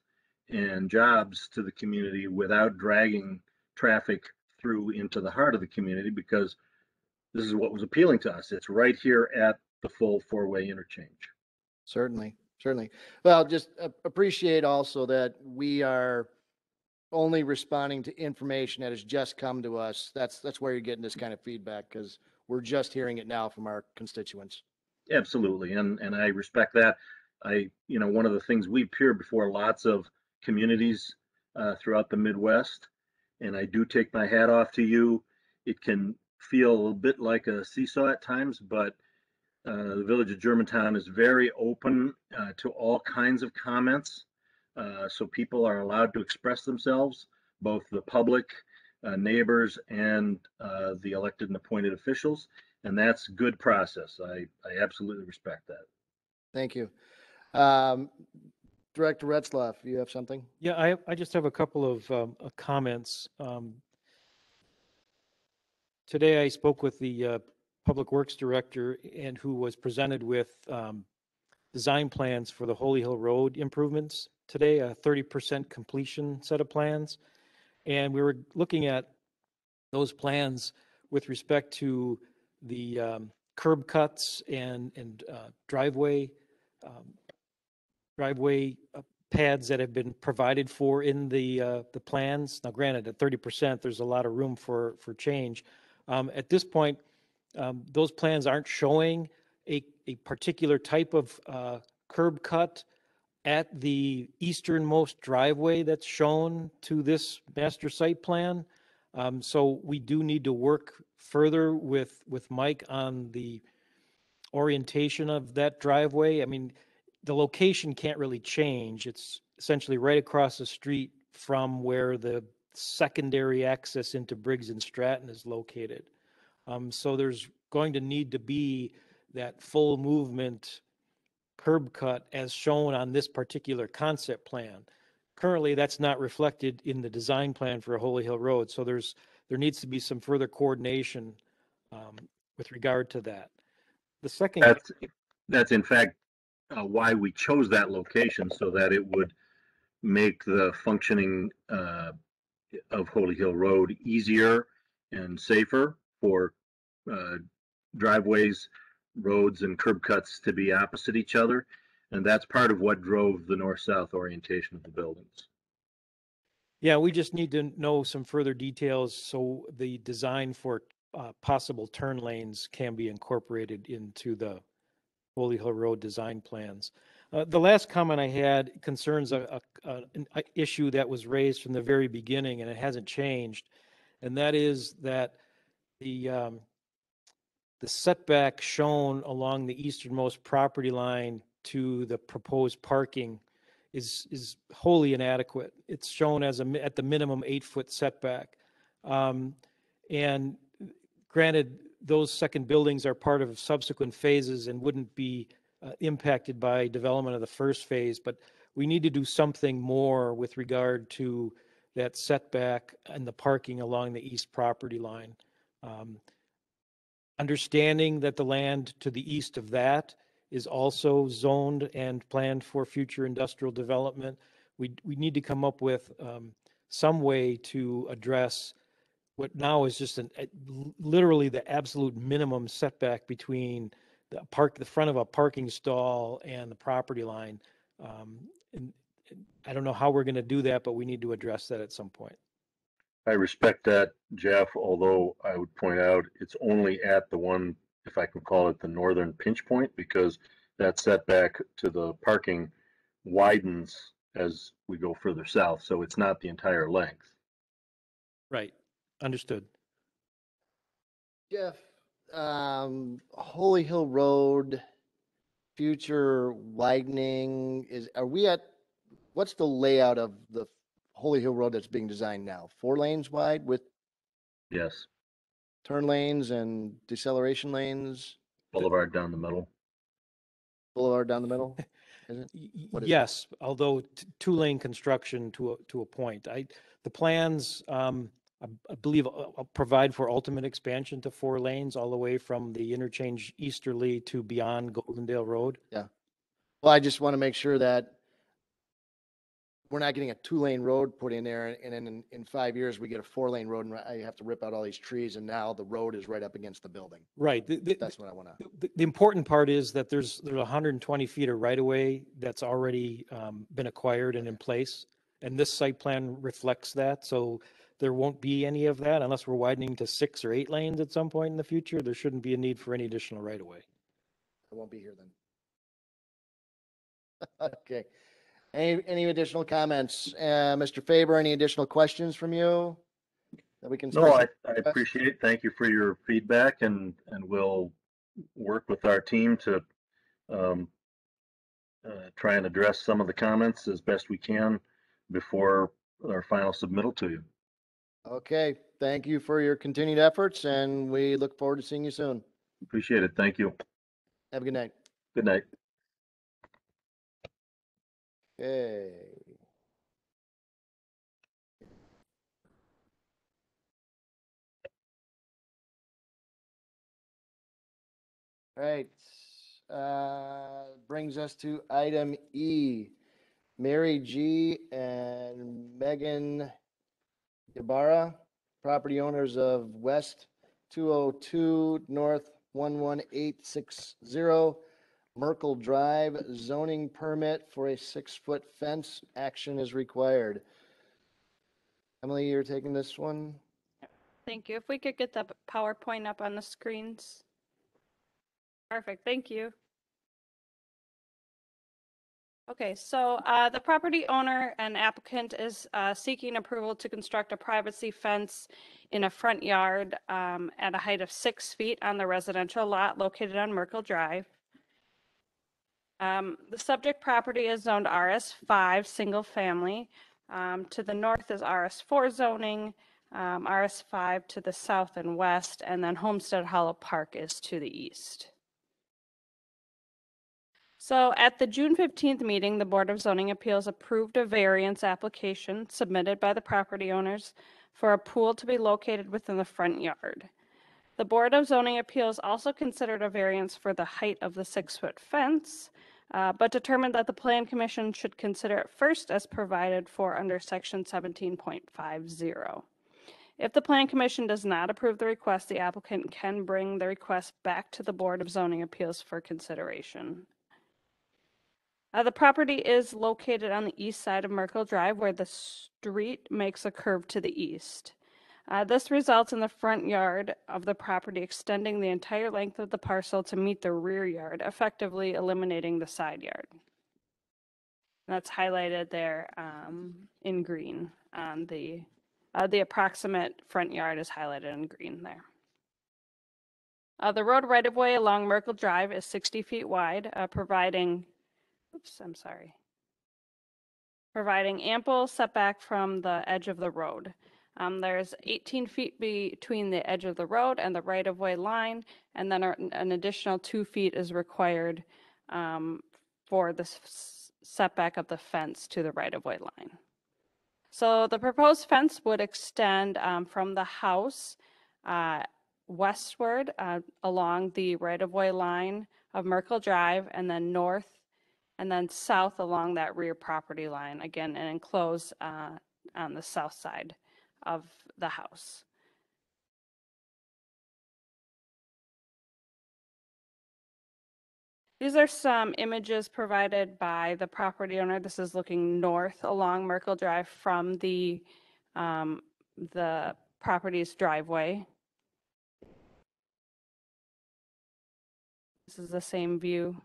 S18: and jobs to the community without dragging traffic through into the heart of the community, because this is what was appealing to us. It's right here at the full four-way interchange.
S3: Certainly, certainly. Well, just appreciate also that we are only responding to information that has just come to us. That's where you're getting this kind of feedback, because we're just hearing it now from our constituents.
S18: Absolutely, and I respect that. One of the things we appear before lots of communities throughout the Midwest, and I do take my hat off to you. It can feel a little bit like a seesaw at times, but the village of Germantown is very open to all kinds of comments. So people are allowed to express themselves, both the public, neighbors, and the elected and appointed officials. And that's good process. I absolutely respect that.
S3: Thank you. Director Retzlaff, you have something?
S10: Yeah, I just have a couple of comments. Today I spoke with the Public Works Director, and who was presented with design plans for the Holy Hill Road improvements today, a 30% completion set of plans. And we were looking at those plans with respect to the curb cuts and driveway pads that have been provided for in the plans. Now, granted, at 30%, there's a lot of room for change. At this point, those plans aren't showing a particular type of curb cut at the easternmost driveway that's shown to this master site plan. So we do need to work further with Mike on the orientation of that driveway. I mean, the location can't really change. It's essentially right across the street from where the secondary access into Briggs and Stratton is located. So there's going to need to be that full movement curb cut as shown on this particular concept plan. Currently, that's not reflected in the design plan for Holy Hill Road. So there needs to be some further coordination with regard to that. The second.
S18: That's in fact why we chose that location, so that it would make the functioning of Holy Hill Road easier and safer for driveways, roads, and curb cuts to be opposite each other. And that's part of what drove the north-south orientation of the buildings.
S10: Yeah, we just need to know some further details so the design for possible turn lanes can be incorporated into the Holy Hill Road design plans. The last comment I had concerns an issue that was raised from the very beginning, and it hasn't changed, and that is that the setback shown along the easternmost property line to the proposed parking is wholly inadequate. It's shown as at the minimum 8-foot setback. And granted, those second buildings are part of subsequent phases and wouldn't be impacted by development of the first phase, but we need to do something more with regard to that setback and the parking along the east property line. Understanding that the land to the east of that is also zoned and planned for future industrial development, we need to come up with some way to address what now is just literally the absolute minimum setback between the front of a parking stall and the property line. And I don't know how we're going to do that, but we need to address that at some point.
S18: I respect that, Jeff, although I would point out it's only at the one, if I can call it the northern pinch point, because that setback to the parking widens as we go further south. So it's not the entire length.
S10: Right. Understood.
S3: Jeff, Holy Hill Road, future widening what's the layout of the Holy Hill Road that's being designed now? 4 lanes wide with
S18: Yes.
S3: turn lanes and deceleration lanes?
S18: Boulevard down the middle.
S3: Boulevard down the middle? Is it?
S10: Yes, although 2-lane construction to a point. The plans, I believe, provide for ultimate expansion to 4 lanes all the way from the interchange easterly to beyond Goldendale Road.
S3: Yeah. Well, I just want to make sure that we're not getting a 2-lane road put in there, and then in 5 years, we get a 4-lane road, and I have to rip out all these trees, and now the road is right up against the building.
S10: Right.
S3: That's what I want to.
S10: The important part is that there's 120 feet of right-of-way that's already been acquired and in place, and this site plan reflects that, so there won't be any of that unless we're widening to 6 or 8 lanes at some point in the future. There shouldn't be a need for any additional right-of-way.
S3: I won't be here then. Okay. Any additional comments? Mr. Faber, any additional questions from you that we can?
S18: No, I appreciate it. Thank you for your feedback, and we'll work with our team to try and address some of the comments as best we can before our final submittal to you.
S3: Okay. Thank you for your continued efforts, and we look forward to seeing you soon.
S18: Appreciate it. Thank you.
S3: Have a good night.
S18: Good night.
S3: Okay. All right. Brings us to item E. Mary G. and Megan Ybarra, property owners of West 202 North 11860 Merkle Drive, zoning permit for a 6-foot fence. Action is required. Emily, you're taking this one?
S4: Thank you. If we could get the PowerPoint up on the screens. Perfect. Thank you. Okay, so the property owner and applicant is seeking approval to construct a privacy fence in a front yard at a height of 6 feet on the residential lot located on Merkle Drive. The subject property is zoned RS5, single family. To the north is RS4 zoning, RS5 to the south and west, and then Homestead Hollow Park is to the east. So at the June 15th meeting, the Board of Zoning Appeals approved a variance application submitted by the property owners for a pool to be located within the front yard. The Board of Zoning Appeals also considered a variance for the height of the 6-foot fence, but determined that the Plan Commission should consider it first as provided for under Section 17.50. If the Plan Commission does not approve the request, the applicant can bring the request back to the Board of Zoning Appeals for consideration. The property is located on the east side of Merkle Drive, where the street makes a curve to the east. This results in the front yard of the property extending the entire length of the parcel to meet the rear yard, effectively eliminating the side yard. That's highlighted there in green. On the approximate front yard is highlighted in green there. The road right-of-way along Merkle Drive is 60 feet wide, providing ample setback from the edge of the road. There's 18 feet between the edge of the road and the right-of-way line, and then an additional 2 feet is required for the setback of the fence to the right-of-way line. So the proposed fence would extend from the house westward along the right-of-way line of Merkle Drive, and then north and then south along that rear property line, again, and enclose on the south side of the house. These are some images provided by the property owner. This is looking north along Merkle Drive from the property's driveway. This is the same view.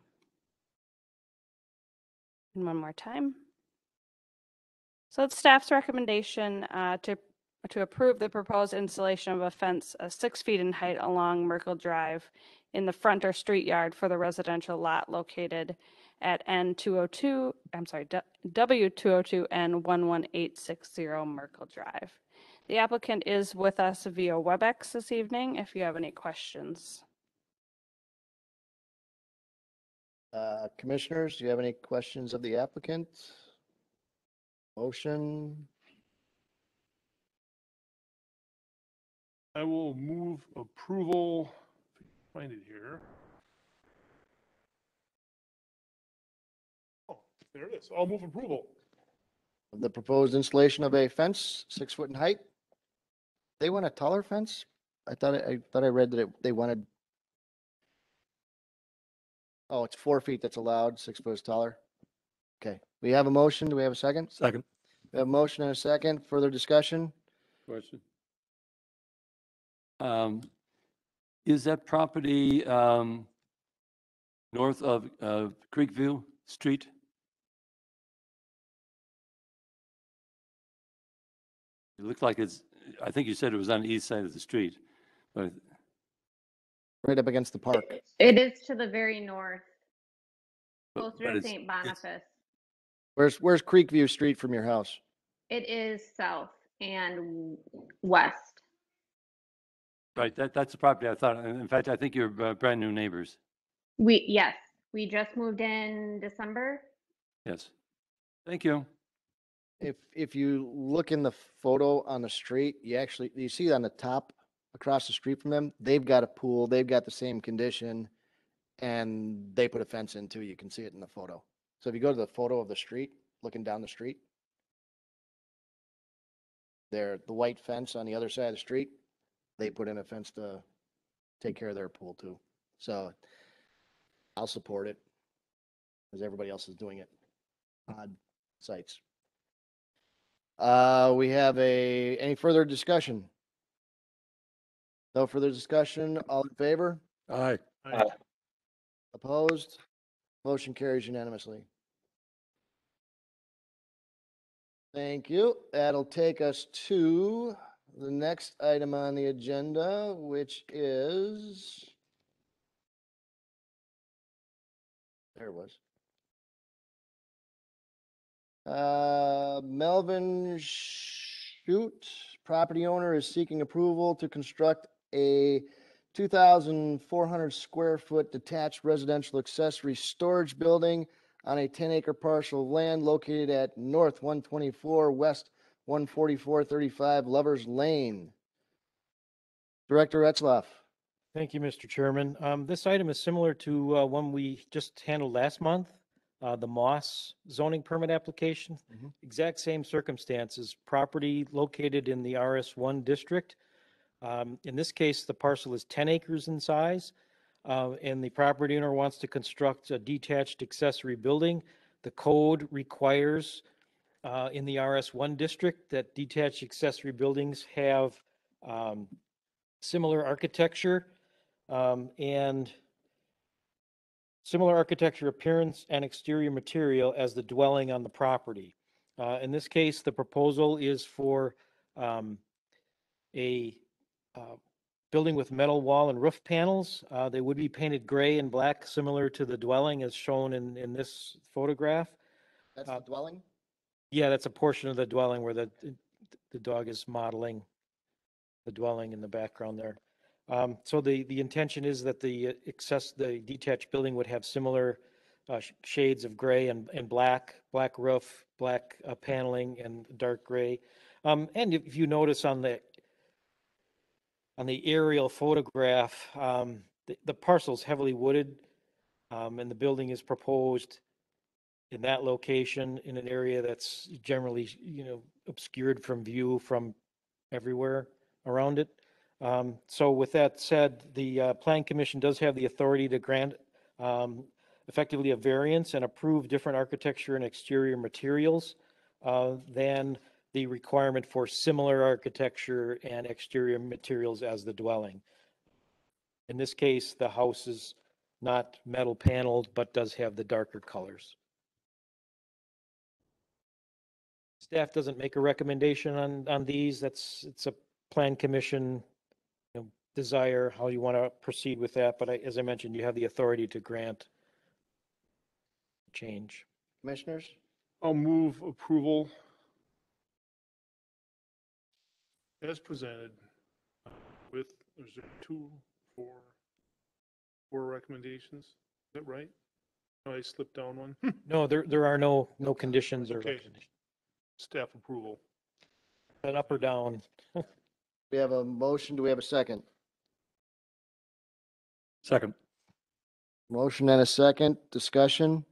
S4: And one more time. So it's staff's recommendation to approve the proposed installation of a fence 6 feet in height along Merkle Drive in the front or street yard for the residential lot located at W202 and 11860 Merkle Drive. The applicant is with us via WebEx this evening if you have any questions.
S3: Commissioners, do you have any questions of the applicant? Motion?
S2: I will move approval. If I can find it here. Oh, there it is. I'll move approval.
S3: Of the proposed installation of a fence, 6 foot in height? They want a taller fence? I thought I read that they wanted. Oh, it's 4 feet that's allowed, 6 foot is taller. Okay, we have a motion. Do we have a second?
S16: Second.
S3: We have a motion and a second. Further discussion?
S19: Question. Is that property north of Creekview Street? It looked like I think you said it was on the east side of the street, but.
S3: Right up against the park.
S20: It is to the very north, closer to St. Boniface.
S3: Where's Creekview Street from your house?
S20: It is south and west.
S19: Right, that's the property I thought. In fact, I think you're brand new neighbors.
S20: Yes, we just moved in December.
S19: Yes. Thank you.
S3: If you look in the photo on the street, you see on the top across the street from them, they've got a pool, they've got the same condition, and they put a fence in too. You can see it in the photo. So if you go to the photo of the street, looking down the street, the white fence on the other side of the street, they put in a fence to take care of their pool too. So I'll support it as everybody else is doing it. Odd sites. We have any further discussion? No further discussion. All in favor?
S16: Aye.
S2: Aye.
S3: Opposed? Motion carries unanimously. Thank you. That'll take us to the next item on the agenda, which is, there it was. Melvin Shute, property owner, is seeking approval to construct a 2,400 square foot detached residential accessory storage building on a 10-acre parcel of land located at North 124, West 14435 Lovers Lane. Director Etzloff.
S10: Thank you, Mr. Chairman. This item is similar to one we just handled last month, the Moss zoning permit application. Exact same circumstances, property located in the RS1 district. In this case, the parcel is 10 acres in size, and the property owner wants to construct a detached accessory building. The code requires in the RS1 district that detached accessory buildings have similar architecture and similar architecture appearance and exterior material as the dwelling on the property. In this case, the proposal is for a building with metal wall and roof panels. They would be painted gray and black, similar to the dwelling as shown in this photograph.
S3: That's the dwelling?
S10: Yeah, that's a portion of the dwelling where the dog is modeling the dwelling in the background there. So the intention is that the detached building would have similar shades of gray and black roof, black paneling, and dark gray. And if you notice on the aerial photograph, the parcel is heavily wooded, and the building is proposed in that location in an area that's generally, obscured from view from everywhere around it. So with that said, the Plan Commission does have the authority to grant effectively a variance and approve different architecture and exterior materials than the requirement for similar architecture and exterior materials as the dwelling. In this case, the house is not metal paneled, but does have the darker colors. Staff doesn't make a recommendation on these. It's a Plan Commission desire how you want to proceed with that. But as I mentioned, you have the authority to grant change.
S3: Commissioners?
S2: I'll move approval as presented with, is there four recommendations? Is that right? Oh, I slipped down one.
S10: No, there are no conditions or
S2: Okay.
S10: recommendations.
S2: Staff approval.
S10: An up or down.
S3: We have a motion. Do we have a second?
S16: Second.
S3: Motion and a second. Discussion.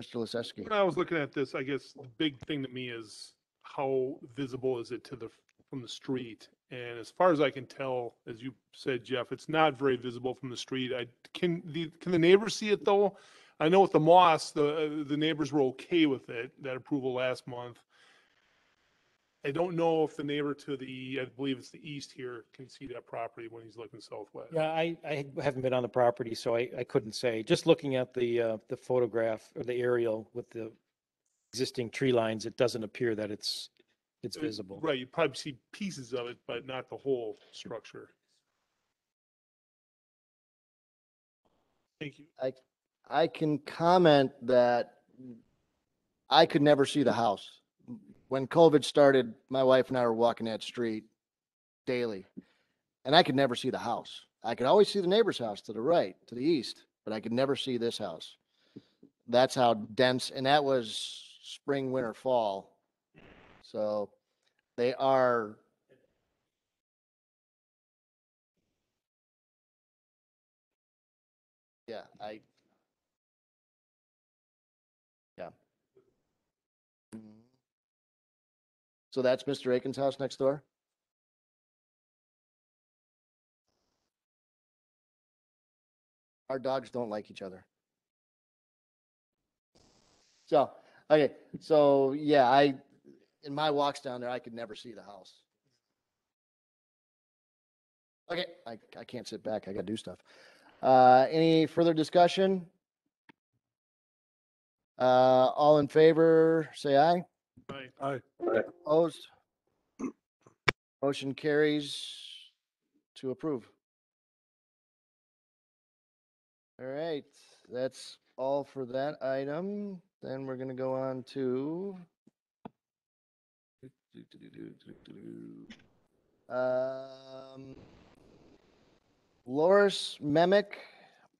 S3: Mr. Lisewski.
S2: When I was looking at this, I guess the big thing to me is how visible is it from the street? And as far as I can tell, as you said, Jeff, it's not very visible from the street. Can the neighbors see it though? I know with the Moss, the neighbors were okay with it, that approval last month. I don't know if the neighbor to I believe it's the east here, can see that property when he's looking southwest.
S10: Yeah, I haven't been on the property, so I couldn't say. Just looking at the photograph or the aerial with the existing tree lines, it doesn't appear that it's visible.
S2: Right, you probably see pieces of it, but not the whole structure. Thank you.
S3: I can comment that I could never see the house. When COVID started, my wife and I were walking that street daily, and I could never see the house. I could always see the neighbor's house to the right, to the east, but I could never see this house. That's how dense, and that was spring, winter, fall. So they are. Yeah, yeah. So that's Mr. Aiken's house next door? Our dogs don't like each other. So, okay, so yeah, in my walks down there, I could never see the house. Okay, I can't sit back. I gotta do stuff. Any further discussion? All in favor, say aye.
S2: Aye.
S16: Aye.
S3: Opposed? Motion carries to approve. All right, that's all for that item. Then we're gonna go on to Loris Memick,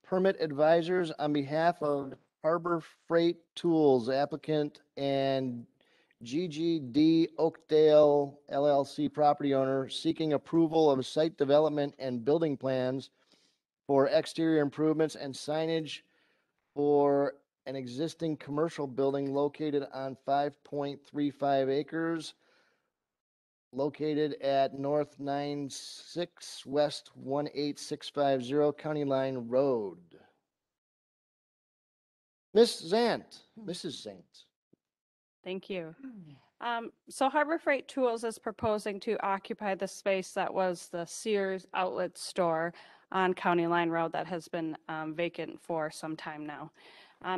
S3: Permit Advisors on behalf of Harbor Freight Tools applicant and GGD Oakdale LLC property owner seeking approval of site development and building plans for exterior improvements and signage for an existing commercial building located on 5.35 acres located at North 96 West 18650 County Line Road. Mrs. Zant.
S4: Thank you. So Harbor Freight Tools is proposing to occupy the space that was the Sears outlet store on County Line Road that has been vacant for some time now.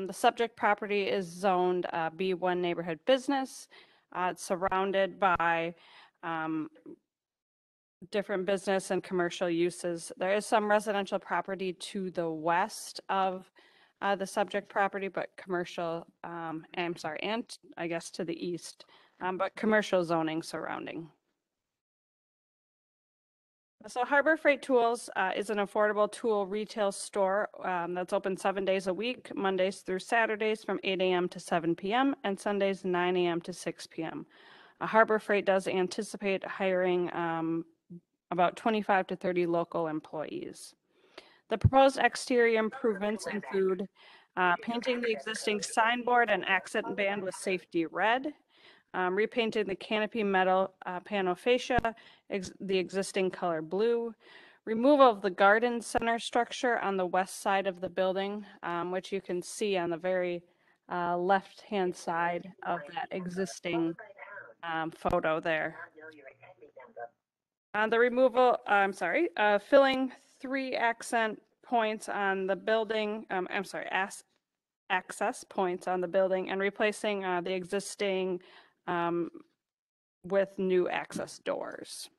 S4: The subject property is zoned B1 neighborhood business. It's surrounded by different business and commercial uses. There is some residential property to the west of the subject property, but commercial, and I guess to the east, but commercial zoning surrounding. So Harbor Freight Tools is an affordable tool retail store that's open 7 days a week, Mondays through Saturdays from 8 a.m. to 7 p.m. and Sundays 9 a.m. to 6 p.m. Harbor Freight does anticipate hiring about 25 to 30 local employees. The proposed exterior improvements include painting the existing signboard and accent band with safety red, repainting the canopy metal panel fascia, the existing color blue, removal of the garden center structure on the west side of the building, which you can see on the very left-hand side of that existing photo there. The removal, filling 3 accent points on the building, access points on the building and replacing the existing with new access doors.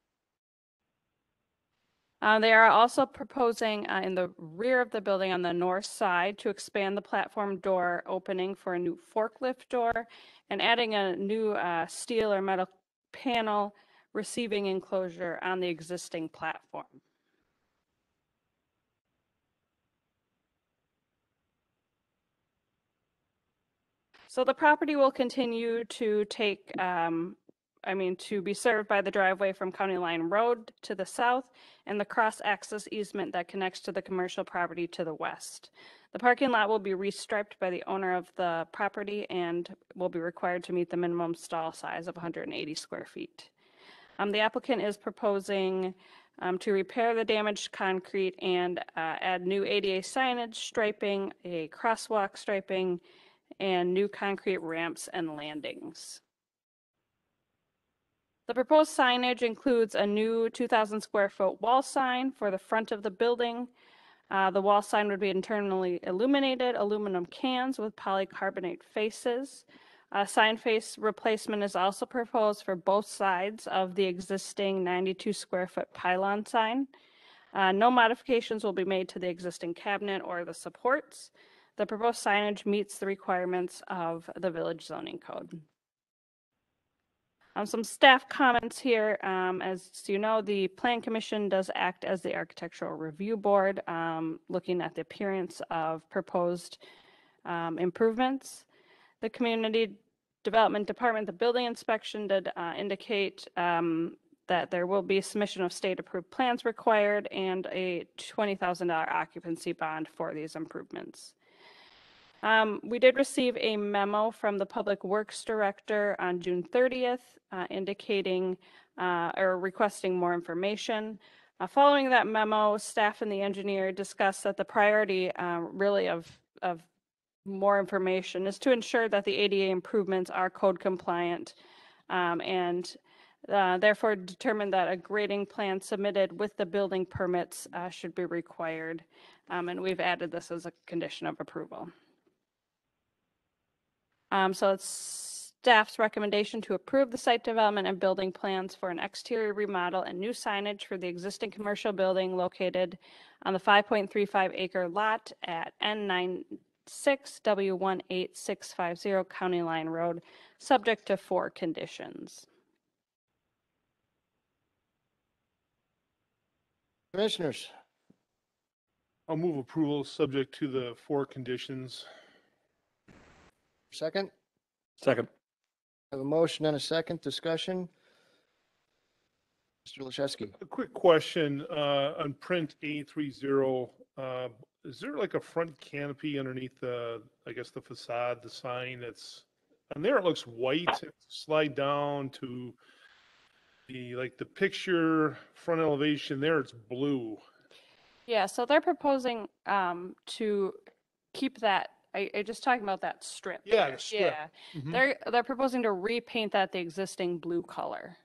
S4: They are also proposing in the rear of the building on the north side to expand the platform door opening for a new forklift door and adding a new steel or metal panel receiving enclosure on the existing platform. So the property will continue to to be served by the driveway from County Line Road to the south and the cross-access easement that connects to the commercial property to the west. The parking lot will be restriped by the owner of the property and will be required to meet the minimum stall size of 180 square feet. The applicant is proposing to repair the damaged concrete and add new ADA signage, striping, a crosswalk striping, and new concrete ramps and landings. The proposed signage includes a new 2,000 square foot wall sign for the front of the building. The wall sign would be internally illuminated aluminum cans with polycarbonate faces. Sign face replacement is also proposed for both sides of the existing 92 square foot pylon sign. No modifications will be made to the existing cabinet or the supports. The proposed signage meets the requirements of the village zoning code. Some staff comments here. As you know, the Plan Commission does act as the architectural review board, looking at the appearance of proposed improvements. The Community Development Department, the building inspection did indicate that there will be submission of state-approved plans required and a $20,000 occupancy bond for these improvements. We did receive a memo from the Public Works Director on June 30th indicating or requesting more information. Following that memo, staff and the engineer discussed that the priority really of more information is to ensure that the ADA improvements are code compliant and therefore determined that a grading plan submitted with the building permits should be required. And we've added this as a condition of approval. So it's staff's recommendation to approve the site development and building plans for an exterior remodel and new signage for the existing commercial building located on the 5.35 acre lot at N96 6, W18650 County Line Road, subject to 4 conditions.
S3: Commissioners,
S2: I'll move approval subject to the 4 conditions.
S3: second?
S16: Second.
S3: Have a motion and a second. Discussion? Mr. Lashewski.
S2: A quick question, on print A30, is there like a front canopy underneath the, I guess, the facade, the sign that's, and there it looks white, slide down to the, like the picture, front elevation there, it's blue.
S4: Yeah, so they're proposing to keep that. I just talking about that strip.
S2: Yeah,
S4: there.
S2: the strip.
S4: Yeah,
S2: Mhm.
S4: they're proposing to repaint that the existing blue color.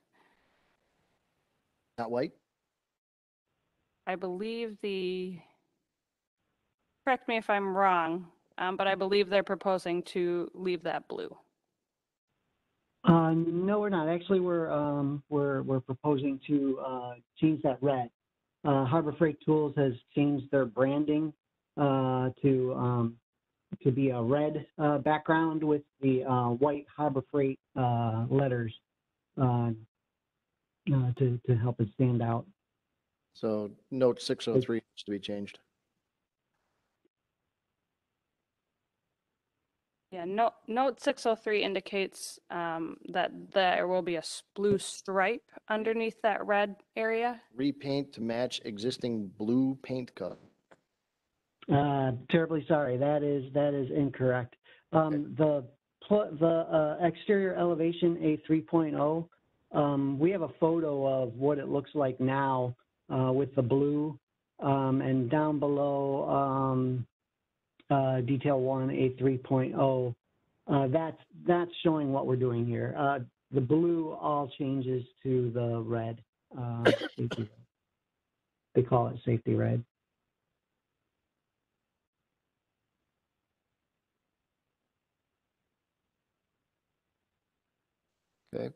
S3: Not white?
S4: I believe correct me if I'm wrong, but I believe they're proposing to leave that blue.
S21: No, we're not. Actually, we're proposing to change that red. Harbor Freight Tools has changed their branding to be a red background with the white Harbor Freight letters to help it stand out.
S3: So note 603 needs to be changed.
S4: Yeah, note 603 indicates that there will be a blue stripe underneath that red area.
S3: Repaint to match existing blue paint color.
S21: Terribly sorry. That is incorrect. The exterior elevation A 3.0. We have a photo of what it looks like now with the blue, and down below detail 1 A 3.0. That's showing what we're doing here. The blue all changes to the red. Safety red. They call it safety red.
S3: Okay.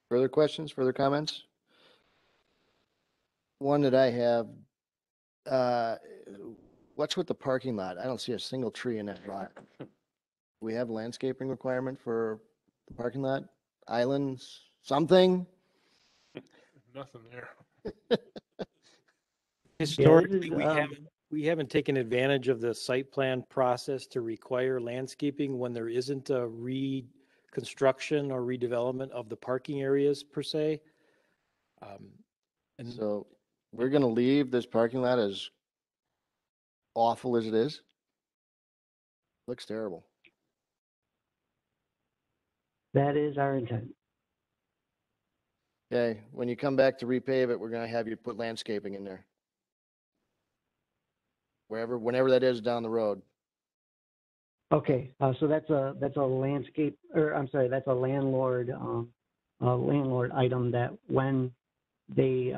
S3: Further questions, further comments? One that I have, what's with the parking lot? I don't see a single tree in that lot. We have landscaping requirement for the parking lot? Islands, something?
S2: Nothing there.
S10: Historically,
S21: Yeah,
S10: we haven't taken advantage of the site plan process to require landscaping when there isn't a reconstruction or redevelopment of the parking areas per se. And
S3: So we're gonna leave this parking lot as awful as it is? Looks terrible.
S21: that is our intent.
S3: Okay, when you come back to repave it, we're gonna have you put landscaping in there. Whenever that is down the road.
S21: Okay, so that's a landscape, or I'm sorry, that's a landlord item that when they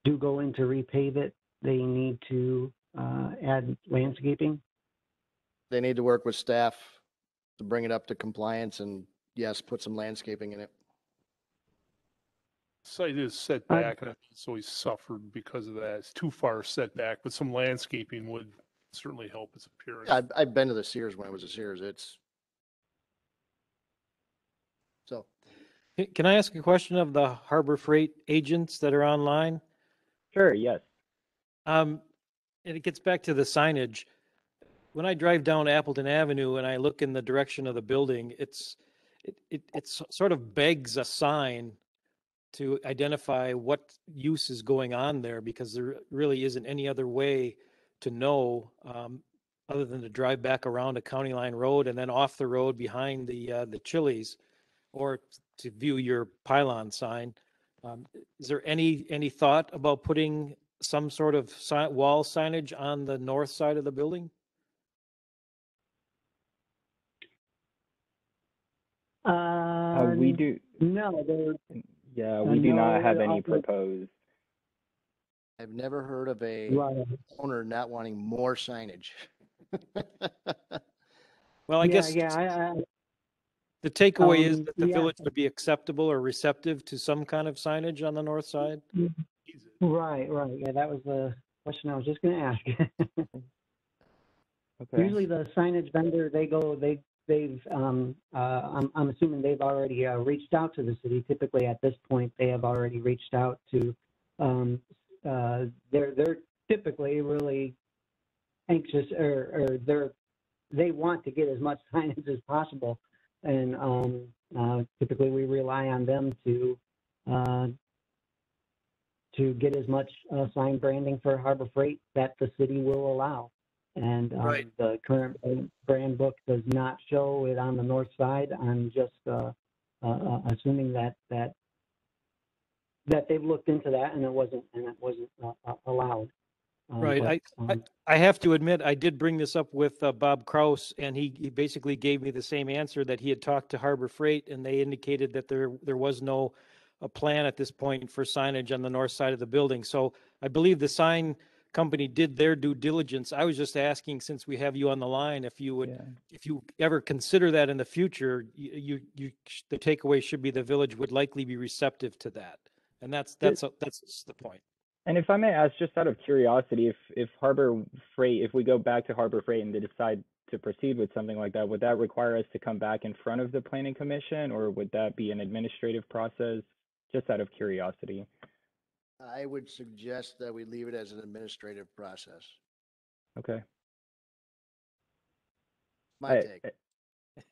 S21: do go in to repave it, they need to add landscaping.
S3: They need to work with staff to bring it up to compliance and yes, put some landscaping in it.
S2: Site is set back and it's always suffered because of that. It's too far set back, but some landscaping would certainly help its appearance.
S3: Yeah, I've been to the Sears when I was a Sears. So.
S10: Can I ask a question of the Harbor Freight agents that are online?
S22: Sure, yes.
S10: And it gets back to the signage. When I drive down Appleton Avenue and I look in the direction of the building, it sort of begs a sign to identify what use is going on there, because there really isn't any other way to know other than to drive back around a County Line Road and then off the road behind the Chili's, or to view your pylon sign. Is there any thought about putting some sort of wall signage on the north side of the building?
S22: We do.
S21: No,
S22: yeah, we do not have any proposed.
S3: I've never heard of a owner not wanting more signage.
S10: Well, I guess the takeaway is that the village would be acceptable or receptive to some kind of signage on the north side.
S21: Right. Yeah, that was the question I was just going to ask.
S22: Okay.
S21: Usually the signage vendor, they've, I'm assuming they've already reached out to the city. Typically at this point, they have already reached out to, they're typically really anxious or they want to get as much signage as possible. And typically we rely on them to get as much sign branding for Harbor Freight that the city will allow. And
S3: Right.
S21: the current brand book does not show it on the north side. I'm just assuming that they've looked into that and it wasn't allowed.
S10: Right.
S21: But,
S10: I have to admit, I did bring this up with Bob Kraus, and he basically gave me the same answer, that he had talked to Harbor Freight, and they indicated that there was no plan at this point for signage on the north side of the building. So I believe the sign company did their due diligence. I was just asking, since we have you on the line, if you would, if you ever consider that in the future, the takeaway should be the village would likely be receptive to that, and that's the point.
S22: And if I may ask, just out of curiosity, if Harbor Freight, if we go back to Harbor Freight and they decide to proceed with something like that, would that require us to come back in front of the Planning Commission, or would that be an administrative process? Just out of curiosity.
S3: I would suggest that we leave it as an administrative process.
S22: Okay.
S3: My take.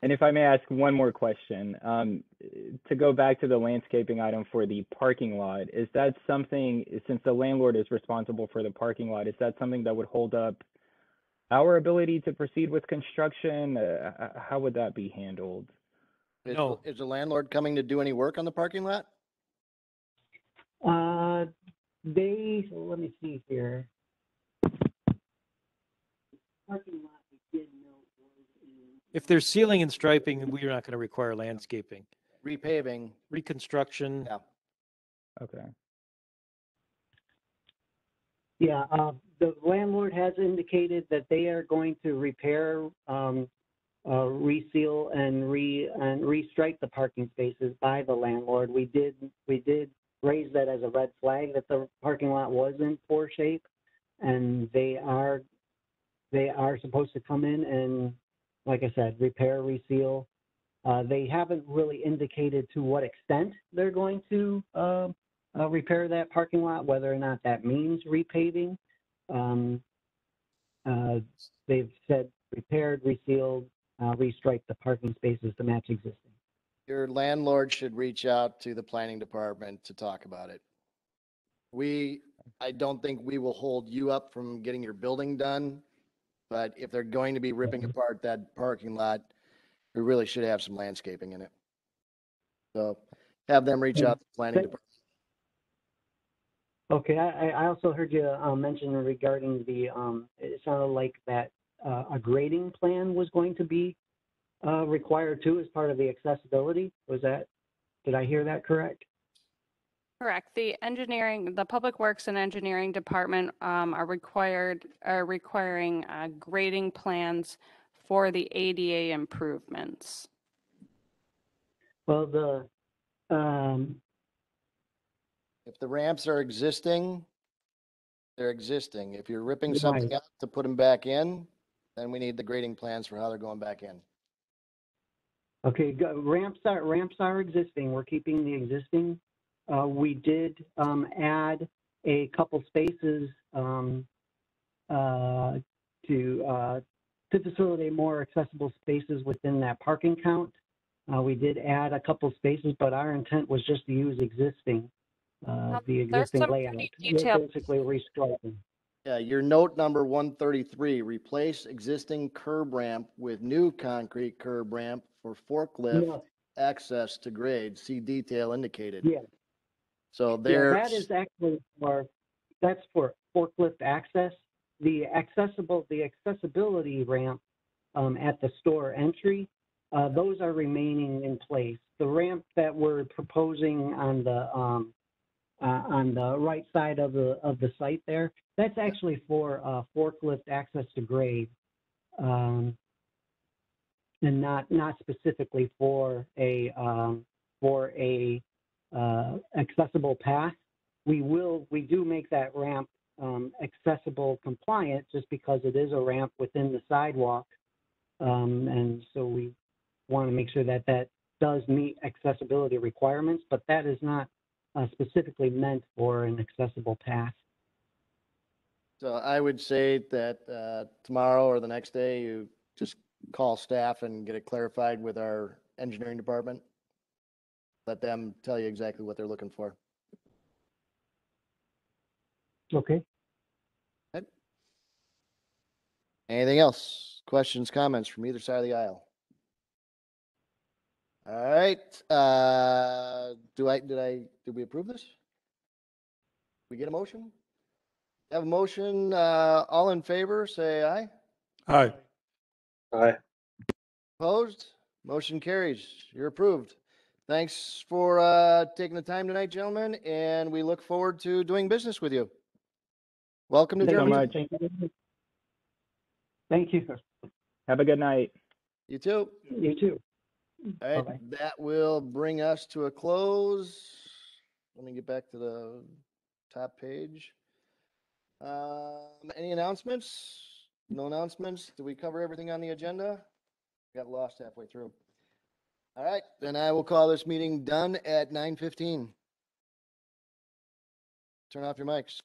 S22: And if I may ask one more question, to go back to the landscaping item for the parking lot, is that something, since the landlord is responsible for the parking lot, is that something that would hold up our ability to proceed with construction? How would that be handled?
S3: Is the landlord coming to do any work on the parking lot?
S21: Let me see here. Parking lot, we did note was in.
S10: If there's sealing and striping, we're not going to require landscaping.
S3: Repaving.
S10: Reconstruction.
S3: Yeah.
S22: Okay.
S21: Yeah, the landlord has indicated that they are going to repair, reseal and restripe the parking spaces by the landlord. We did raise that as a red flag that the parking lot was in poor shape, and they are supposed to come in and, like I said, repair, reseal. They haven't really indicated to what extent they're going to repair that parking lot, whether or not that means repaving. They've said repaired, resealed, restripe the parking spaces to match existing.
S3: Your landlord should reach out to the planning department to talk about it. I don't think we will hold you up from getting your building done, but if they're going to be ripping apart that parking lot, we really should have some landscaping in it. So have them reach out to the planning department.
S21: Okay, I also heard you mention regarding the, it sounded like that a grading plan was going to be required too as part of the accessibility. Did I hear that correct?
S4: Correct. The Public Works and Engineering Department are requiring grading plans for the ADA improvements.
S21: Well,
S3: if the ramps are existing, they're existing. If you're ripping something out to put them back in, then we need the grading plans for how they're going back in.
S21: Okay, ramps are existing. We're keeping the existing. We did add a couple spaces to facilitate more accessible spaces within that parking count. We did add a couple spaces, but our intent was just to use existing, the existing layout. We're basically restriping.
S3: Yeah, your note number 133, replace existing curb ramp with new concrete curb ramp for forklift access to grade. See detail indicated.
S21: Yeah.
S3: So there.
S21: That is actually that's for forklift access. The accessibility ramp at the store entry, those are remaining in place. The ramp that we're proposing on the right side of the site there, that's actually for forklift access to grade, and not specifically for a accessible path. We do make that ramp accessible compliant just because it is a ramp within the sidewalk. And so we want to make sure that that does meet accessibility requirements, but that is not specifically meant for an accessible path.
S3: So I would say that tomorrow or the next day, you just call staff and get it clarified with our engineering department. Let them tell you exactly what they're looking for.
S21: Okay.
S3: Anything else? Questions, comments from either side of the aisle? All right, did we approve this? We get a motion? Have a motion, all in favor, say aye.
S16: Aye.
S11: Aye.
S3: Opposed? Motion carries. You're approved. Thanks for taking the time tonight, gentlemen, and we look forward to doing business with you. Welcome to
S22: Thank you so
S3: Germantown.
S22: much.
S21: Thank you.
S22: Have a good night.
S3: You too.
S21: You too.
S3: All right,
S21: Bye-bye.
S3: that will bring us to a close. Let me get back to the top page. Any announcements? No announcements? Did we cover everything on the agenda? Got lost halfway through. All right, then I will call this meeting done at 9:15. Turn off your mics.